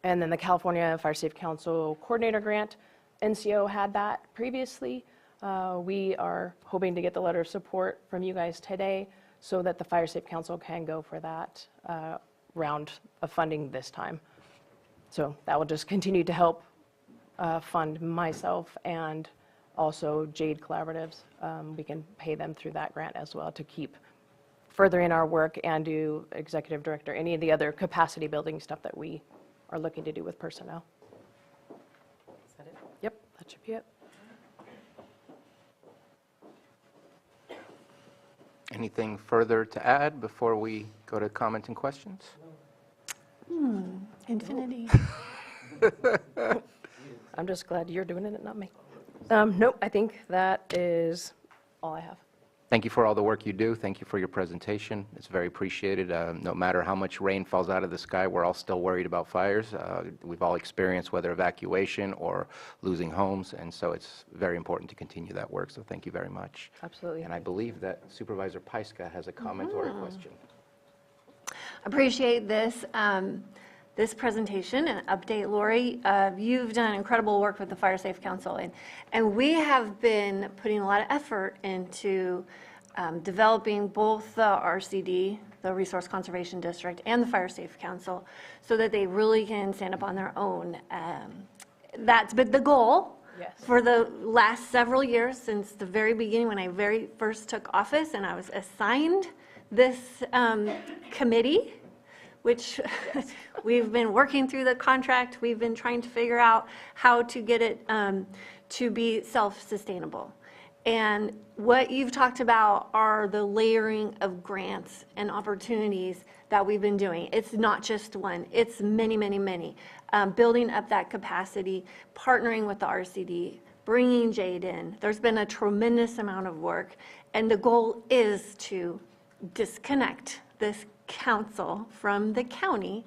And then the California Fire Safe Council Coordinator Grant, NCO had that previously. We are hoping to get the letter of support from you guys today so that the Fire Safe Council can go for that round of funding this time. So that will just continue to help fund myself and also Jade Collaboratives. We can pay them through that grant as well to keep furthering our work and do executive director, any of the other capacity building stuff that we are looking to do with personnel. Is that it? Yep, that should be it. Anything further to add before we go to comment and questions? Infinity. I'm just glad you're doing it, not me. Nope, I think that is all I have. Thank you for all the work you do. Thank you for your presentation. It's very appreciated. No matter how much rain falls out of the sky, we're all still worried about fires. We've all experienced whether evacuation or losing homes, and so it's very important to continue that work. So thank you very much. Absolutely. And I believe that Supervisor Pyska has a comment or a question. Appreciate this. This presentation and update, Lori. You've done incredible work with the Fire Safe Council, and we have been putting a lot of effort into developing both the RCD, the Resource Conservation District, and the Fire Safe Council so that they really can stand up on their own. That's been the goal for the last several years, since the very beginning when I very first took office and I was assigned this committee, which we've been working through the contract. We've been trying to figure out how to get it to be self-sustainable. And what you've talked about are the layering of grants and opportunities that we've been doing. It's not just one, it's many, many, many. Building up that capacity, partnering with the RCD, bringing Jade in. There's been a tremendous amount of work, and the goal is to disconnect this council from the county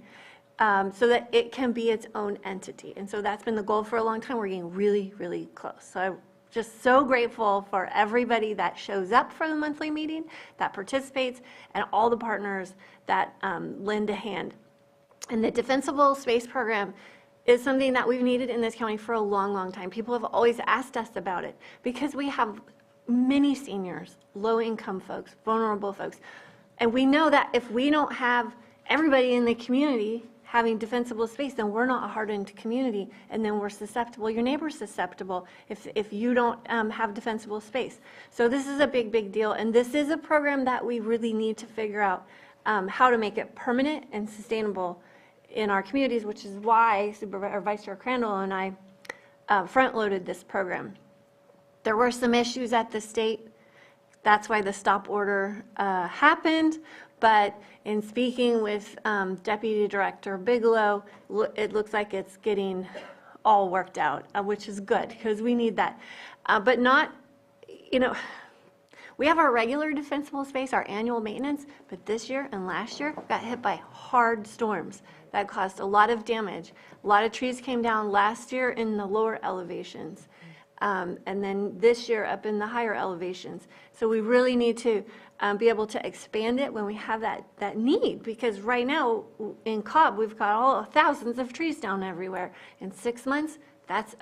so that it can be its own entity. And so that's been the goal for a long time. We're getting really, really close. So I'm just so grateful for everybody that shows up for the monthly meeting, that participates, and all the partners that lend a hand. And the Defensible Space Program is something that we've needed in this county for a long, long time. People have always asked us about it because we have many seniors, low-income folks, vulnerable folks. And we know that if we don't have everybody in the community having defensible space, then we're not a hardened community, and then we're susceptible. Your neighbor's susceptible if you don't have defensible space. So this is a big, big deal, and this is a program that we really need to figure out how to make it permanent and sustainable in our communities, which is why Vice Chair Crandall and I front-loaded this program. There were some issues at the state. That's why the stop order happened. But in speaking with Deputy Director Bigelow, it looks like it's getting all worked out, which is good because we need that. But not, we have our regular defensible space, our annual maintenance, but this year and last year got hit by hard storms that caused a lot of damage. A lot of trees came down last year in the lower elevations. And then this year up in the higher elevations. So we really need to be able to expand it when we have that need, because right now in Cobb, we've got all thousands of trees down everywhere. In 6 months, that's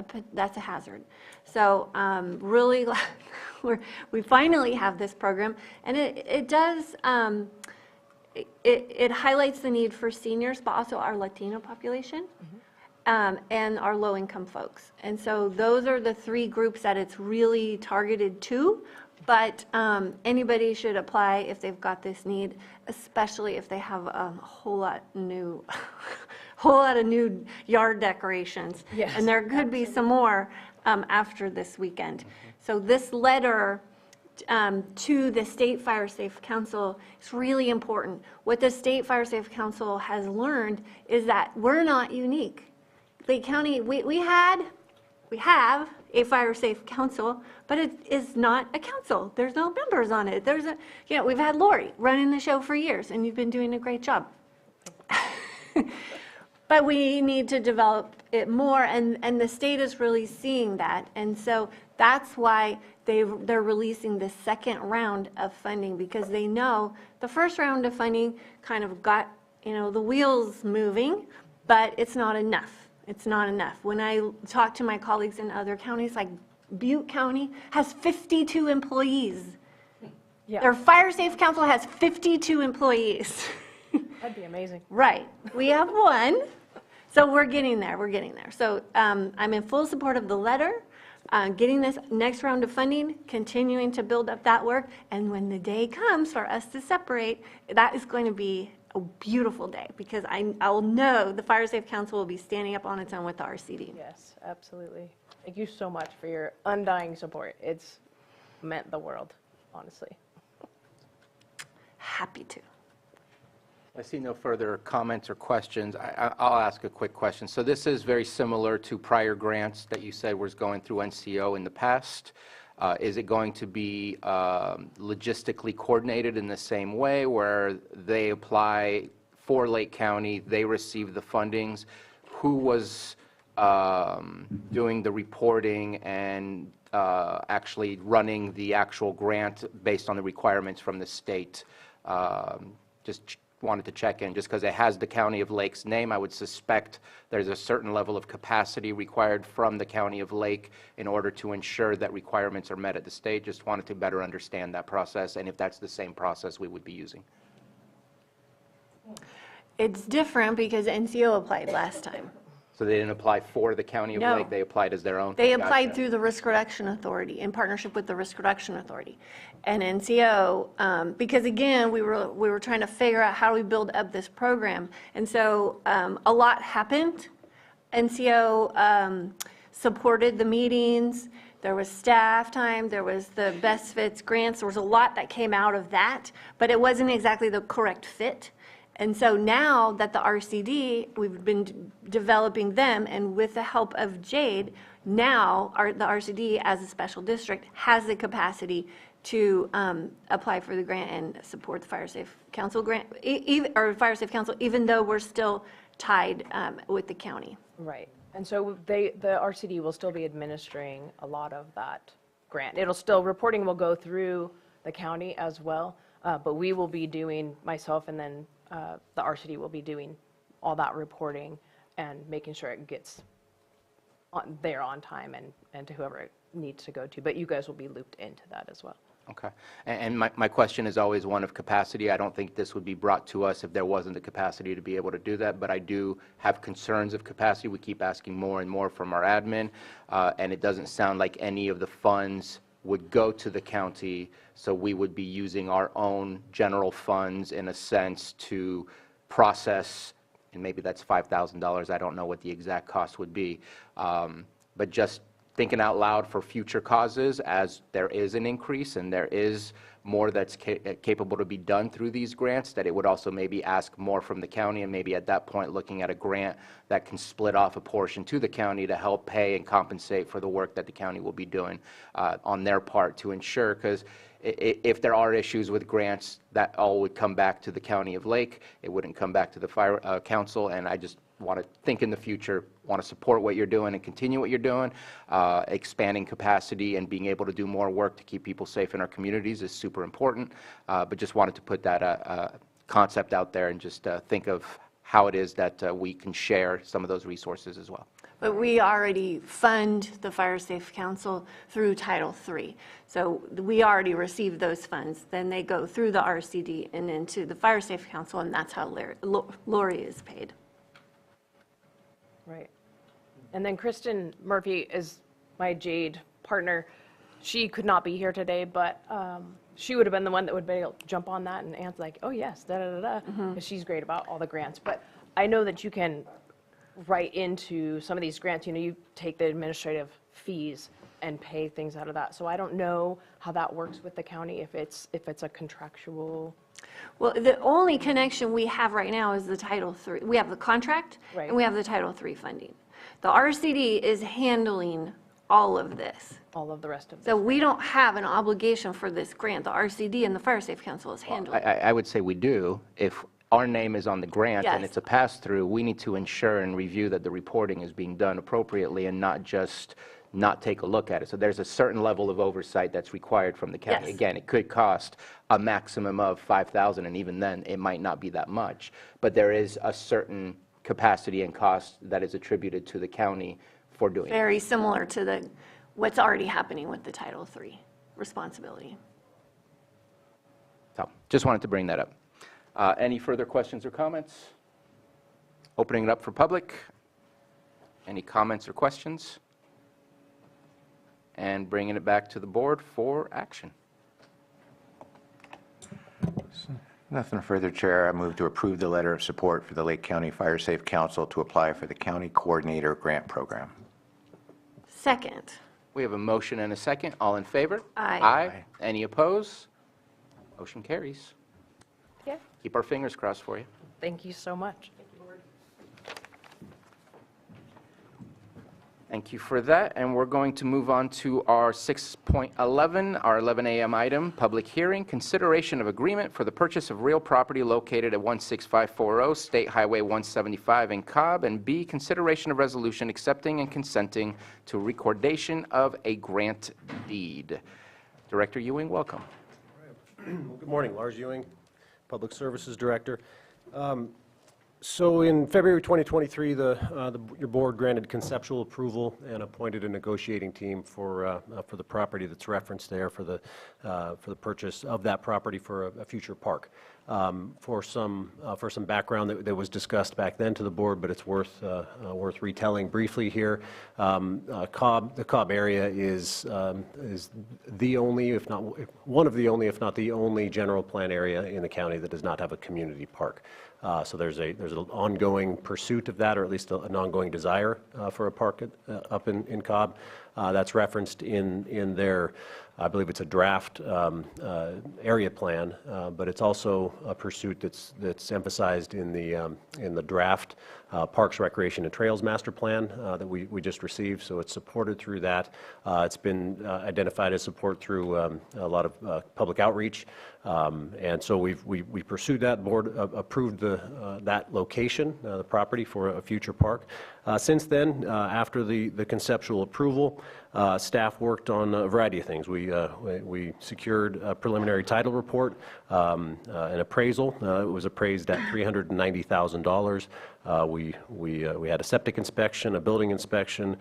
a hazard. So really, we finally have this program, and it does, it highlights the need for seniors, but also our Latino population. And our low-income folks. And so those are the three groups that it's really targeted to, but anybody should apply if they've got this need, especially if they have a whole lot of new yard decorations. Yes, and there could be some more after this weekend. So this letter to the State Fire Safe Council is really important. What the State Fire Safe Council has learned is that we're not unique. Lake County, we have a fire safe council, but it is not a council. There's no members on it. We've had Lori running the show for years, and you've been doing a great job. But we need to develop it more, and the state is really seeing that. And so that's why they're releasing the second round of funding, because they know the first round of funding kind of got, the wheels moving, but it's not enough. It's not enough. When I talk to my colleagues in other counties, like Butte County has 52 employees. Yeah. Their fire safe council has 52 employees. That'd be amazing. Right. We have one. So we're getting there. So I'm in full support of the letter, getting this next round of funding, continuing to build up that work. And when the day comes for us to separate, that is going to be a beautiful day, because I'll know the Fire Safe Council will be standing up on its own with the RCD. Yes, absolutely. Thank you so much for your undying support. It's meant the world, honestly. Happy to. I see no further comments or questions. I'll ask a quick question. So this is very similar to prior grants that you said was going through NCO in the past. Is it going to be logistically coordinated in the same way, where they apply for Lake County, they receive the fundings? Who was doing the reporting and actually running the actual grant based on the requirements from the state? Just wanted to check in, just because it has the County of Lake's name. I would suspect there's a certain level of capacity required from the County of Lake in order to ensure that requirements are met at the state. Just wanted to better understand that process, and if that's the same process we would be using. It's different because NCO applied last time. So they didn't apply for the County of No. Lake, they applied as their own? They applied Gotcha. through the Risk Reduction Authority, in partnership with the Risk Reduction Authority. And NCO, because again, we were trying to figure out how do we build up this program. And so a lot happened. NCO supported the meetings. There was staff time. There was the best fits grants. There was a lot that came out of that, but it wasn't exactly the correct fit. And so now that the RCD, we've been developing them, and with the help of Jade, now the RCD as a special district has the capacity to apply for the grant and support the Fire Safe Council grant, or Fire Safe Council, even though we're still tied with the county. Right. And so the RCD will still be administering a lot of that grant. Reporting will go through the county as well, but we will be doing, myself and then the RCD will be doing all that reporting and making sure it gets there on time and to whoever it needs to go to. But you guys will be looped into that as well. Okay. And my question is always one of capacity. I don't think this would be brought to us if there wasn't the capacity to be able to do that, but I do have concerns of capacity. We keep asking more and more from our admin, and it doesn't sound like any of the funds would go to the county, so we would be using our own general funds in a sense to process, and maybe that's $5,000. I don't know what the exact cost would be, but just thinking out loud for future causes, as there is an increase and there is more that's capable to be done through these grants, that it would also maybe ask more from the county, and maybe at that point looking at a grant that can split off a portion to the county to help pay and compensate for the work that the county will be doing on their part to ensure, because if there are issues with grants, that all would come back to the County of Lake. It wouldn't come back to the Fire Council, and I just want to think in the future, want to support what you're doing and continue what you're doing. Expanding capacity and being able to do more work to keep people safe in our communities is super important, but just wanted to put that concept out there and just think of how it is that we can share some of those resources as well. But we already fund the Fire Safe Council through Title III. So we already receive those funds. Then they go through the RCD and into the Fire Safe Council, and that's how Lori is paid. Right. And then Kristen Murphy is my Jade partner. She could not be here today, but she would have been the one that would be able to jump on that and answer like, oh yes, da-da-da-da, because she's great about all the grants. But I know that you can write into some of these grants, you take the administrative fees and pay things out of that. So I don't know how that works with the county, if it's a contractual. Well, the only connection we have right now is the Title III. We have the contract, Right. and we have the Title III funding. The RCD is handling all of this. All of the rest of this. So we don't have an obligation for this grant. The RCD and the Fire Safe Council is handling it. I would say we do. If our name is on the grant and Yes. it's a pass-through, we need to ensure and review that the reporting is being done appropriately and not just not take a look at it. So there's a certain level of oversight that's required from the county. Yes. Again, it could cost a maximum of $5,000, and even then, it might not be that much. But there is a certain capacity and cost that is attributed to the county for doing it. Very similar to what's already happening with the Title III responsibility. So just wanted to bring that up. Any further questions or comments? Opening it up for public. Any comments or questions? And bringing it back to the board for action. Nothing further, Chair. I move to approve the letter of support for the Lake County Fire Safe Council to apply for the County Coordinator Grant Program. Second. We have a motion and a second. All in favor? Aye. Aye. Any opposed? Motion carries. Yeah. Keep our fingers crossed for you. Thank you so much. Thank you for that, and we're going to move on to our 6.11, our 11 a.m. item, public hearing, consideration of agreement for the purchase of real property located at 16540 State Highway 175 in Cobb, and B, consideration of resolution accepting and consenting to recordation of a grant deed. Director Ewing, welcome. Well, good morning, Lars Ewing, Public Services Director. So in February 2023, your board granted conceptual approval and appointed a negotiating team for the property that's referenced there for the purchase of that property for a future park. For some background that was discussed back then to the board, but it's worth retelling briefly here. The Cobb area is the only, if not one of the only, if not the only general plan area in the county that does not have a community park. So there's an ongoing pursuit of that, or at least an ongoing desire for a park up in Cobb. That's referenced in their, I believe it's a draft area plan, but it's also a pursuit that's emphasized in the draft Parks, Recreation, and Trails Master Plan that we just received. So it's supported through that. It's been identified as support through a lot of public outreach, and so we pursued that. Board approved that location, the property, for a future park. Since then, after the conceptual approval, Staff worked on a variety of things. We secured a preliminary title report, an appraisal. It was appraised at $390,000. We had a septic inspection, a building inspection,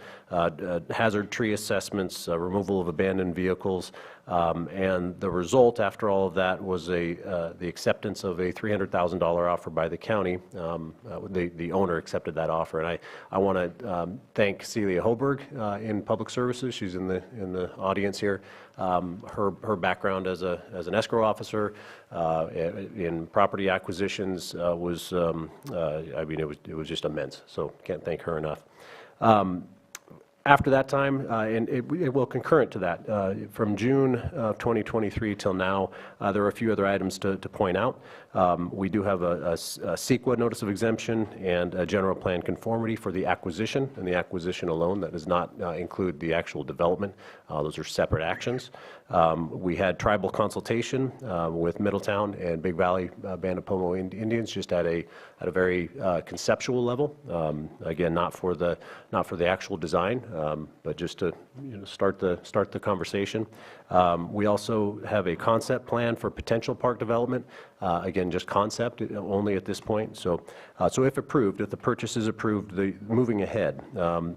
hazard tree assessments, removal of abandoned vehicles, and the result after all of that was the acceptance of a $300,000 offer by the county. The owner accepted that offer, and I want to thank Celia Hoberg in Public Services. She's in the audience here. Her background as an escrow officer in property acquisitions was, I mean, it was just immense. So can't thank her enough. After that time, and it will concurrent to that, from June of 2023 till now, there are a few other items to point out. We do have a CEQA notice of exemption and a general plan conformity for the acquisition, and the acquisition alone. That does not include the actual development. Those are separate actions. We had tribal consultation with Middletown and Big Valley Band of Pomo Indians, just at a very conceptual level. Again, not for the actual design, but just to start the conversation. We also have a concept plan for potential park development. Again, just concept only at this point. So if approved, if the purchase is approved, moving ahead,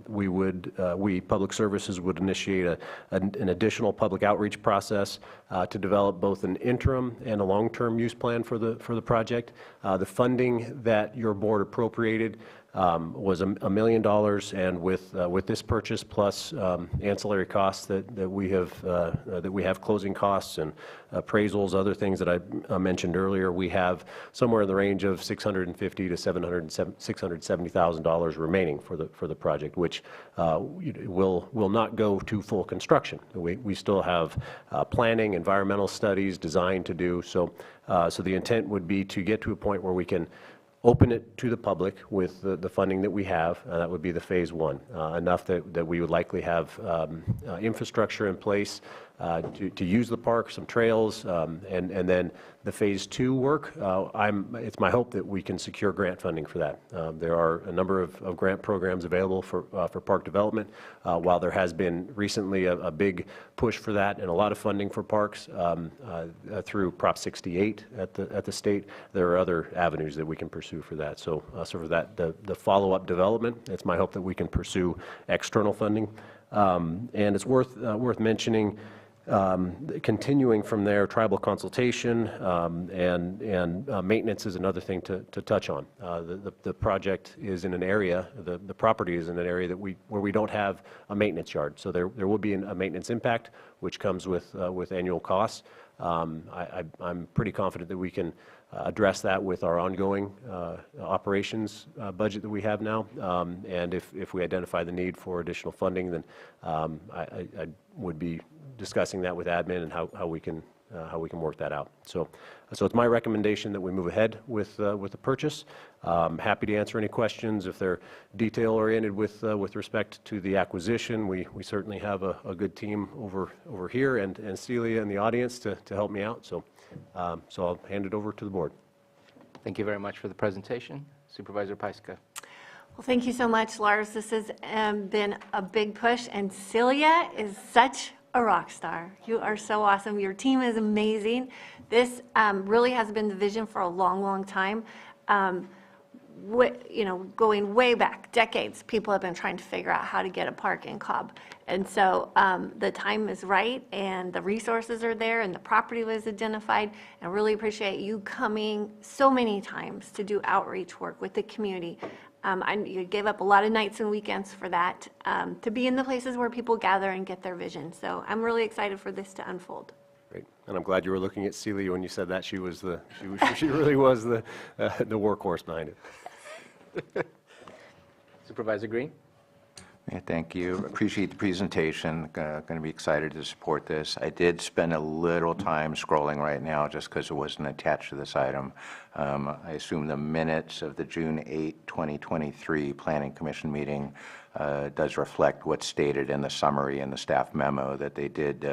we Public Services would initiate an additional public outreach process to develop both an interim and a long-term use plan for the project. The funding that your board appropriated was $1 million, and with this purchase plus ancillary costs that we have closing costs and appraisals, other things that I mentioned earlier, we have somewhere in the range of $650,000 to $670,000 remaining for the project, which will not go to full construction. We still have planning, environmental studies, design to do. So the intent would be to get to a point where we can open it to the public with the funding that we have. That would be the phase one, enough that we would likely have infrastructure in place to use the park, some trails, and then the phase two work. It's my hope that we can secure grant funding for that. There are a number of grant programs available for park development. While there has been recently a big push for that and a lot of funding for parks through Prop 68 at the state, there are other avenues that we can pursue for that. So for that, the follow-up development, it's my hope that we can pursue external funding. And it's worth mentioning, continuing from there, tribal consultation and maintenance is another thing to touch on. The project is in an area, the property is in an area where we don't have a maintenance yard. So there will be a maintenance impact, which comes with annual costs. I'm pretty confident that we can address that with our ongoing operations budget that we have now. And if we identify the need for additional funding, then I would be discussing that with admin and how we can work that out. So it's my recommendation that we move ahead with the purchase. Happy to answer any questions if they're detail oriented with respect to the acquisition. We certainly have a good team over here and Celia in the audience to help me out. So I'll hand it over to the board. Thank you very much for the presentation. Supervisor Pyska. Well, thank you so much, Lars. This has been a big push, and Celia is such a rock star. You are so awesome. Your team is amazing. This really has been the vision for a long, long time. Going way back, decades, people have been trying to figure out how to get a park in Cobb. And so the time is right, and the resources are there, and the property was identified. And I really appreciate you coming so many times to do outreach work with the community. You gave up a lot of nights and weekends for that, to be in the places where people gather and get their vision. So I'm really excited for this to unfold. Great, and I'm glad you were looking at Celia when you said that. She really was the workhorse behind it. Supervisor Green. Yeah, thank you. Appreciate the presentation. Going to be excited to support this. I did spend a little time scrolling right now just because it wasn't attached to this item. I assume the minutes of the June 8, 2023 Planning Commission meeting does reflect what's stated in the summary in the staff memo, that they did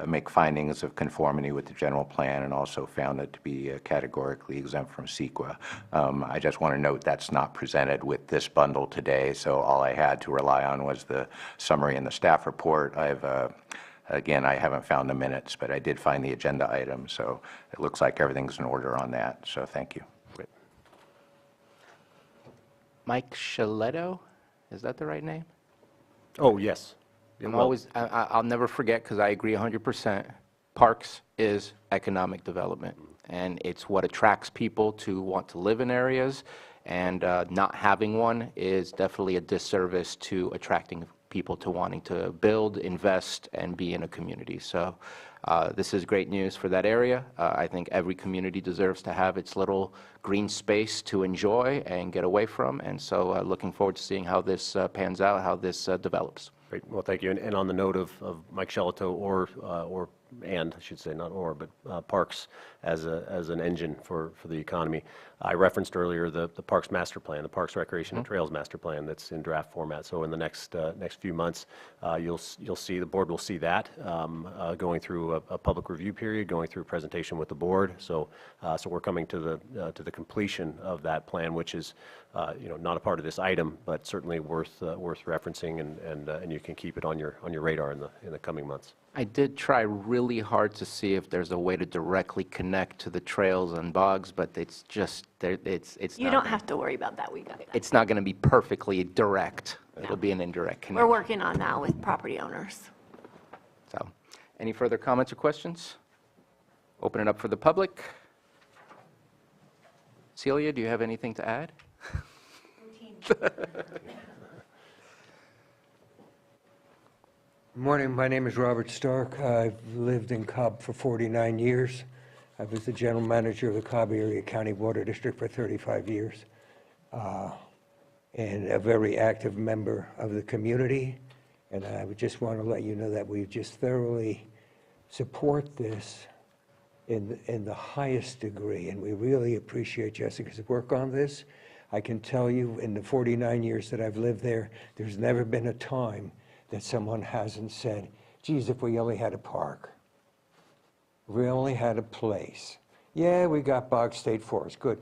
make findings of conformity with the general plan and also found it to be categorically exempt from CEQA. I just want to note that's not presented with this bundle today, so all I had to rely on was the summary and the staff report. Again, I haven't found the minutes, but I did find the agenda item, so it looks like everything's in order on that, so thank you. Mike Shaletto, is that the right name? Oh, yes. I'll never forget, because I agree 100%. Parks is economic development, and it's what attracts people to want to live in areas, and not having one is definitely a disservice to attracting people to wanting to build, invest, and be in a community. So this is great news for that area. I think every community deserves to have its little green space to enjoy and get away from, and so looking forward to seeing how this pans out, how this develops. Great. Well, thank you. And on the note of Mike Shellito I should say, not or, but Parks as an engine for the economy. I referenced earlier the Parks Master Plan, the Parks Recreation and Trails Master Plan that's in draft format. So in the next few months, you'll see, the board will see that going through a public review period, going through a presentation with the board. So we're coming to the completion of that plan, which is not a part of this item, but certainly worth referencing, and you can keep it on your radar in the coming months. I did try really hard to see if there's a way to directly connect to the trails and bogs, but it's just, it's You not don't have to worry about that, we got that. It's not going to be perfectly direct. It'll be an indirect connection. We're working on that with property owners. So, any further comments or questions? Open it up for the public. Celia, do you have anything to add? Good morning. My name is Robert Stark. I've lived in Cobb for 49 years. I was the general manager of the Cobb Area County Water District for 35 years, and a very active member of the community. And I would just want to let you know that we just thoroughly support this in the highest degree, and we really appreciate Jessica's work on this. I can tell you, in the 49 years that I've lived there, there's never been a time that someone hasn't said, geez, if we only had a park, if we only had a place. Yeah, we got Bog State Forest, good.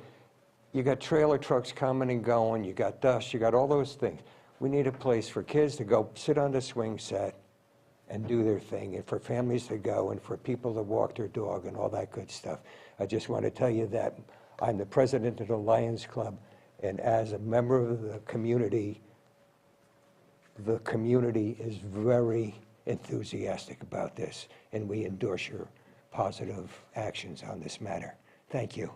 You got trailer trucks coming and going, you got dust, you got all those things. We need a place for kids to go sit on the swing set and do their thing, and for families to go, and for people to walk their dog and all that good stuff. I just want to tell you that I'm the president of the Lions Club, and as a member of the community is very enthusiastic about this, and we endorse your positive actions on this matter. Thank you.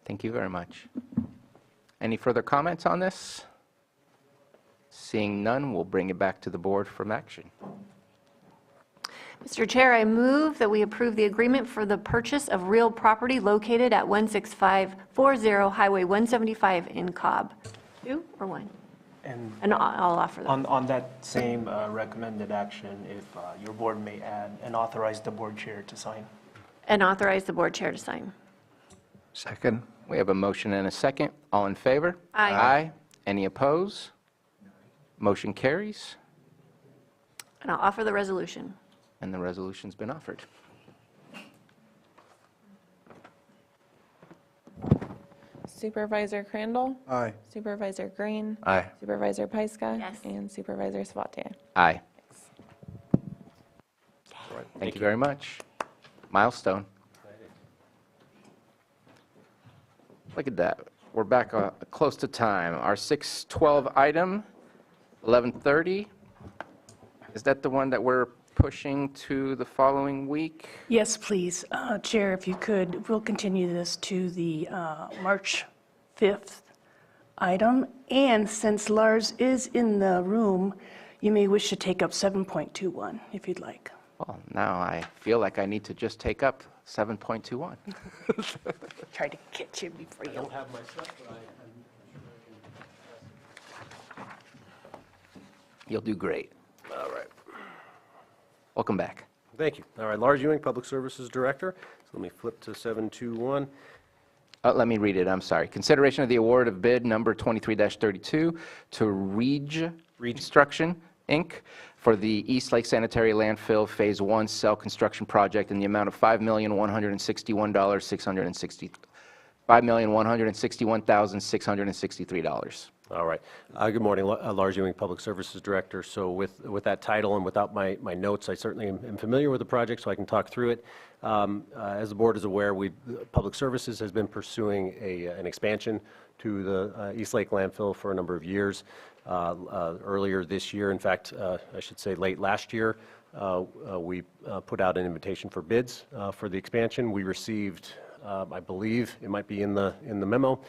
Thank you very much. Any further comments on this? Seeing none, we'll bring it back to the board for action. Mr. Chair, I move that we approve the agreement for the purchase of real property located at 16540 Highway 175 in Cobb. 2 or 1? And I'll offer that. On that same recommended action, if your board may add and authorize the board chair to sign. And authorize the board chair to sign. Second. We have a motion and a second. All in favor? Aye. Aye. Any opposed? Motion carries, And I'll offer the resolution. and the resolution's been offered. Supervisor Crandall? Aye. Supervisor Green? Aye. Supervisor Pyska? Yes. And Supervisor Sabatier? Aye. Thank you very much. Milestone. Look at that. We're back close to time. Our 6:12 item, 11:30. Is that the one that we're pushing to the following week? Yes, please. Chair, if you could, we'll continue this to the March 5th item. And since Lars is in the room, you may wish to take up 7.21 if you'd like. Well, now I feel like I need to just take up 7.21. Try to catch you before you. I don't have my stuff, but You'll do great. All right. Welcome back. Thank you. All right, Lars Ewing, Public Services Director. So let me flip to 721. Let me read it, I'm sorry. Consideration of the award of bid number 23-32 to Reg Construction, Inc. for the East Lake Sanitary Landfill Phase 1 cell construction project in the amount of $5,161,663. All right. Good morning. Lars Ewing, Public Services Director. So with that title and without my notes, I certainly am familiar with the project, so I can talk through it. As the board is aware, Public Services has been pursuing an expansion to the East Lake landfill for a number of years. Earlier this year, in fact, I should say late last year, we put out an invitation for bids for the expansion. We received, I believe it might be in the memo,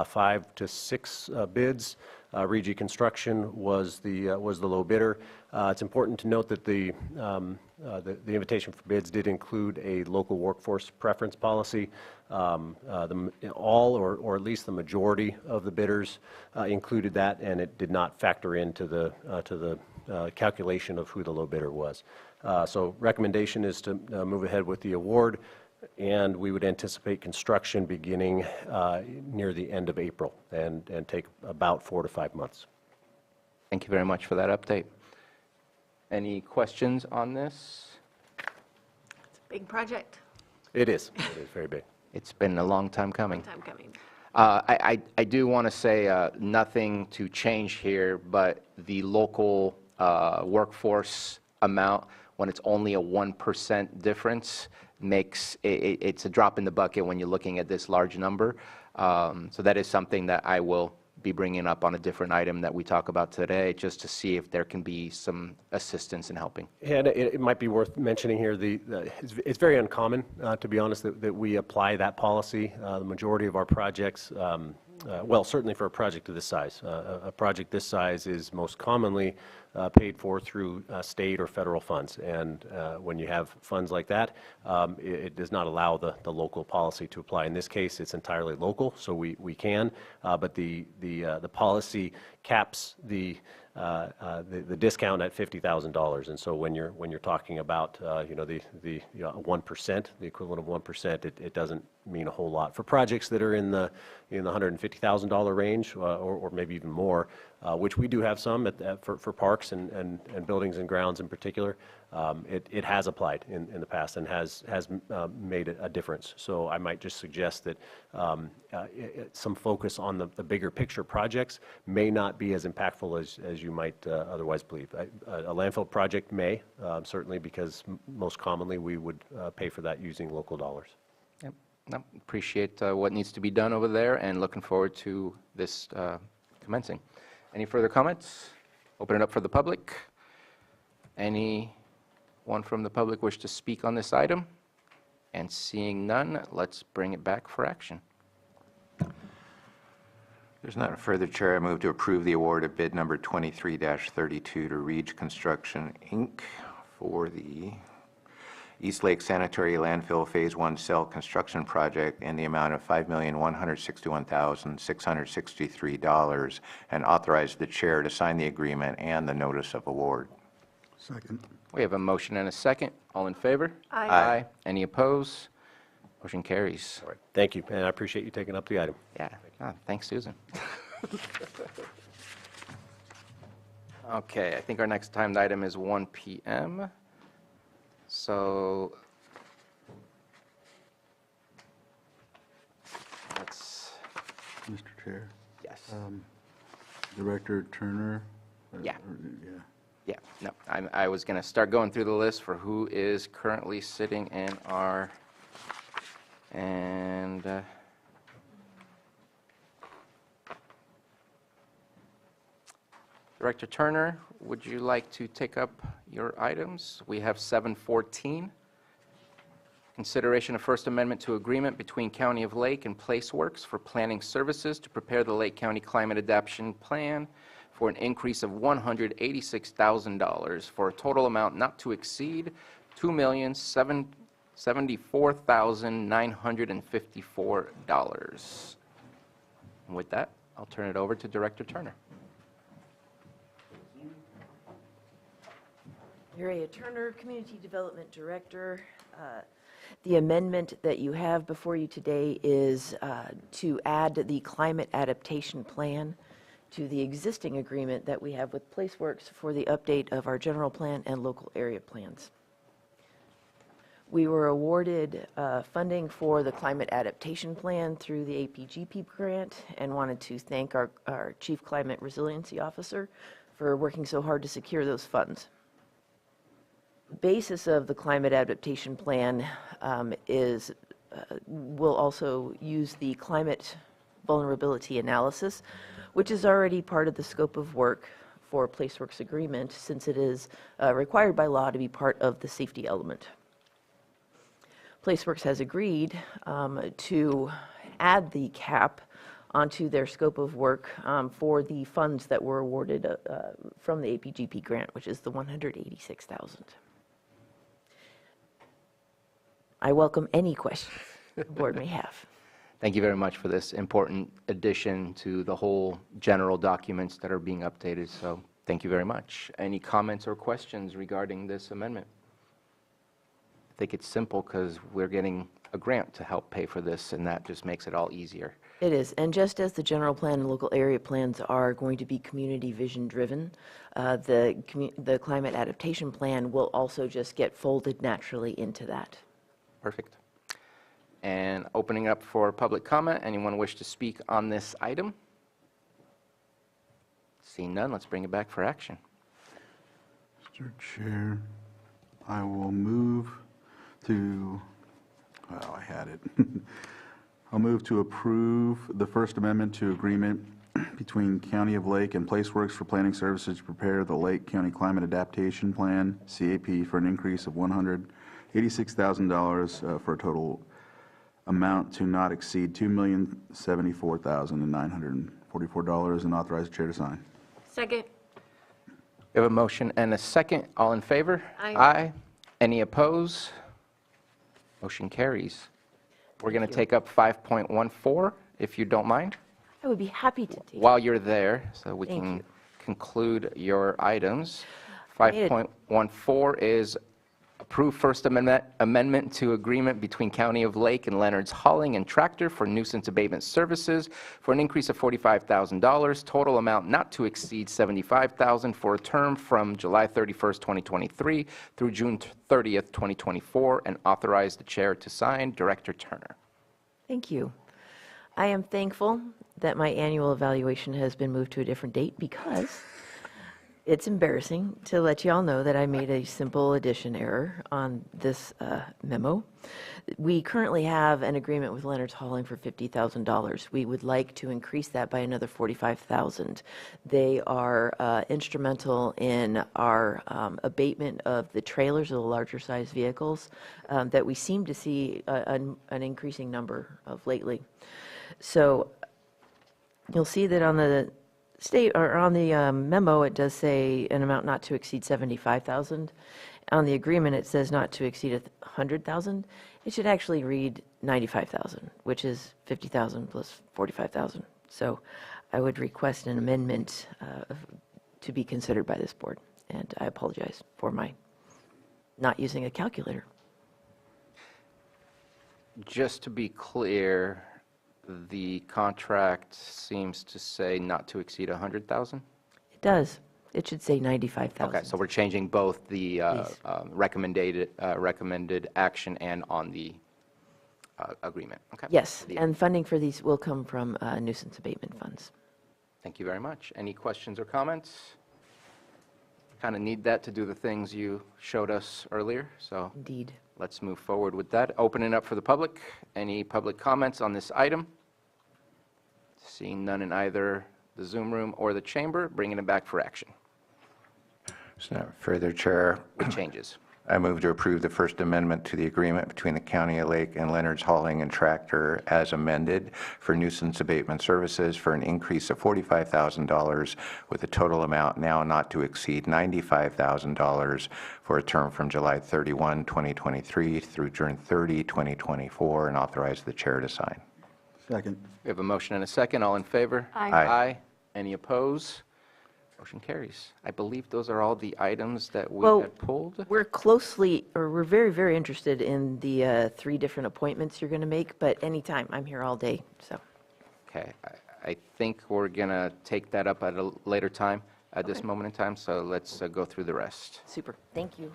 5 to 6 bids. Regi Construction was the low bidder. It's important to note that the invitation for bids did include a local workforce preference policy. All or at least the majority of the bidders included that, and it did not factor into the calculation of who the low bidder was. So recommendation is to move ahead with the award, and we would anticipate construction beginning near the end of April and take about 4 to 5 months. Thank you very much for that update. Any questions on this? It's a big project. It is. It is very big. It's been a long time coming. Long time coming. I do want to say nothing to change here, but the local workforce amount, when it's only a 1% difference, it's a drop in the bucket when you're looking at this large number. So that is something that I will be bringing up on a different item that we talk about today, just to see if there can be some assistance in helping. And it might be worth mentioning here, it's very uncommon, to be honest, that we apply that policy. The majority of our projects, well, certainly for a project of this size, a project this size is most commonly paid for through state or federal funds. And when you have funds like that, it does not allow the local policy to apply. In this case, it's entirely local, so we can, but the policy caps the discount at $50,000, and so when you're talking about the 1%, the equivalent of 1%, it doesn't mean a whole lot for projects that are in the $150,000 range or maybe even more, which we do have some for parks and buildings and grounds in particular. It has applied in the past and has made a difference. So I might just suggest that some focus on the bigger picture projects may not be as impactful as you might otherwise believe. A landfill project may, certainly, because most commonly we would pay for that using local dollars. Yep. No, appreciate what needs to be done over there, and looking forward to this commencing. Any further comments? Open it up for the public. Anyone from the public wish to speak on this item? And seeing none, let's bring it back for action. There's none further, Chair. I move to approve the award of bid number 23-32 to Regi Construction, Inc. for the East Lake Sanitary Landfill Phase 1 cell construction project in the amount of $5,161,663, and authorize the chair to sign the agreement and the notice of award. Second. We have a motion and a second. All in favor? Aye. Aye. Any opposed? Motion carries. All right. Thank you, and I appreciate you taking up the item. Yeah. Thanks, Susan. Okay, I think our next timed item is 1 p.m. So let's. Mr. Chair? Yes. Director Turner? Yeah. Yeah. Yeah, no, I was going to start going through the list for who is currently sitting in our, and Director Turner, would you like to take up your items? We have 714. Consideration of First Amendment to Agreement between County of Lake and Placeworks for planning services to prepare the Lake County Climate Adaptation Plan for an increase of $186,000 for a total amount not to exceed $2,074,954. And with that, I'll turn it over to Director Turner. Area Turner, Community Development Director. The amendment that you have before you today is to add the climate adaptation plan to the existing agreement that we have with PlaceWorks for the update of our general plan and local area plans. We were awarded funding for the climate adaptation plan through the APGP grant and wanted to thank our Chief Climate Resiliency Officer for working so hard to secure those funds. The basis of the climate adaptation plan will also use the climate vulnerability analysis, which is already part of the scope of work for PlaceWorks agreement since it is required by law to be part of the safety element. PlaceWorks has agreed to add the cap onto their scope of work for the funds that were awarded from the APGP grant, which is the $186,000. I welcome any questions the board may have. Thank you very much for this important addition to the whole general documents that are being updated. So thank you very much. Any comments or questions regarding this amendment? I think it's simple because we're getting a grant to help pay for this, and that just makes it all easier. It is, and just as the general plan and local area plans are going to be community vision driven, the climate adaptation plan will also just get folded naturally into that. Perfect. And opening up for public comment. Anyone wish to speak on this item? Seeing none, let's bring it back for action. Mr. Chair, I will move to, well, I had it. I'll move to approve the First Amendment to agreement between County of Lake and PlaceWorks for planning services to prepare the Lake County Climate Adaptation Plan, CAP, for an increase of $186,000 for a total amount to not exceed $2,074,944 and authorize the chair to sign. Second. We have a motion and a second. All in favor? Aye. Aye. Any opposed? Motion carries. We're going to take up 5.14, if you don't mind, I would be happy to take while you're there, so we Thank can you. conclude your items. 5.14 is approve First Amendment to agreement between County of Lake and Leonard's Hauling and Tractor for nuisance abatement services for an increase of $45,000, total amount not to exceed $75,000 for a term from July 31st, 2023 through June 30th, 2024, and authorize the chair to sign. Director Turner. Thank you. I am thankful that my annual evaluation has been moved to a different date because it's embarrassing to let you all know that I made a simple addition error on this memo. We currently have an agreement with Leonard's Hauling for $50,000. We would like to increase that by another $45,000. They are instrumental in our abatement of the trailers of the larger size vehicles that we seem to see an increasing number of lately. So you'll see that on the memo, it does say an amount not to exceed $75,000. On the agreement, it says not to exceed $100,000. It should actually read $95,000, which is $50,000 plus $45,000. So I would request an amendment to be considered by this board, and I apologize for my not using a calculator. Just to be clear, the contract seems to say not to exceed $100,000? It does. It should say $95,000. Okay, so we're changing both the recommended action and on the agreement. Okay. Yes, and funding for these will come from nuisance abatement funds. Thank you very much. Any questions or comments? Kind of need that to do the things you showed us earlier, so. Indeed. Let's move forward with that. Opening up for the public. Any public comments on this item? Seeing none in either the Zoom room or the chamber, bringing it back for action. So, further, Chair. With changes. I move to approve the First Amendment to the agreement between the County of Lake and Leonard's Hauling and Tractor as amended for nuisance abatement services for an increase of $45,000 with a total amount now not to exceed $95,000 for a term from July 31, 2023 through June 30, 2024, and authorize the chair to sign. Second. We have a motion and a second. All in favor? Aye. Aye. Any opposed? Motion carries. I believe those are all the items that we had pulled. We're very, very interested in the 3 different appointments you're going to make, but anytime, I'm here all day, so. Okay. I think we're going to take that up at a later time at this moment in time, so let's go through the rest. Super, thank you.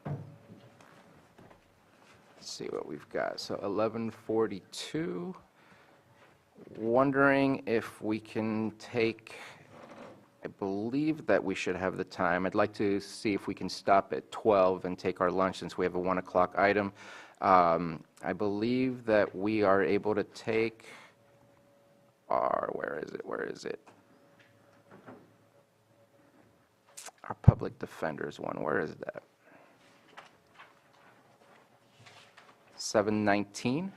Let's see what we've got. So 11:42. Wondering if we can take, I believe that we should have the time. I'd like to see if we can stop at 12 and take our lunch since we have a 1 o'clock item. I believe that we are able to take our, where is it? Our public defenders one, where is that? 7:19.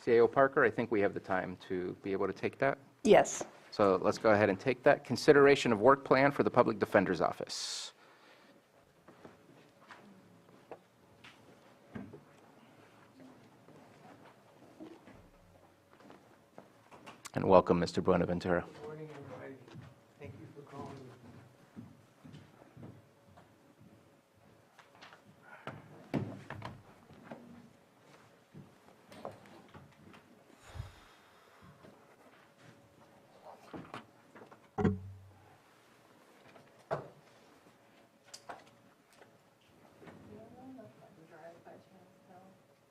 CAO Parker, I think we have the time to be able to take that. Yes. So let's go ahead and take that. Consideration of work plan for the Public Defender's Office. And welcome, Mr. Buenaventura. Good morning, everybody. Thank you for calling me.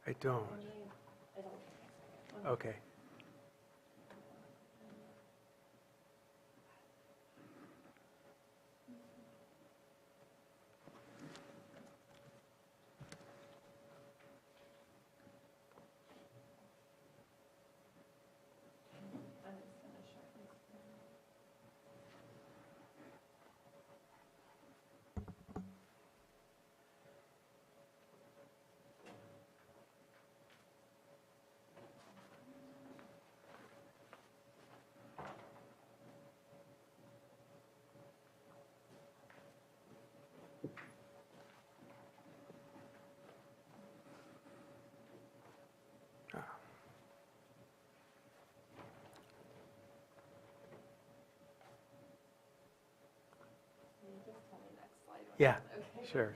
I don't. Okay. Yeah, sure.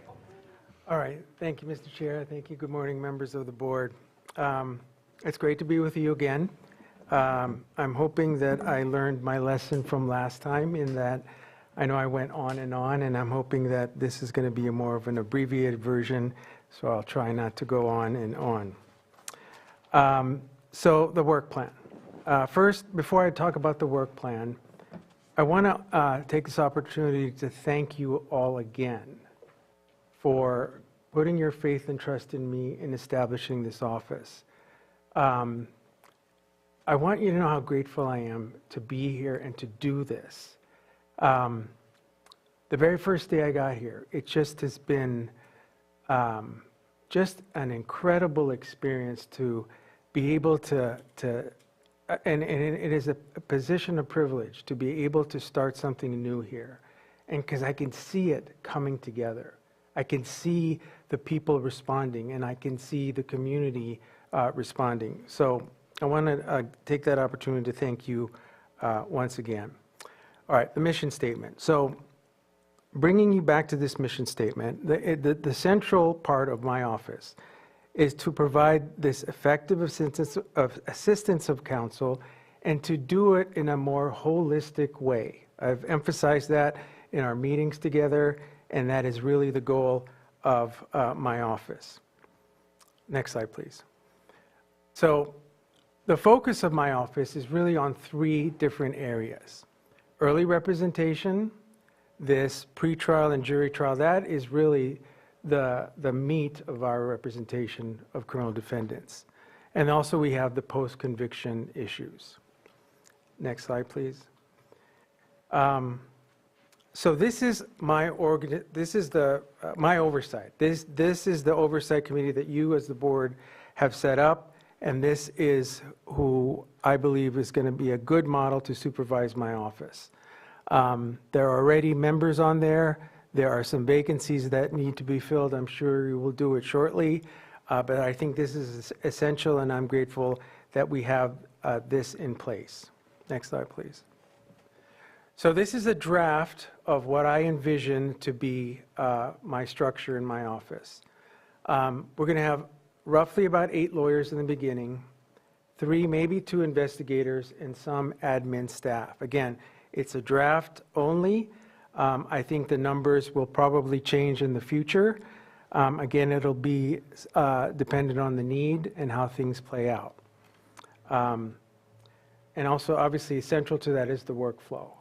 All right. Thank you, Mr. Chair. Thank you. Good morning, members of the board. It's great to be with you again. I'm hoping that I learned my lesson from last time in that I know I went on, and I'm hoping that this is going to be more of an abbreviated version, so I'll try not to go on and on. So the work plan. First, before I talk about the work plan, I want to take this opportunity to thank you all again for putting your faith and trust in me in establishing this office. I want you to know how grateful I am to be here and to do this. The very first day I got here, it just has been just an incredible experience to be able to and it is a position of privilege to be able to start something new here. And because I can see it coming together. I can see the people responding, and I can see the community responding. So I want to take that opportunity to thank you once again. All right, the mission statement. So bringing you back to this mission statement, the central part of my office is to provide this effective assistance of counsel and to do it in a more holistic way. I've emphasized that in our meetings together, and that is really the goal of my office. Next slide, please. So the focus of my office is really on 3 different areas. Early representation, this pretrial and jury trial, that is really the meat of our representation of criminal defendants. And also we have the post-conviction issues. Next slide, please. So this is my my oversight. This is the oversight committee that you as the board have set up, and this is who I believe is going to be a good model to supervise my office. There are already members on there. There are some vacancies that need to be filled. I'm sure you will do it shortly, but I think this is essential, and I'm grateful that we have this in place. Next slide, please. So this is a draft of what I envision to be my structure in my office. We're going to have roughly about 8 lawyers in the beginning, 3, maybe 2 investigators, and some admin staff. Again, it's a draft only. I think the numbers will probably change in the future. Again, it'll be dependent on the need and how things play out. And also, obviously, central to that is the workflow.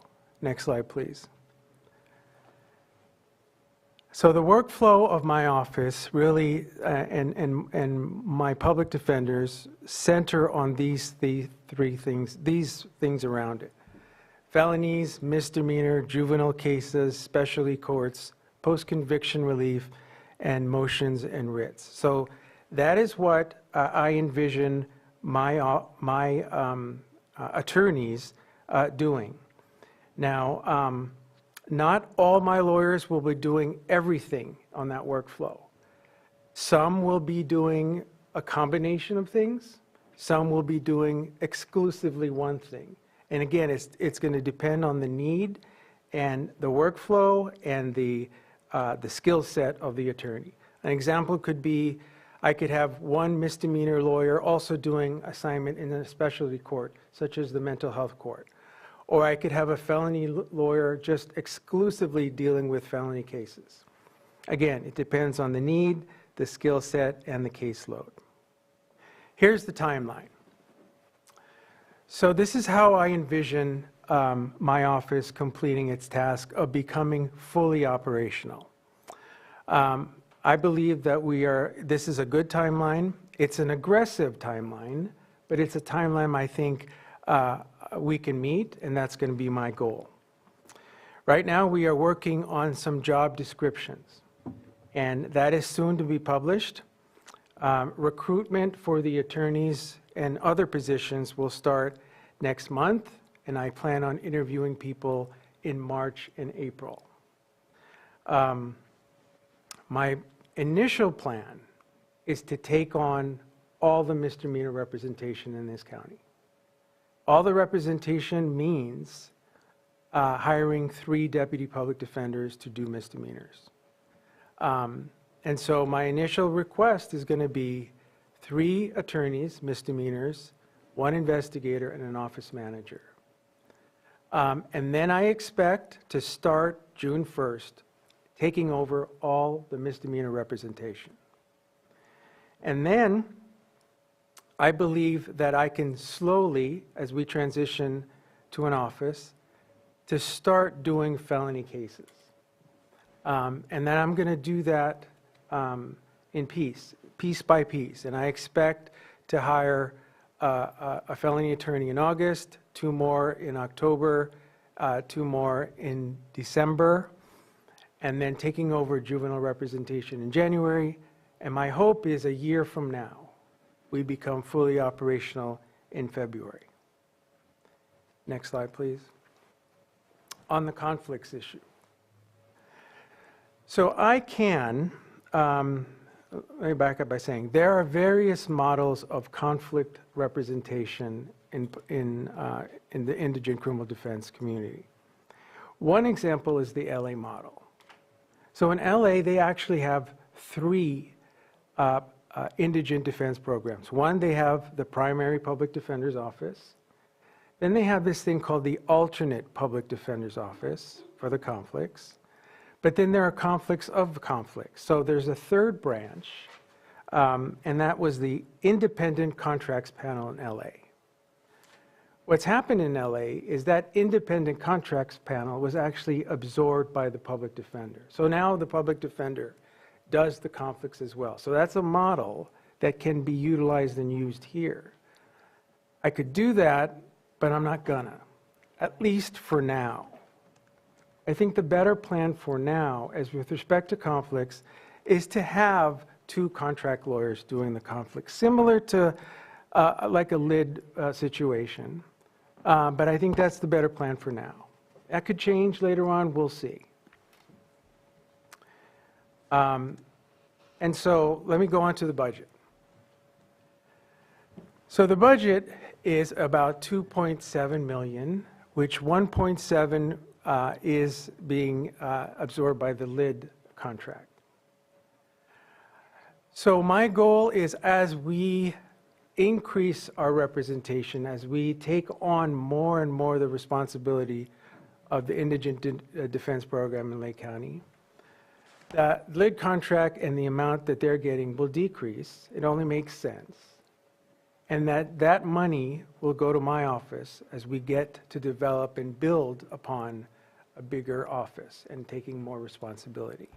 Next slide, please. So the workflow of my office really, and my public defenders center on these three things, these things around it: felonies, misdemeanor, juvenile cases, specialty courts, post-conviction relief, and motions and writs. So that is what I envision my attorneys doing. Now, not all my lawyers will be doing everything on that workflow. Some will be doing a combination of things. Some will be doing exclusively one thing. And again, it's going to depend on the need and the workflow and the skill set of the attorney. An example could be I could have one misdemeanor lawyer also doing assignment in a specialty court, such as the mental health court. Or I could have a felony lawyer just exclusively dealing with felony cases. Again, it depends on the need, the skill set, and the caseload. Here's the timeline. So this is how I envision my office completing its task of becoming fully operational. I believe that this is a good timeline. It's an aggressive timeline, but it's a timeline I think we can meet, and that's going to be my goal. Right now, we are working on some job descriptions, and that is soon to be published. Recruitment for the attorneys and other positions will start next month, and I plan on interviewing people in March and April. My initial plan is to take on all the misdemeanor representation in this county. All the representation means hiring 3 deputy public defenders to do misdemeanors. And so my initial request is going to be 3 attorneys, misdemeanors, 1 investigator, and an office manager. And then I expect to start June 1st, taking over all the misdemeanor representation. And then I believe that I can slowly, as we transition to an office, to start doing felony cases. And then I'm going to do that in piece by piece. And I expect to hire a felony attorney in August, 2 more in October, 2 more in December, and then taking over juvenile representation in January. And my hope is a year from now, we become fully operational in February. Next slide, please. On the conflicts issue. So I can, let me back up by saying, there are various models of conflict representation in the indigent criminal defense community. One example is the LA model. So in LA, they actually have 3 indigent defense programs. One, they have the primary public defender's office. Then they have this thing called the alternate public defender's office for the conflicts. But then there are conflicts of conflicts. So there's a 3rd branch, and that was the independent contracts panel in LA. What's happened in LA is that independent contracts panel was actually absorbed by the public defender. So now the public defender does the conflicts as well. So that's a model that can be utilized and used here. I could do that, but I'm not gonna, at least for now. I think the better plan for now, as with respect to conflicts, is to have 2 contract lawyers doing the conflicts, similar to like a lid situation. But I think that's the better plan for now. That could change later on, we'll see. And so let me go on to the budget. So the budget is about $2.7 million, which 1.7 is being absorbed by the lid contract. So my goal is, as we increase our representation as we take on more and more the responsibility of the indigent defense program in Lake County. The LID contract and the amount that they're getting will decrease. It only makes sense. And that money will go to my office as we get to develop and build upon a bigger office and taking more responsibility.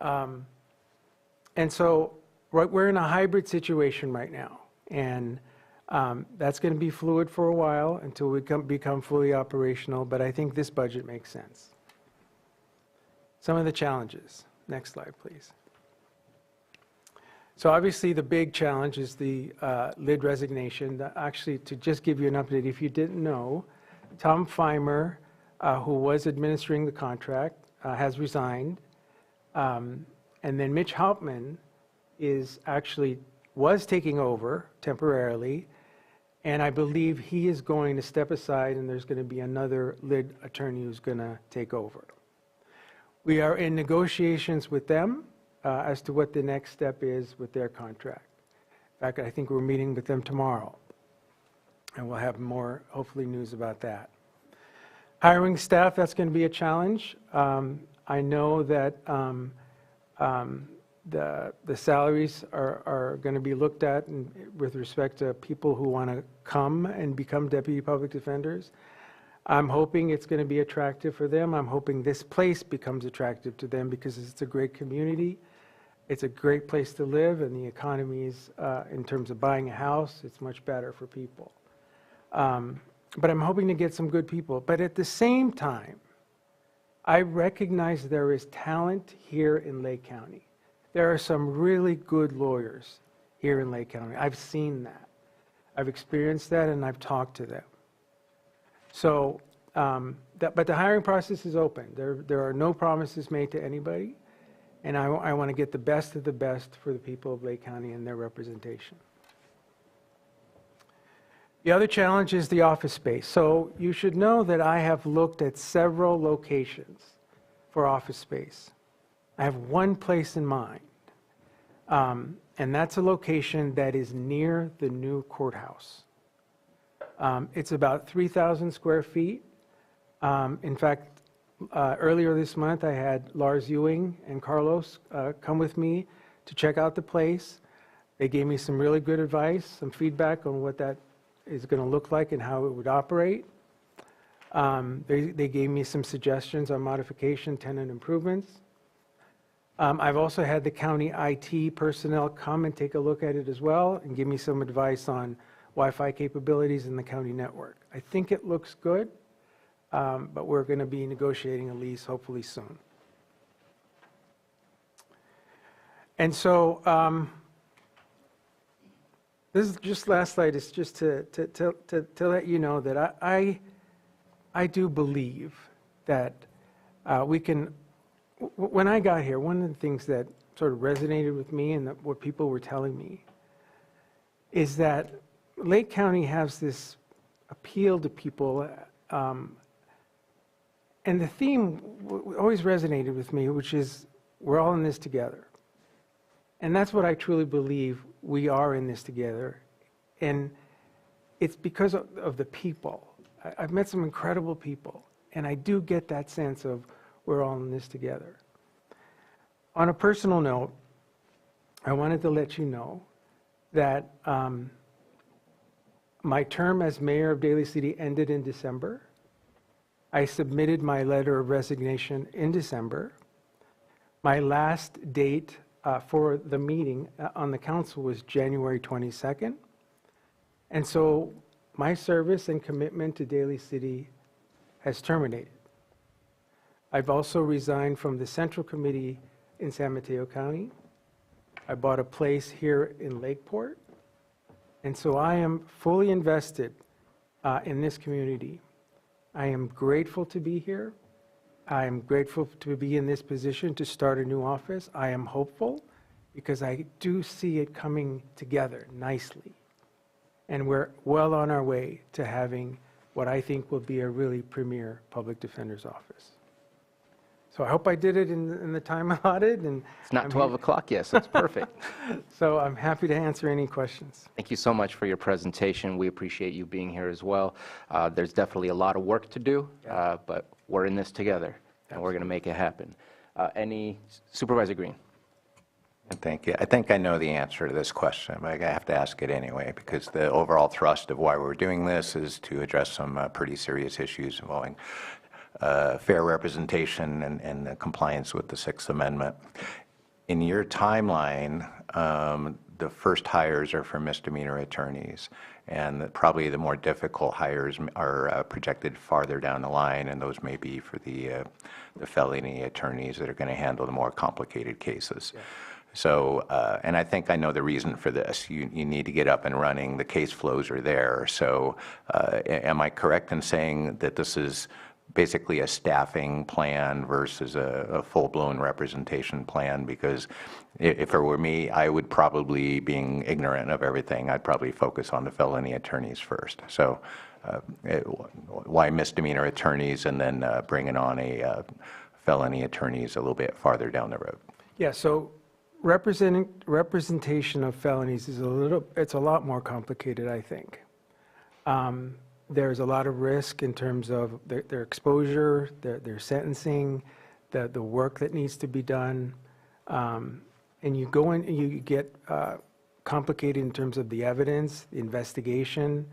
And so we're in a hybrid situation right now, and that's going to be fluid for a while until we become fully operational, but I think this budget makes sense. Some of the challenges. Next slide, please. So obviously the big challenge is the LID resignation. Actually, to just give you an update, if you didn't know, Tom Feimer, who was administering the contract, has resigned. And then Mitch Hauptman was taking over temporarily, and I believe he is going to step aside, and there's going to be another LID attorney who's going to take over. We are in negotiations with them as to what the next step is with their contract. In fact, I think we're meeting with them tomorrow, and we'll have more, hopefully, news about that. Hiring staff, that's going to be a challenge. I know that the salaries are going to be looked at with respect to people who want to come and become deputy public defenders. I'm hoping it's going to be attractive for them. I'm hoping this place becomes attractive to them because it's a great community. It's a great place to live, and the economy is, in terms of buying a house, it's much better for people. But I'm hoping to get some good people. But at the same time, I recognize there is talent here in Lake County. There are some really good lawyers here in Lake County. I've seen that. I've experienced that, and I've talked to them. So, but the hiring process is open. There are no promises made to anybody, and I want to get the best of the best for the people of Lake County and their representation. The other challenge is the office space. So you should know that I have looked at several locations for office space. I have one place in mind, and that's a location that is near the new courthouse. It's about 3,000 square feet. In fact, earlier this month, I had Lars Ewing and Carlos come with me to check out the place. They gave me some really good advice, some feedback on what that is going to look like and how it would operate. They gave me some suggestions on modification, tenant improvements. I've also had the county IT personnel come and take a look at it as well and give me some advice on Wi-Fi capabilities in the county network. I think it looks good, but we're going to be negotiating a lease hopefully soon. And so this is just last slide is just to let you know that I do believe that we can. When I got here, one of the things that sort of resonated with me and what people were telling me is that Lake County has this appeal to people, and the theme always resonated with me, which is we're all in this together. And that's what I truly believe, we are in this together. And it's because of the people. I've met some incredible people, and I do get that sense of we're all in this together. On a personal note, I wanted to let you know that my term as mayor of Daly City ended in December. I submitted my letter of resignation in December. My last date for the meeting on the council was January 22nd. And so my service and commitment to Daly City has terminated. I've also resigned from the Central Committee in San Mateo County. I bought a place here in Lakeport. And so I am fully invested in this community. I am grateful to be here. I am grateful to be in this position to start a new office. I am hopeful because I do see it coming together nicely. And we're well on our way to having what I think will be a really premier public defender's office. So I hope I did it in the time allotted, and It's not 12 o'clock yet, so it's perfect. so I'm happy to answer any questions. Thank you so much for your presentation. We appreciate you being here as well. There's definitely a lot of work to do, but we're in this together, and we're going to make it happen. Any Supervisor Green? Thank you. I think I know the answer to this question, but I have to ask it anyway, because the overall thrust of why we're doing this is to address some pretty serious issues involving fair representation and the compliance with the Sixth Amendment. In your timeline, the first hires are for misdemeanor attorneys, and probably the more difficult hires are projected farther down the line, and those may be for the felony attorneys that are going to handle the more complicated cases. Yeah. So, and I think I know the reason for this. You need to get up and running. The case flows are there. So am I correct in saying that this is basically a staffing plan versus a full-blown representation plan? Because if it were me, I would probably, being ignorant of everything, I'd probably focus on the felony attorneys first. So why misdemeanor attorneys and then bringing on a felony attorneys a little bit farther down the road? Yeah, so representation of felonies is it's a lot more complicated, I think. There's a lot of risk in terms of their exposure, their sentencing, the work that needs to be done. And you go in and you get complicated in terms of the evidence, the investigation.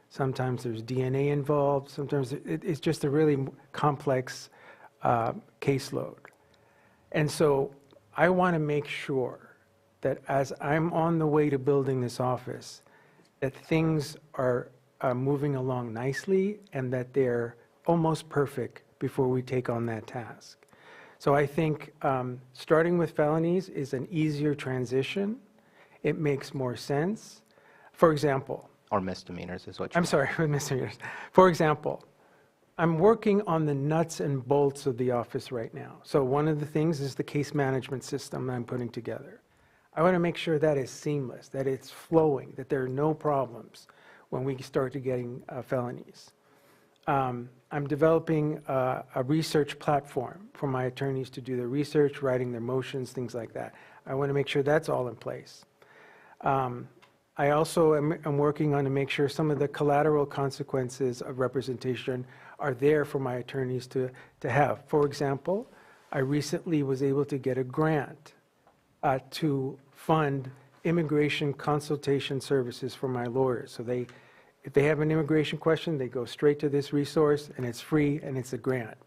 Sometimes there's DNA involved. Sometimes it's just a really complex caseload. And so I want to make sure that as I'm on the way to building this office, that things are moving along nicely and that they're almost perfect before we take on that task. So I think starting with felonies is an easier transition. It makes more sense. For example, or misdemeanors is what I'm sorry, misdemeanors. For example, I'm working on the nuts and bolts of the office right now. So one of the things is the case management system that I'm putting together. I want to make sure that is seamless, that it's flowing, that there are no problems when we start to getting felonies. I'm developing a research platform for my attorneys to do their research, writing their motions, things like that. I want to make sure that's all in place. I also am working on to make sure some of the collateral consequences of representation are there for my attorneys to have. For example, I recently was able to get a grant to fund immigration consultation services for my lawyers. So if they have an immigration question, they go straight to this resource, and it's free, and it's a grant.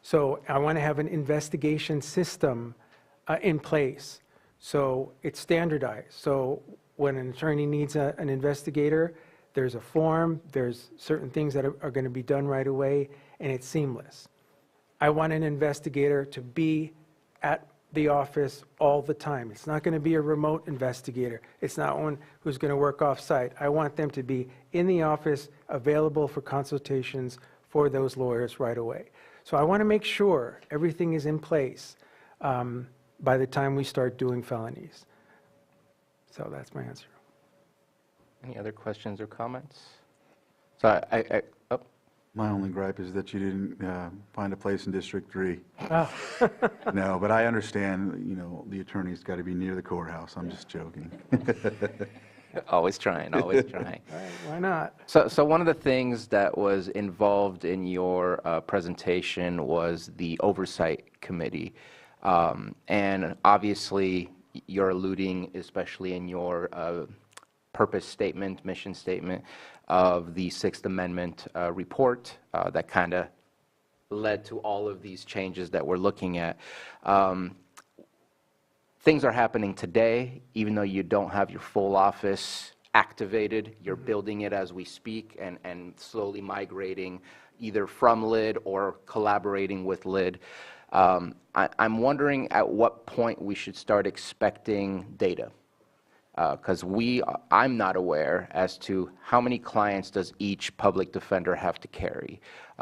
So I want to have an investigation system in place, so it's standardized. So when an attorney needs an investigator, there's a form, there's certain things that are going to be done right away, and it's seamless. I want an investigator to be at the office all the time. It's not going to be a remote investigator. It's not one who's going to work off-site. I want them to be in the office, available for consultations for those lawyers right away. So I want to make sure everything is in place by the time we start doing felonies. So that's my answer. Any other questions or comments? So oh. My only gripe is that you didn't find a place in District 3. Oh. No, but I understand, you know, the attorney's got to be near the courthouse. I'm just joking. Always trying, always trying. All right, why not? So one of the things that was involved in your presentation was the Oversight Committee. And obviously, you're alluding, especially in your purpose statement, mission statement, of the Sixth Amendment report that kind of led to all of these changes that we're looking at. Things are happening today, even though you don't have your full office activated. You're building it as we speak and slowly migrating either from LID or collaborating with LID. I'm wondering at what point we should start expecting data. Because I'm not aware as to how many clients does each public defender have to carry.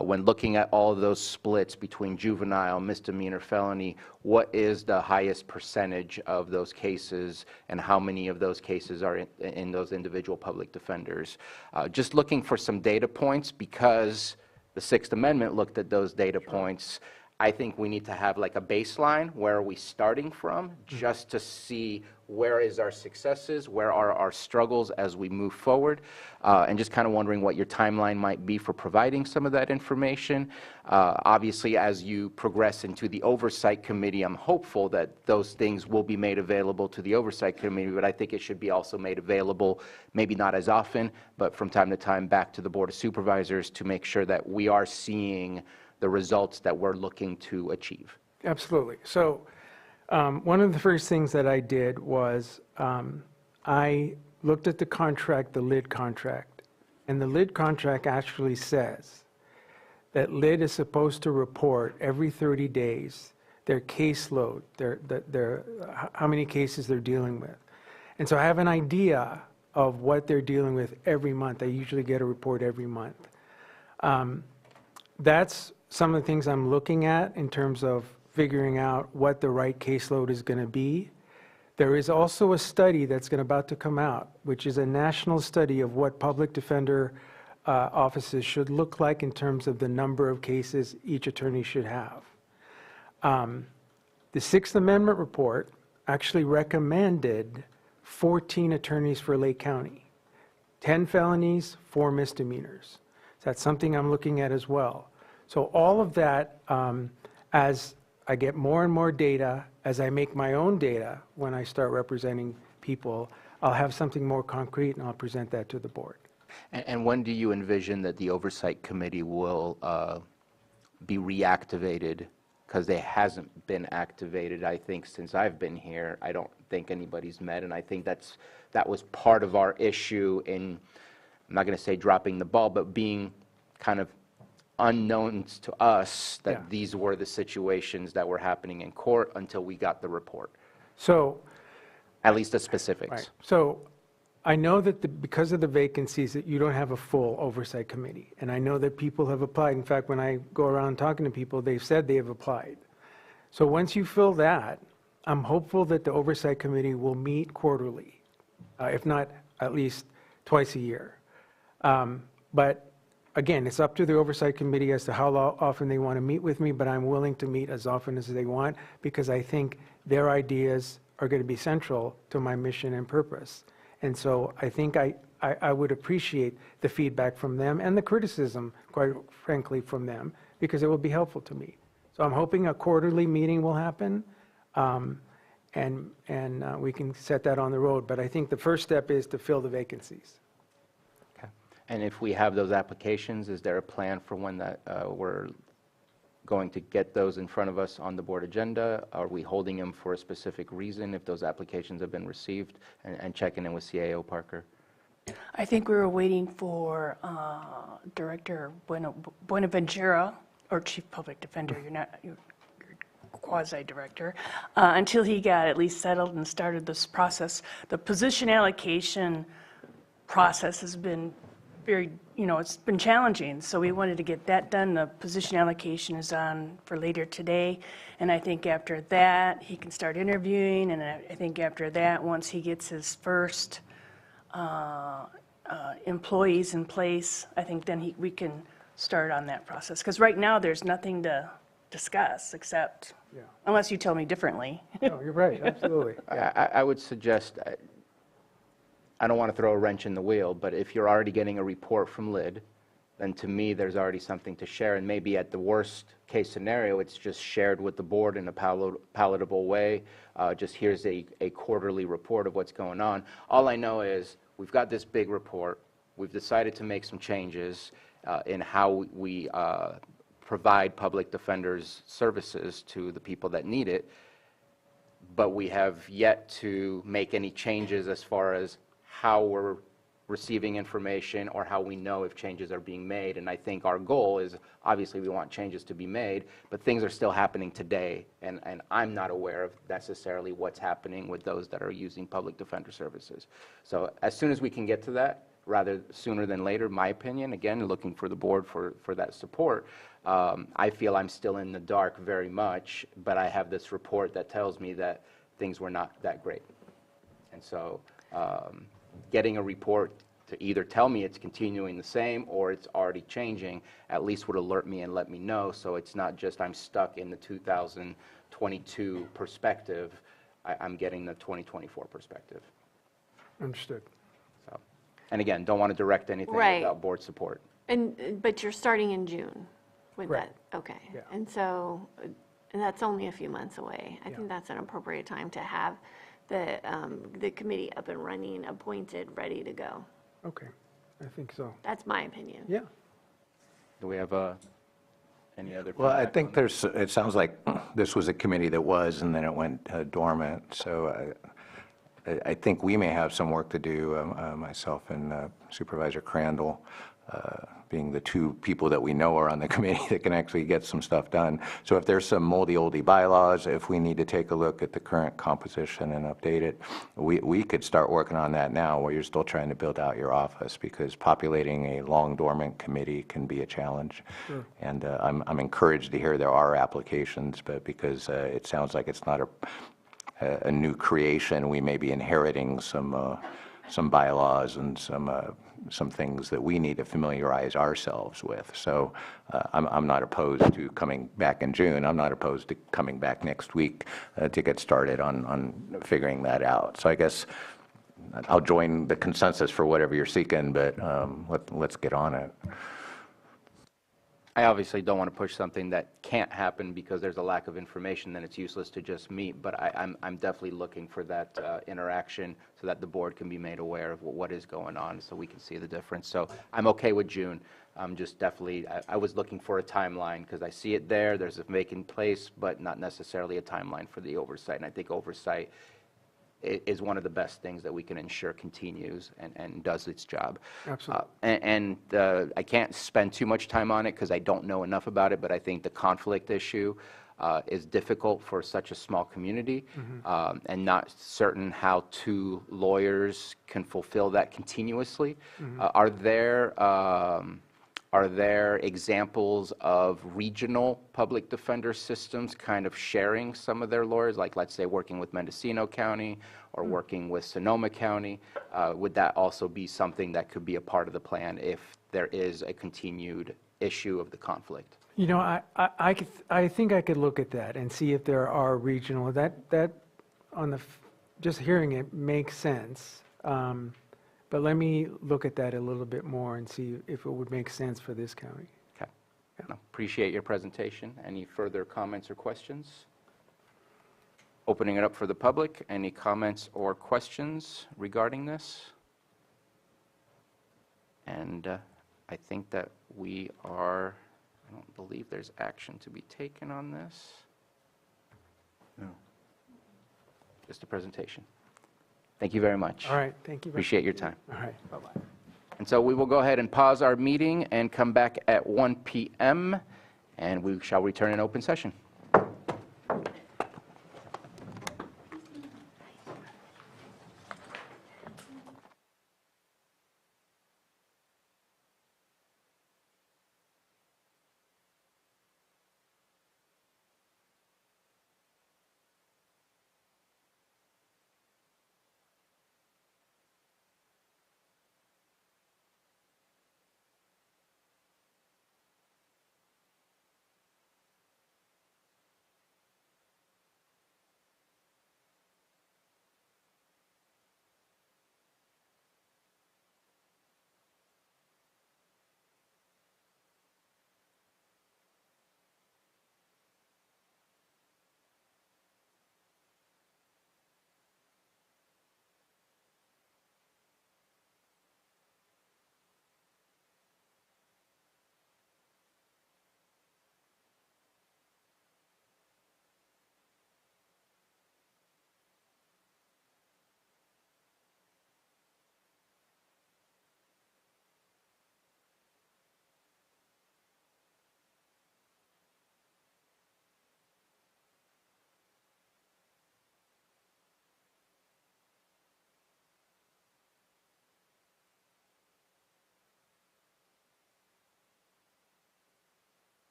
When looking at all of those splits between juvenile, misdemeanor, felony, what is the highest percentage of those cases and how many of those cases are in those individual public defenders? Just looking for some data points because the Sixth Amendment looked at those data points. I think we need to have like a baseline. Where are we starting from? Just to see where is our successes, where are our struggles as we move forward, and just kind of wondering what your timeline might be for providing some of that information. Obviously, as you progress into the Oversight Committee, I'm hopeful that those things will be made available to the Oversight Committee, but I think it should be also made available, maybe not as often, but from time to time back to the Board of Supervisors to make sure that we are seeing the results that we're looking to achieve. Absolutely. So one of the first things that I did was I looked at the contract, the LID contract, and the LID contract actually says that LID is supposed to report every 30 days their caseload, how many cases they're dealing with. And so I have an idea of what they're dealing with every month. I usually get a report every month. That's some of the things I'm looking at in terms of figuring out what the right caseload is going to be. There is also a study that's about to come out, which is a national study of what public defender offices should look like in terms of the number of cases each attorney should have. The Sixth Amendment report actually recommended 14 attorneys for Lake County, 10 felonies, 4 misdemeanors. So that's something I'm looking at as well. So all of that, as I get more and more data, as I make my own data, when I start representing people, I'll have something more concrete and I'll present that to the board. And when do you envision that the Oversight Committee will be reactivated? Because it hasn't been activated, I think, since I've been here. I don't think anybody's met, and I think that was part of our issue in, I'm not going to say dropping the ball, but being kind of unknown to us that these were the situations that were happening in court until we got the report. So, at least the specifics. Right. So I know that because of the vacancies that you don't have a full Oversight Committee, and I know that people have applied. In fact, when I go around talking to people, they've said they have applied. So once you fill that, I'm hopeful that the Oversight Committee will meet quarterly, if not at least twice a year. But again, it's up to the Oversight Committee as to how often they want to meet with me, but I'm willing to meet as often as they want because I think their ideas are going to be central to my mission and purpose. And so I think I would appreciate the feedback from them and the criticism, quite frankly, from them, because it will be helpful to me. So I'm hoping a quarterly meeting will happen, and we can set that on the road. But I think the first step is to fill the vacancies. And if we have those applications, is there a plan for when that we're going to get those in front of us on the board agenda? Are we holding them for a specific reason if those applications have been received, and checking in with CAO Parker? I think we were waiting for Director Buenaventura, or Chief Public Defender, you're quasi-director, until he got at least settled and started this process. The position allocation process has been very, it's been challenging, so we wanted to get that done. The position allocation is on for later today, and I think after that, he can start interviewing, and I think after that, once he gets his first employees in place, I think then we can start on that process. Because right now, there's nothing to discuss except, unless you tell me differently. No, you're right, absolutely. I would suggest, I don't want to throw a wrench in the wheel, but if you're already getting a report from LID, then to me, there's already something to share. And maybe at the worst case scenario, it's just shared with the board in a palatable way. Just here's a quarterly report of what's going on. All I know is we've got this big report. We've decided to make some changes in how we provide public defenders services to the people that need it. But we have yet to make any changes as far as how we're receiving information or how we know if changes are being made. And I think our goal is, obviously we want changes to be made, but things are still happening today, and I'm not aware of necessarily what's happening with those that are using public defender services. So as soon as we can get to that, rather sooner than later, my opinion, again, looking for the board for that support, I feel I'm still in the dark very much, but I have this report that tells me that things were not that great. And so getting a report to either tell me it's continuing the same or it's already changing, at least would alert me and let me know, so it's not just I'm stuck in the 2022 perspective. I'm getting the 2024 perspective. Understood. So, and again, don't want to direct anything Right. without board support. But you're starting in June with Right. that, okay. Yeah. And so, and that's only a few months away. I think that's an appropriate time to have the committee up and running, appointed, ready to go. Okay, I think so. That's my opinion. Yeah. Do we have any other? Well, I feedback think on there's, it sounds like this was a committee that was, and then it went dormant. So I think we may have some work to do, myself and Supervisor Crandall, being the two people that we know are on the committee that can actually get some stuff done. So if there's some moldy-oldy bylaws, if we need to take a look at the current composition and update it, we could start working on that now while you're still trying to build out your office, because populating a long dormant committee can be a challenge. Sure. And I'm encouraged to hear there are applications, but because it sounds like it's not a new creation, we may be inheriting some bylaws and some things that we need to familiarize ourselves with. So I'm not opposed to coming back in June. I'm not opposed to coming back next week to get started on figuring that out. So I guess I'll join the consensus for whatever you're seeking, but let's get on it. I obviously don't want to push something that can't happen because there's a lack of information, then it's useless to just meet, but I'm definitely looking for that interaction so that the board can be made aware of what is going on so we can see the difference. So I'm okay with June. I'm just definitely, I was looking for a timeline because I see it there, there's a vacant place, but not necessarily a timeline for the oversight. And I think oversight is one of the best things that we can ensure continues and does its job. Absolutely. And I can't spend too much time on it because I don't know enough about it, but I think the conflict issue is difficult for such a small community, and not certain how two lawyers can fulfill that continuously. Are there examples of regional public defender systems kind of sharing some of their lawyers, like let's say working with Mendocino County or working with Sonoma County? Would that also be something that could be a part of the plan if there is a continued issue of the conflict? You know, I think I could look at that and see if there are regional, that on the, just hearing it makes sense. But let me look at that a little bit more and see if it would make sense for this county. Okay. Appreciate your presentation. Any further comments or questions? Opening it up for the public. Any comments or questions regarding this? And I think that we are, I don't believe there's action to be taken on this. No. Just a presentation. Thank you very much. All right, thank you. Appreciate your time. All right, bye-bye. And so we will go ahead and pause our meeting and come back at 1 p.m. and we shall return in open session.